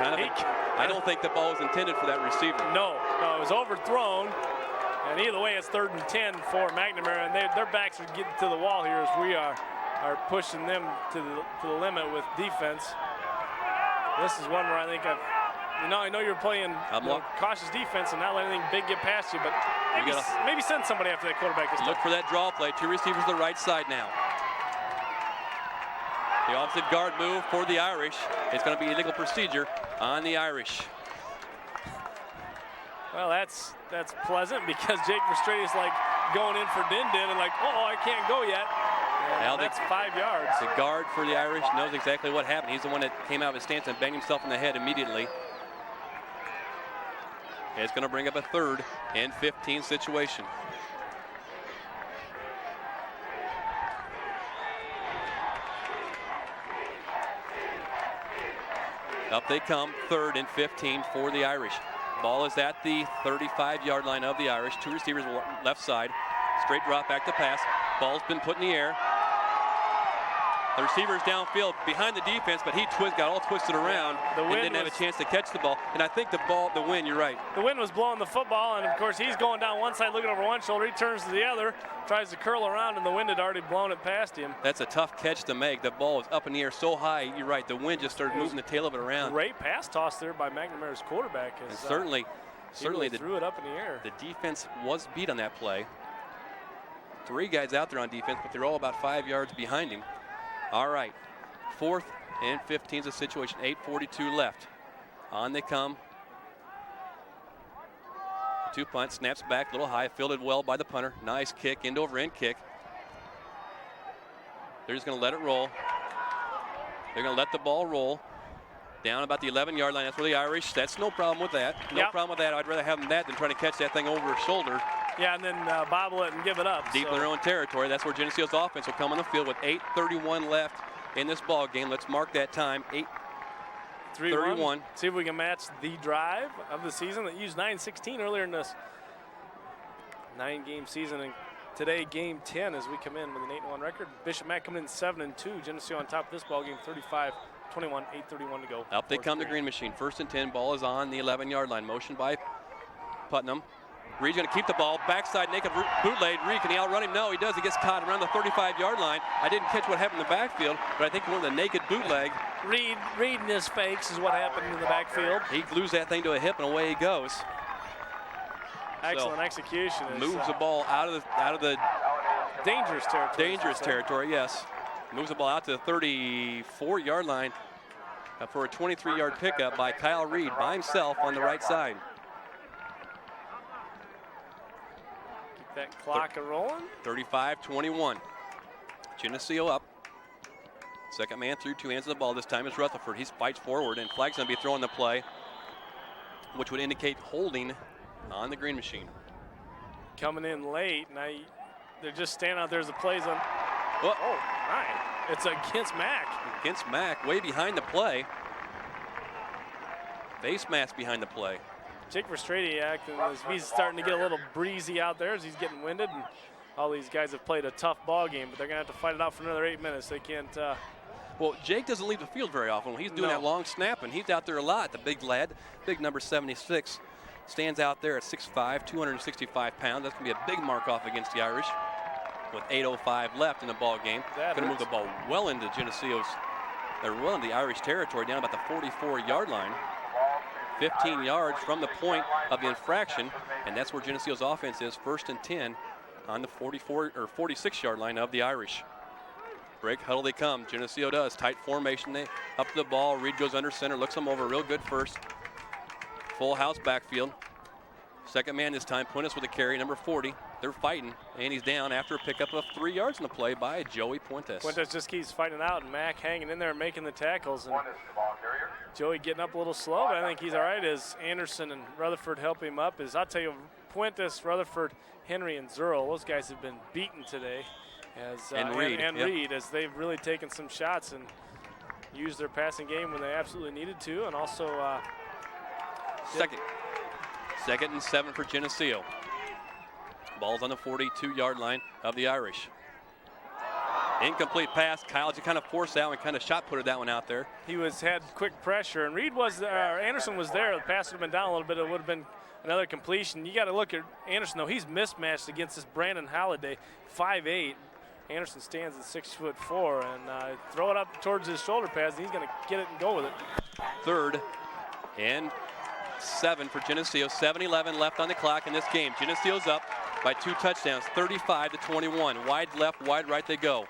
I don't think the ball was intended for that receiver. No, it was overthrown. And either way, it's 3rd and 10 for McNamara, and their backs are getting to the wall here as we are pushing them to the limit with defense. This is one where I think I know you're playing cautious defense and not letting anything big get past you, but maybe send somebody after that quarterback this time. Look for that draw play. 2 receivers to the right side now. The offensive guard move for the Irish. It's going to be illegal procedure on the Irish. Well, that's pleasant because Jake Verstrate is like going in for din-din and like, I can't go yet. Now that's 5 yards. The guard for the Irish knows exactly what happened. He's the one that came out of his stance and banged himself in the head immediately. It's going to bring up a 3rd and 15 situation. Up they come, 3rd and 15 for the Irish. Ball is at the 35-yard line of the Irish. 2 receivers left side. Straight drop back to pass. Ball's been put in the air. The receiver's downfield behind the defense, but he got all twisted around and didn't have a chance to catch the ball. And I think the wind, you're right. The wind was blowing the football, and of course he's going down one side looking over one shoulder. He turns to the other, tries to curl around, and the wind had already blown it past him. That's a tough catch to make. The ball was up in the air so high, you're right, the wind just started moving the tail of it around. Great pass toss there by McNamara's quarterback. And certainly really threw it up in the air. The defense was beat on that play. 3 guys out there on defense, but they're all about 5 yards behind him. All right, 4th and 15 is the situation. 8:42 left. On they come. 2 punts, snaps back, a little high, fielded well by the punter. Nice kick, end over end kick. They're just going to let it roll. They're going to let the ball roll. Down about the 11-yard line. That's where the Irish, that's no problem with that. No problem with that. I'd rather have them that than trying to catch that thing over his shoulder. Yeah, and then bobble it and give it up. Deep in their own territory. That's where Geneseo's offense will come on the field with 8:31 left in this ball game. Let's mark that time, 8:31. See if we can match the drive of the season that used 9:16 earlier in this 9-game season. And today, game 10 as we come in with an 8-1 record. Bishop Mac coming in 7-2. Geneseo on top of this ball game, 35-21, 8:31 to go. Up they come, the green machine. 1st and 10, ball is on the 11-yard line. Motion by Putnam. Reed's going to keep the ball. Backside naked bootleg. Reed, can he outrun him? No, he does. He gets caught around the 35-yard line. I didn't catch what happened in the backfield, but I think one of the naked bootleg. Reed in his fakes is what happened in the backfield. He glues that thing to a hip and away he goes. Excellent execution. Moves the ball out of the dangerous territory. Dangerous territory, yes. Moves the ball out to the 34-yard line for a 23-yard pickup by Kyle Reed by himself on the right side. That clock a-rolling. 35-21. Geneseo up. Second man through, 2 hands of the ball. This time it's Rutherford. He fights forward, and flag's going to be throwing the play, which would indicate holding on the green machine. Coming in late. Now they're just standing out there as the play's on. Oh, my. It's against Mac. Against Mac, way behind the play. Face mask behind the play. Jake Verstrate acting as he's starting to get a little breezy out there as he's getting winded. And all these guys have played a tough ball game, but they're going to have to fight it out for another 8 minutes. They can't. Well, Jake doesn't leave the field very often. When he's doing that long snap, and he's out there a lot. The big lad, big number 76, stands out there at 6'5", 265 pounds. That's going to be a big mark-off against the Irish with 8:05 left in the ball game. Going to move the ball well into Geneseo's, they're well into the Irish territory, down about the 44-yard line. 15 yards from the point of the infraction, and that's where Geneseo's offense is, 1st and 10 on the 44 or 46-yard line of the Irish. Break huddle they come. Geneseo does. Tight formation. They up to the ball. Reed goes under center. Looks them over real good first. Full house backfield. Second man this time. Puentes with a carry. Number 40. They're fighting. And he's down after a pickup of 3 yards in the play by Joey Puentes. Puentes just keeps fighting out, and Mac hanging in there and making the tackles. And Joey getting up a little slow, but I think he's all right as Anderson and Rutherford help him up. I'll tell you, Puentes, Rutherford, Henry, and Zerl, those guys have been beaten today. And Reed, as they've really taken some shots and used their passing game when they absolutely needed to, and also second and 7 for Geneseo. Ball's on the 42-yard line of the Irish. Incomplete pass. Kyle just kind of forced that one, kind of shot putted that one out there. He had quick pressure, and Reed was Anderson was there. The pass would have been down a little bit. It would have been another completion. You got to look at Anderson though. He's mismatched against this Brandon Halliday, 5'8". Anderson stands at 6'4", and throw it up towards his shoulder pads, and he's going to get it and go with it. 3rd and 7 for Geneseo. 7:11 left on the clock in this game. Geneseo's up by 2 touchdowns, 35-21. Wide left, wide right they go.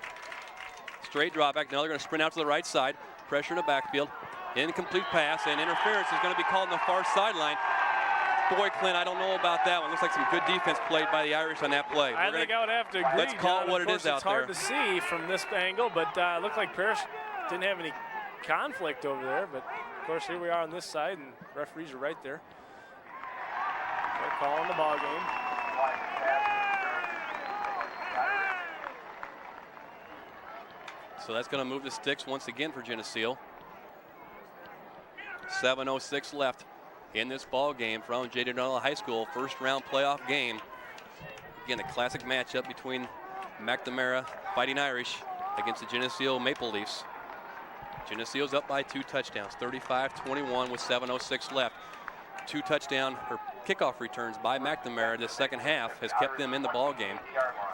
Straight drop back. Now they're going to sprint out to the right side. Pressure in the backfield. Incomplete pass, and interference is going to be called on the far sideline. Boy, Clint, I don't know about that one. Looks like some good defense played by the Irish on that play. I think I would have to agree. Let's call it what it is out there. It's hard to see from this angle, but it looked like Parrish didn't have any conflict over there. But, of course, here we are on this side, and referees are right there. They're calling the ball game. So that's going to move the sticks once again for Geneseo. 7:06 left in this ball game from J.D. Arnold High School, first round playoff game. Again, a classic matchup between McNamara Fighting Irish against the Geneseo Maple Leafs. Geneseo's up by 2 touchdowns, 35-21 with 7:06 left. 2 touchdown or kickoff returns by McNamara this second half has kept them in the ball game.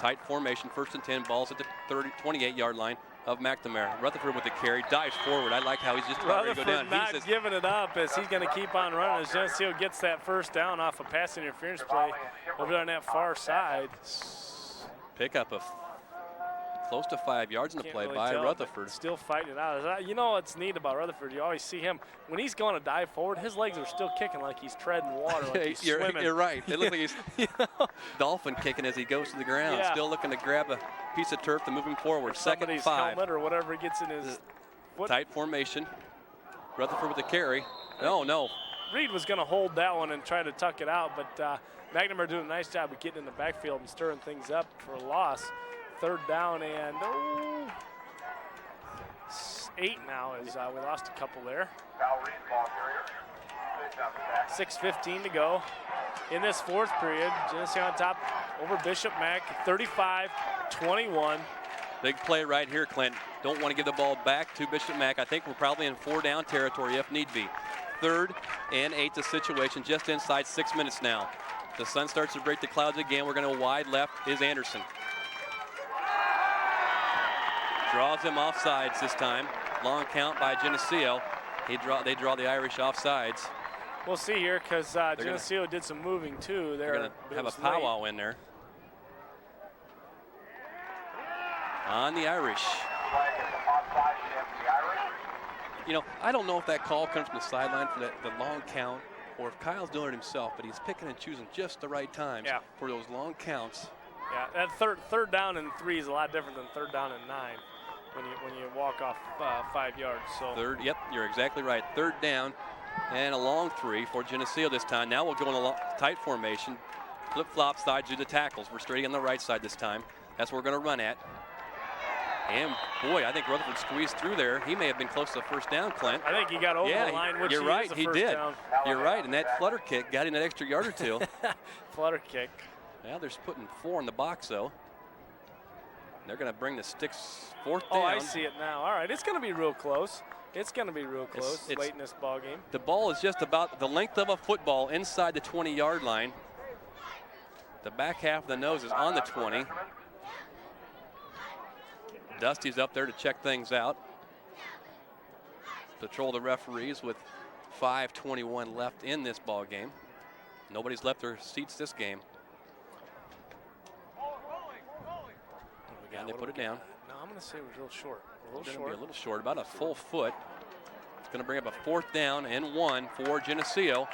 Tight formation, 1st and 10, balls at the 28-yard line of McNamara. Rutherford with the carry, dives forward. I like how he's just ready to go down. Not giving it up as he's going to keep on running as Geneseo gets that first down off a pass interference play over there on that far side. Pickup of close to 5 yards in the play by Rutherford. Still fighting it out. You know what's neat about Rutherford? You always see him, when he's going to dive forward, his legs are still kicking like he's treading water, like he's swimming. You're right. It looks like he's dolphin kicking as he goes to the ground. Yeah. Still looking to grab a piece of turf to move him forward. Second and 5. Helmet or whatever he gets in his foot. Tight formation. Rutherford with the carry. No. Reed was going to hold that one and try to tuck it out, but McNamara doing a nice job of getting in the backfield and stirring things up for a loss. 3rd down and 8 now as we lost a couple there. 6:15 to go in this 4th period. Geneseo on top over Bishop Mac, 35-21. Big play right here, Clint. Don't want to give the ball back to Bishop Mac. I think we're probably in 4-down territory if need be. 3rd and 8 the situation, just inside 6 minutes now. The sun starts to break the clouds again. We're going to wide left is Anderson. Draws him off sides this time. Long count by Geneseo. They draw the Irish off sides. We'll see here because Geneseo did some moving too. They're going to have a powwow in there. On the Irish. You know, I don't know if that call comes from the sideline for the long count or if Kyle's doing it himself, but he's picking and choosing just the right times for those long counts. Yeah, that third down and 3 is a lot different than 3rd down and 9 when you walk off 5 yards. So yep, you're exactly right. 3rd down and a long 3 for Geneseo this time. Now we'll go in a tight formation, flip-flop sides, do the tackles. We're straight on the right side this time. That's what we're going to run at. And boy, I think Rutherford squeezed through there. He may have been close to the 1st down, Clint. I think he got over the line, which you're right, he did. Down. You're right, and that flutter kick got him that extra yard or 2. Flutter kick. Well, they're putting 4 in the box, though. They're going to bring the sticks fourth Oh, down. I see it now. All right, it's going to be real close. It's going to be real close late in this ball game. The ball is just about the length of a football inside the 20-yard line. The back half of the nose is on the 20. Dusty's up there to check things out. Patrol the referees with 5:21 left in this ball game. Nobody's left their seats this game. And they put it down. No, I'm going to say it was real short. It's going to be a little short, about a full foot. It's going to bring up a fourth down and 1 for Geneseo. All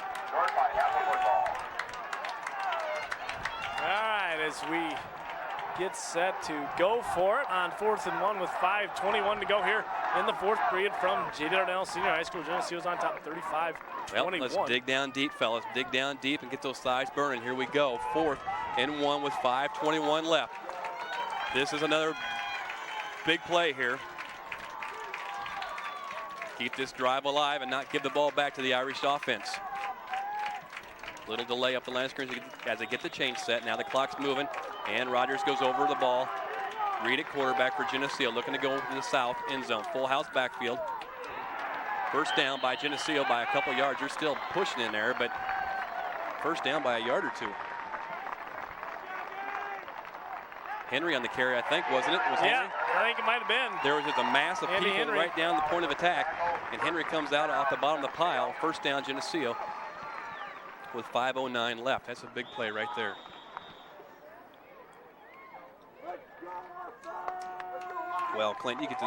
right, as we get set to go for it on 4th and 1 with 5:21 to go here in the fourth period from J.D. Darnell Senior High School. Geneseo's on top, 35-21. Well, let's dig down deep, fellas. Dig down deep and get those thighs burning. Here we go. 4th and 1 with 5:21 left. This is another big play here. Keep this drive alive and not give the ball back to the Irish offense. Little delay up the line of scrimmage as they get the change set. Now the clock's moving, and Rogers goes over the ball. Reed at quarterback for Geneseo, looking to go to the south end zone. Full house backfield. First down by Geneseo by a couple yards. You're still pushing in there, but first down by a yard or two. Henry on the carry, I think, wasn't it? Was yeah, Henry? I think it might have been. There was just a mass of people Henry right down the point of attack, and Henry comes out off the bottom of the pile. First down, Geneseo, with 5:09 left. That's a big play right there. Well, Clint, you get to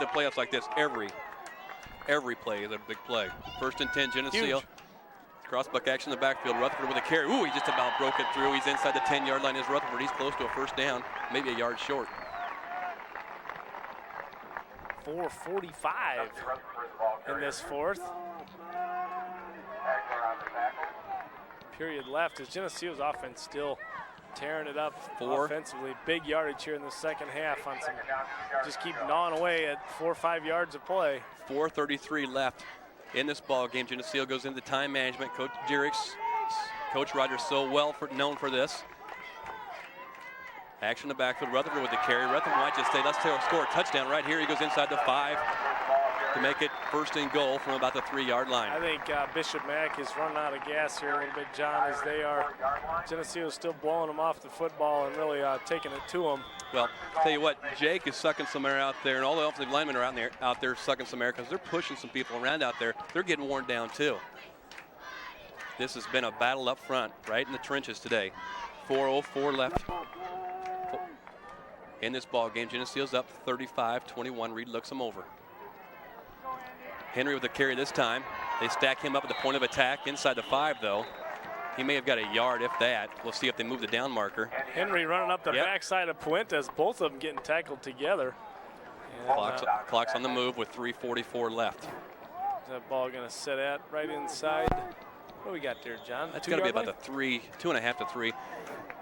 playoffs like this. Every play is a big play. First and 10, Geneseo. Huge. Crossbuck action in the backfield. Rutherford with a carry. Ooh, he just about broke it through. He's inside the 10-yard line. Is Rutherford. He's close to a first down, maybe a yard short. 4:45 in this fourth. Period left as Geneseo's offense still tearing it up offensively. Big yardage here in the second half on some, just keep gnawing away at 4 or 5 yards of play. 4:33 left in this ball game. Geneseo goes into time management. Coach Diericks, Coach Rogers, so well known for this. Action in the backfield. Rutherford with the carry. Rutherford might just say, let's score a touchdown right here. He goes inside the 5 to make it first and goal from about the 3-yard line. I think Bishop Mack is running out of gas here a little bit, John, as they are. Geneseo is still blowing them off the football and really taking it to them. Well, I'll tell you what, Jake is sucking some air out there, and all the offensive linemen are out there sucking some air because they're pushing some people around out there. They're getting worn down too. This has been a battle up front, right in the trenches today. 4:04 left in this ball game. Geneseo's up 35-21. Reed looks them over. Henry with the carry this time. They stack him up at the point of attack inside the 5, though. He may have got a yard, if that. We'll see if they move the down marker. Henry running up the backside of Puentes, both of them getting tackled together. And, clock's on the move with 3:44 left. Is that ball going to sit at right inside? What do we got there, John? That's got to be about the 2.5 to 3.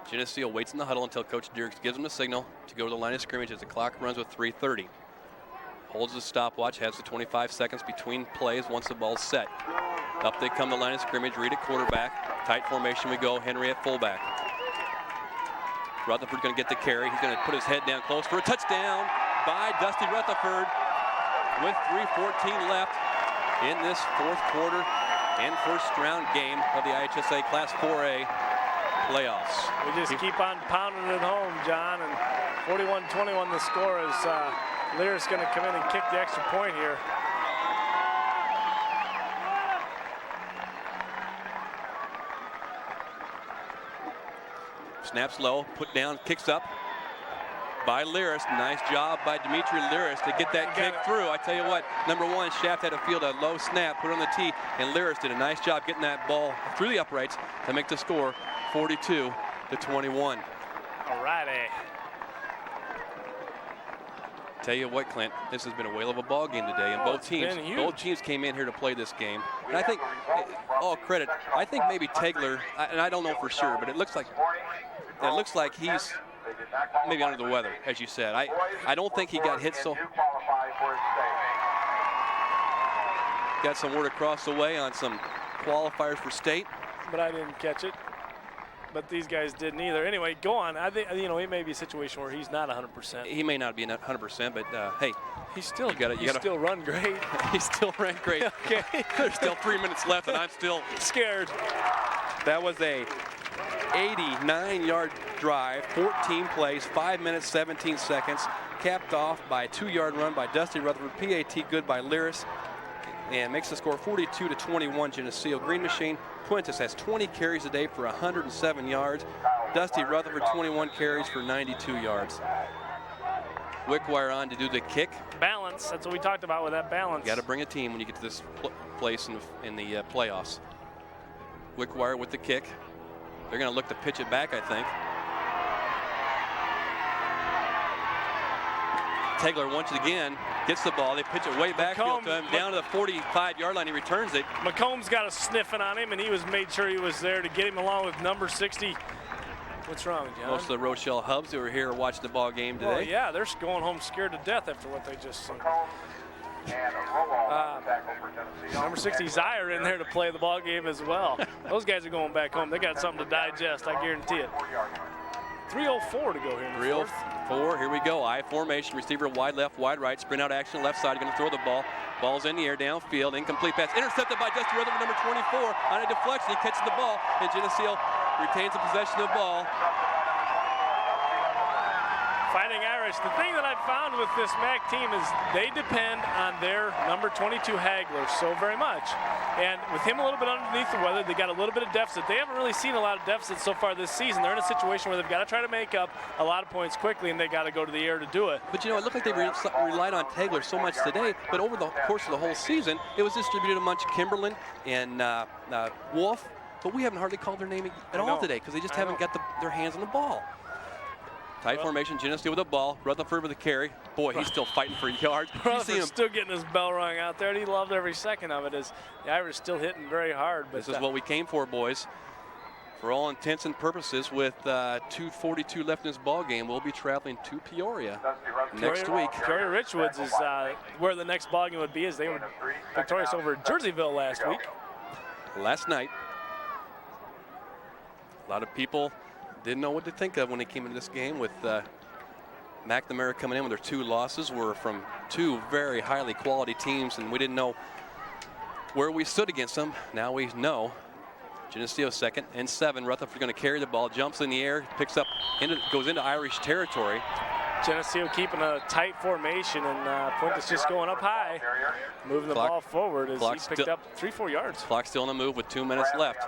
Geneseo waits in the huddle until Coach Diericks gives them the signal to go to the line of scrimmage as the clock runs with 3:30. Holds the stopwatch, has the 25 seconds between plays once the ball's set. Up they come the line of scrimmage. Reed at quarterback. Tight formation we go. Henry at fullback. Rutherford going to get the carry. He's going to put his head down close for a touchdown by Dusty Rutherford with 3:14 left in this fourth quarter and first round game of the IHSA Class 4A playoffs. We just keep on pounding it home, John, and 41-21 the score is Lear's going to come in and kick the extra point here. Snaps low, put down, kicks up by Lyris. Nice job by Dimitri Lyris to get that kick through. I tell you what, number 1, Shaft had to field a low snap, put it on the tee, and Lyris did a nice job getting that ball through the uprights to make the score 42-21. All righty. Tell you what, Clint, this has been a whale of a ball game today, and both teams came in here to play this game. And I think, all credit, I think maybe Tegler, and I don't know for sure, but it looks like he's maybe under the weather, as you said. I don't think he got hit so. Got some word across the way on some qualifiers for state. But I didn't catch it. but these guys didn't either. Anyway, go on. I think, you know, it may be a situation where he's not 100%. He may not be 100%, but hey, He's still, you gotta still run great. he still ran great. Okay. There's still 3 minutes left, and I'm still Scared. That was a 89-yard drive, 14 plays, 5 minutes, 17 seconds, capped off by a 2-yard run by Dusty Rutherford. PAT good by Lyris, and makes the score 42-21 Geneseo. Green Machine Puentes has 20 carries a day for 107 yards. Dusty Rutherford 21 carries for 92 yards. Wickwire on to do the kick. Balance. That's what we talked about with that balance. Got to bring a team when you get to this place in the playoffs. Wickwire with the kick. They're going to look to pitch it back, I think. Tegler once again gets the ball. They pitch it way backfield to him, down to the 45-yard line. He returns it. McComb's got a sniffing on him, and he was made sure he was there to get him along with number 60. What's wrong, John? Most of the Rochelle Hubs who are here watching the ball game today. Oh, yeah, they're going home scared to death after what they just seen. Number 60 Zire in there to play the ball game as well. Those guys are going back home. They got something to digest, I guarantee it. 3:04 to go here in the fourth. 3:04, here we go. I formation, receiver wide left, wide right, sprint out action, left side, going to throw the ball. Ball's in the air, downfield, incomplete pass. Intercepted by Dusty Rutherford, number 24. On a deflection, he catches the ball, and Geneseo retains the possession of the ball. Fighting Irish. The thing that I've found with this MAC team is they depend on their number 22 Hagler so very much. And with him a little bit underneath the weather, they got a little bit of deficit. They haven't really seen a lot of deficit so far this season. They're in a situation where they've got to try to make up a lot of points quickly, and they got to go to the air to do it. But you know, it looked like they relied on Tegler so much today, but over the course of the whole season, it was distributed amongst Kimberlin and Wolf. But we haven't hardly called their name at all today because they just haven't got their hands on the ball. Tight formation, Geneseo with the ball, Rutherford with the carry. Boy, he's still fighting for yards. Rutherford's still getting his bell rung out there, and he loved every second of it as the Irish still hitting very hard. But this is what we came for, boys. For all intents and purposes, with 2:42 left in this ball game, we'll be traveling to Peoria next week. Peoria Richwoods is where the next ball game would be, as they were victorious over Jerseyville last week. Last night, a lot of people didn't know what to think of when they came into this game, with McNamara coming in with their 2 losses were from 2 very highly quality teams, and we didn't know where we stood against them. Now we know. Geneseo 2nd and 7. Rutherford going to carry the ball, jumps in the air, picks up, goes into Irish territory. Geneseo keeping a tight formation, and Puentes just going up high, moving the ball forward as he picked up 3-4 yards. Clock still on the move with 2 minutes left.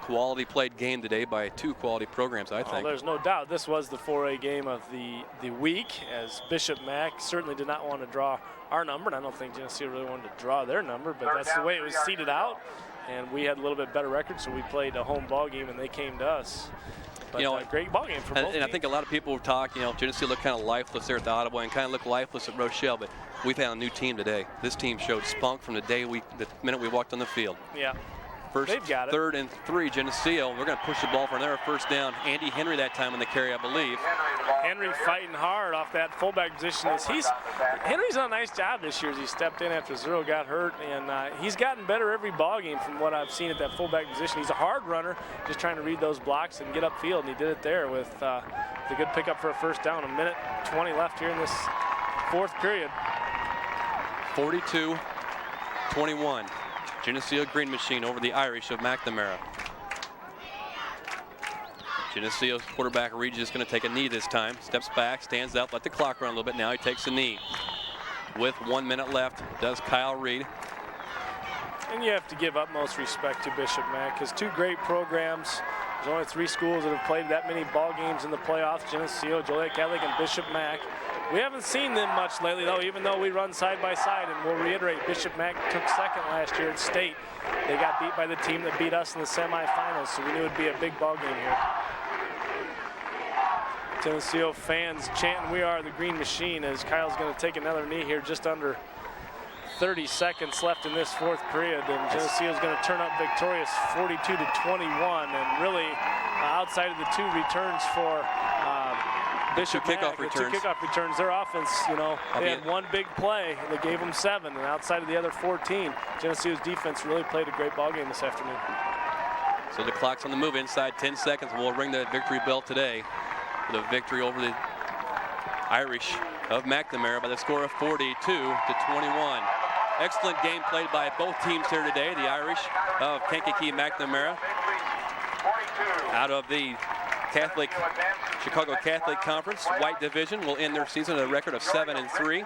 Quality played game today by 2 quality programs, I think. There's no doubt this was the 4A game of the week, as Bishop Mac certainly did not want to draw our number, and I don't think Geneseo really wanted to draw their number, but that's the way it was seeded out, and we had a little bit better record, so we played a home ball game, and they came to us. But, you know, a great ball game for both teams. I think a lot of people talk, you know, Geneseo looked kind of lifeless there at the Ottawa and kind of looked lifeless at Rochelle, but we've had a new team today. This team showed spunk from the minute we walked on the field. Yeah. First, they've got it. 3rd and 3, Geneseo. We're going to push the ball for another first down. Andy Henry that time on the carry, I believe. Henry fighting hard off that fullback position. Henry's done a nice job this year as he stepped in after Zero got hurt, and he's gotten better every ball game from what I've seen at that fullback position. He's a hard runner, just trying to read those blocks and get upfield, and he did it there with the good pickup for a first down. 1:20 left here in this 4th period. 42-21. Geneseo Green Machine over the Irish of McNamara. Geneseo's quarterback Regis is going to take a knee this time. Steps back, stands up, let the clock run a little bit. Now he takes a knee. With 1 minute left, does Kyle Reed. And you have to give utmost respect to Bishop Mac, because 2 great programs. There's only 3 schools that have played that many ball games in the playoffs: Geneseo, Joliet Catholic, and Bishop Mac. We haven't seen them much lately, though, even though we run side by side. And we'll reiterate, Bishop Mac took 2nd last year at state. They got beat by the team that beat us in the semifinals, so we knew it would be a big ball game here. Geneseo fans chanting, "We are the Green Machine," as Kyle's going to take another knee here, just under 30 seconds left in this 4th period, and Geneseo is going to turn up victorious 42-21, and really outside of the 2 returns for Bishop kickoff Mac, returns. 2 kickoff returns. Their offense, you know, they had 1 big play. They gave them 7, and outside of the other 14, Geneseo's defense really played a great ball game this afternoon. So the clock's on the move inside 10 seconds. We'll ring the victory bell today. The victory over the Irish of McNamara by the score of 42-21. Excellent game played by both teams here today. The Irish of Kankakee McNamara out of the Chicago Catholic Conference White Division will end their season at a record of 7-3.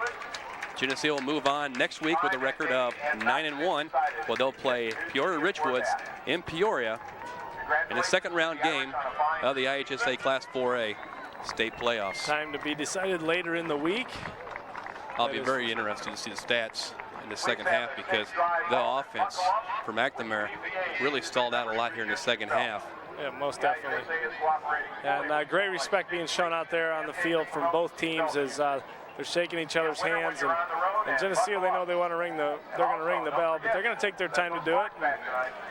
Geneseo will move on next week with a record of 9-1. Well, they'll play Peoria Richwoods in Peoria in the second round game of the IHSA Class 4A state playoffs. Time to be decided later in the week. I'll be very interested to see the stats in the second half because the offense for McNamara really stalled out a lot here in the second half. Yeah, most definitely. And great respect being shown out there on the field from both teams as they're shaking each other's hands. And Geneseo, they know they want to they're going to ring the bell, but they're going to take their time to do it and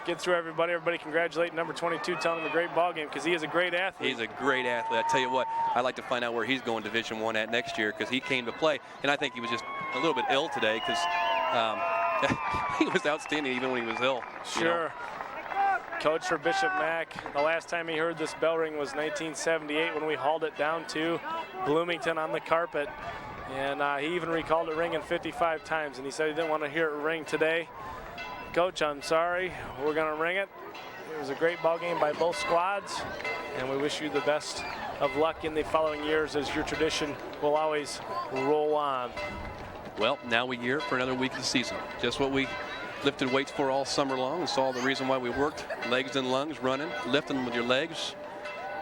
get through everybody. Everybody congratulate number 22, telling him a great ball game because he is a great athlete. He's a great athlete. I tell you what, I'd like to find out where he's going Division I at next year because he came to play, and I think he was just a little bit ill today because he was outstanding even when he was ill. Sure. You know? Coach for Bishop Mack, the last time he heard this bell ring was 1978 when we hauled it down to Bloomington on the carpet. And he even recalled it ringing 55 times, and he said he didn't want to hear it ring today. Coach, I'm sorry. We're going to ring it. It was a great ball game by both squads, and we wish you the best of luck in the following years as your tradition will always roll on. Well, now we gear up for another week of the season. Just what we lifted weights for all summer long. It's all the reason why we worked legs and lungs, running, lifting with your legs.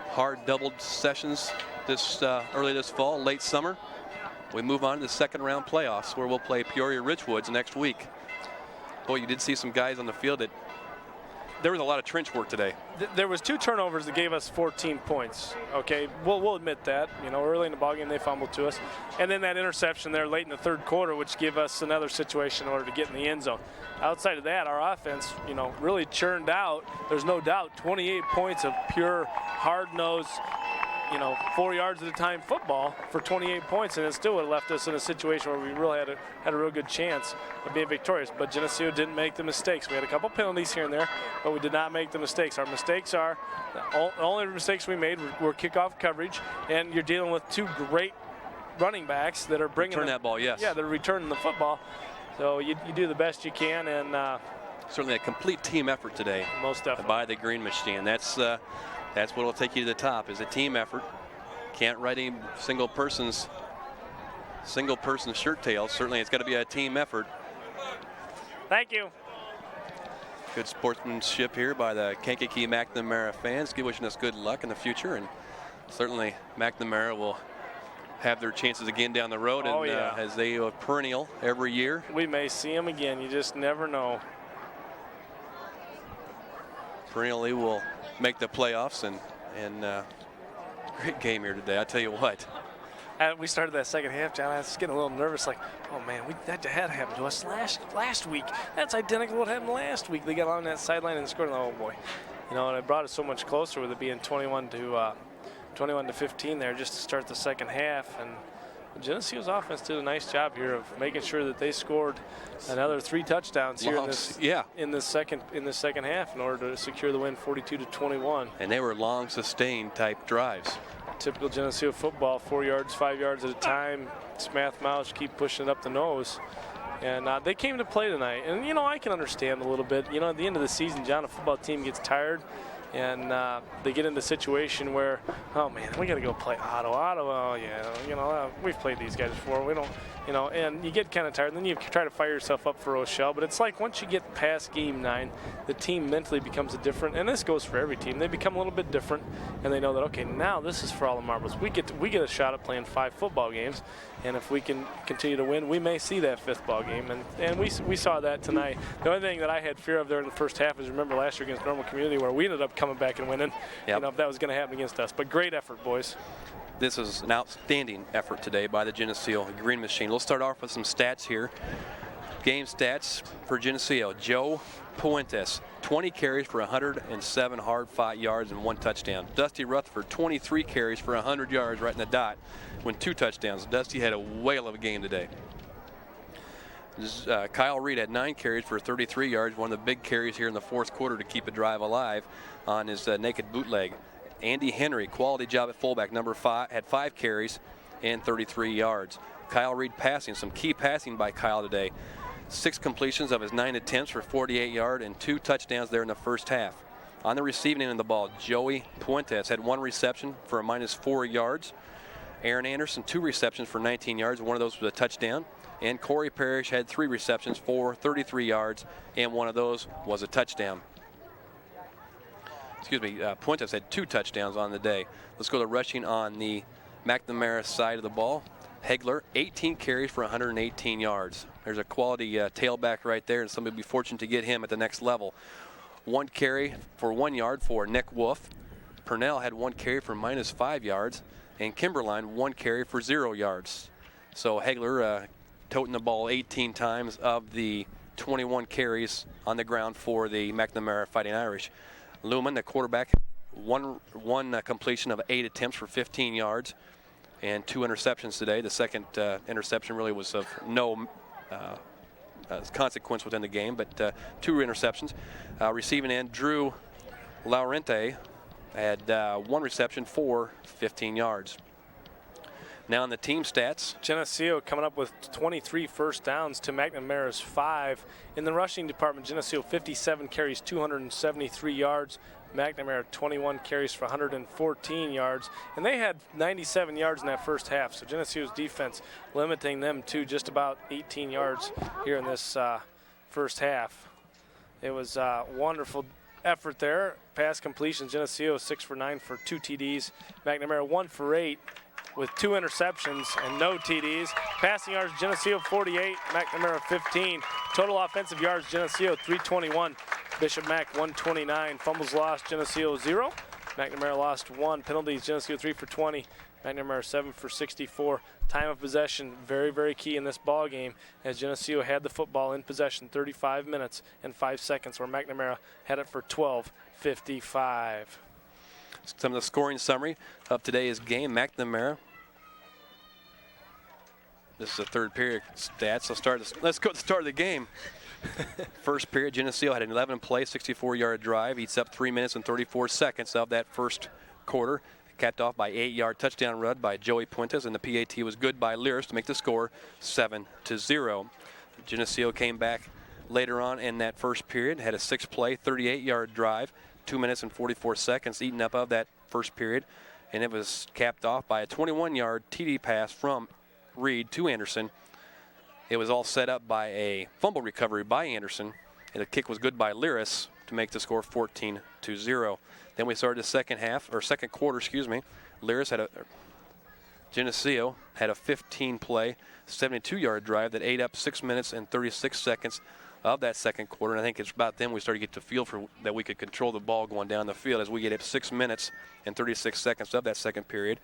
Hard doubled sessions this early this fall, late summer. We move on to the second round playoffs where we'll play Peoria Richwoods next week. Boy, you did see some guys on the field that there was a lot of trench work today. There was 2 turnovers that gave us 14 points. Okay, we'll admit that. You know, early in the ballgame they fumbled to us, and then that interception there late in the third quarter, which gave us another situation in order to get in the end zone. Outside of that, our offense, you know, really churned out. There's no doubt 28 points of pure hard-nosed, you know, 4 yards at a time football for 28 points, and it still would have left us in a situation where we really had a real good chance of being victorious. But Geneseo didn't make the mistakes. We had a couple penalties here and there, but we did not make the mistakes. Our mistakes are, the only mistakes we made were kickoff coverage, and you're dealing with 2 great running backs that are bringing that ball, yes. Yeah, they're returning the football. So you do the best you can, and certainly a complete team effort today. Most definitely. By the Green Machine. That's what will take you to the top, is a team effort. Can't write any single person's shirt tails. Certainly it's got to be a team effort. Thank you. Good sportsmanship here by the Kankakee McNamara fans, wishing us good luck in the future, and certainly McNamara will have their chances again down the road, and as they are perennial every year. We may see them again. You just never know. Perennially will make the playoffs, and great game here today. I tell you what. We started that second half, John. I was getting a little nervous, like, oh man, that had happened to us last week. That's identical to what happened last week. They got on that sideline and scored. Oh boy, you know, and it brought us so much closer with it being 21 to 15 there just to start the second half. And Geneseo's offense did a nice job here of making sure that they scored another 3 touchdowns here in the second half in order to secure the win, 42-21. And they were long, sustained type drives. Typical Geneseo football, 4 yards, 5 yards at a time. Smath Mouth keep pushing it up the nose. And they came to play tonight. And, you know, I can understand a little bit. You know, at the end of the season, John, a football team gets tired. And they get into a situation where, oh man, we got to go play Ottawa. Yeah, you know, we've played these guys before. We don't, you know, and you get kind of tired. And then you try to fire yourself up for Rochelle. But it's like once you get past game 9, the team mentally becomes a different. And this goes for every team. They become a little bit different, and they know that, okay, now this is for all the marbles. We get a shot at playing 5 football games, and if we can continue to win, we may see that 5th ball game. And we saw that tonight. The only thing that I had fear of there in the first half is, remember last year against Normal Community where we ended up coming back and winning. Yep. You know, if that was going to happen against us. But great effort, boys. This is an outstanding effort today by the Geneseo Green Machine. We'll start off with some stats here. Game stats for Geneseo. Joe Puentes, 20 carries for 107 hard-fought yards and 1 touchdown. Dusty Rutherford, 23 carries for 100 yards right in the dot with 2 touchdowns. Dusty had a whale of a game today. Kyle Reed had 9 carries for 33 yards, one of the big carries here in the fourth quarter to keep a drive alive on his naked bootleg. Andy Henry, quality job at fullback, number 5, had 5 carries and 33 yards. Kyle Reed passing, some key passing by Kyle today. 6 completions of his 9 attempts for 48 yards and 2 touchdowns there in the first half. On the receiving end of the ball, Joey Puentes had 1 reception for a -4 yards. Aaron Anderson, 2 receptions for 19 yards. One of those was a touchdown. And Corey Parrish had 3 receptions for 33 yards, and one of those was a touchdown. Puentes had 2 touchdowns on the day. Let's go to rushing on the McNamara side of the ball. Hegler, 18 carries for 118 yards. There's a quality tailback right there, and somebody will be fortunate to get him at the next level. 1 carry for 1 yard for Nick Wolf. Purnell had 1 carry for -5 yards, and Kimberline 1 carry for 0 yards. So Hegler toting the ball 18 times of the 21 carries on the ground for the McNamara Fighting Irish. Luman, the quarterback, one completion of 8 attempts for 15 yards and 2 interceptions today. The second interception really was of no consequence within the game, but 2 interceptions. Receiving end, Drew Laurente had 1 reception for 15 yards. Now on the team stats. Geneseo coming up with 23 first downs to McNamara's 5. In the rushing department, Geneseo 57 carries, 273 yards. McNamara 21 carries for 114 yards. And they had 97 yards in that first half. So Geneseo's defense limiting them to just about 18 yards here in this first half. It was a wonderful effort there. Pass completions, Geneseo 6 for 9 for 2 TDs. McNamara 1 for 8. With 2 interceptions and no TDs. Passing yards, Geneseo 48, McNamara 15. Total offensive yards, Geneseo 321, Bishop Mac 129. Fumbles lost, Geneseo 0. McNamara lost 1. Penalties, Geneseo 3 for 20, McNamara 7 for 64. Time of possession, very, very key in this ball game, as Geneseo had the football in possession 35 minutes and 5 seconds, where McNamara had it for 12:55. Some of the scoring summary of today's game. McNamara. This is the third period stats. Let's go to the start of the game. First period, Geneseo had an 11-play, 64-yard drive. Eats up 3 minutes and 34 seconds of that first quarter. Capped off by 8-yard touchdown run by Joey Puentes, and the PAT was good by Lyris to make the score 7-0. Geneseo came back later on in that first period, had a 6-play, 38-yard drive. 2 minutes and 44 seconds eaten up of that first period, and it was capped off by a 21-yard TD pass from Reed to Anderson. It was all set up by a fumble recovery by Anderson, and the kick was good by Lyris to make the score 14-0. Then we started the second quarter. Geneseo had a 15-play, 72-yard drive that ate up 6 minutes and 36 seconds of that second quarter, and I think it's about then we started to get the feel for that we could control the ball going down the field as we get up 6 minutes and 36 seconds of that second period.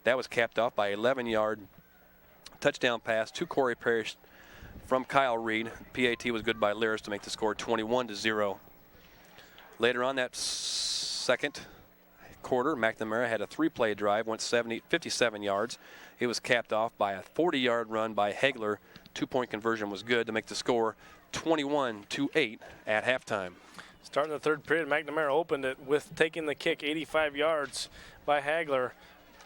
That was capped off by 11-yard touchdown pass to Corey Parrish from Kyle Reed. PAT was good by Lyris to make the score 21-0. Later on that second quarter, McNamara had a 3-play drive, went 57 yards. It was capped off by a 40-yard run by Hegler. 2-point conversion was good to make the score 21-8 at halftime. Starting the third period, McNamara opened it with taking the kick 85 yards by Hagler.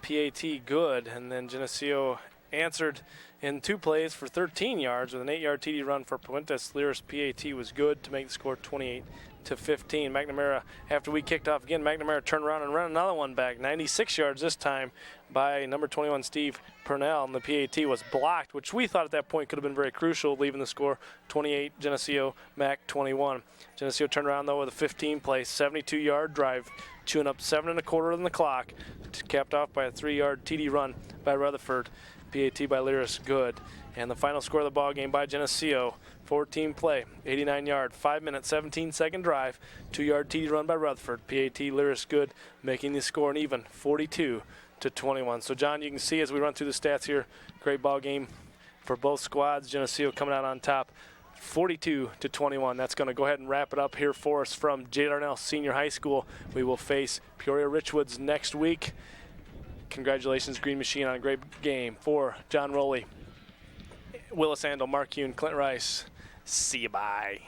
PAT good, and then Geneseo answered in 2 plays for 13 yards with an 8-yard TD run for Puentes. Lyris. PAT was good to make the score 28-15. McNamara, after we kicked off again, McNamara turned around and ran another one back, 96 yards this time by number 21 Steve Purnell, and the PAT was blocked, which we thought at that point could have been very crucial, leaving the score 28 Geneseo, Mac 21. Geneseo turned around though with a 15-play, 72-yard drive, chewing up 7 1/4 on the clock, capped off by a 3-yard TD run by Rutherford. PAT by Lyris good. And the final score of the ball game by Geneseo, 14-play, 89-yard, 5-minute, 17-second drive, 2-yard TD run by Rutherford. PAT Lyris good, making the score an even 42-21. So John, you can see as we run through the stats here, great ball game for both squads. Geneseo coming out on top, 42-21. That's going to go ahead and wrap it up here for us from J. Darnell Senior High School. We will face Peoria Richwoods next week. Congratulations, Green Machine, on a great game. For John Rowley, Willis Andel, Mark Kuhn, Clint Rice. See you, bye.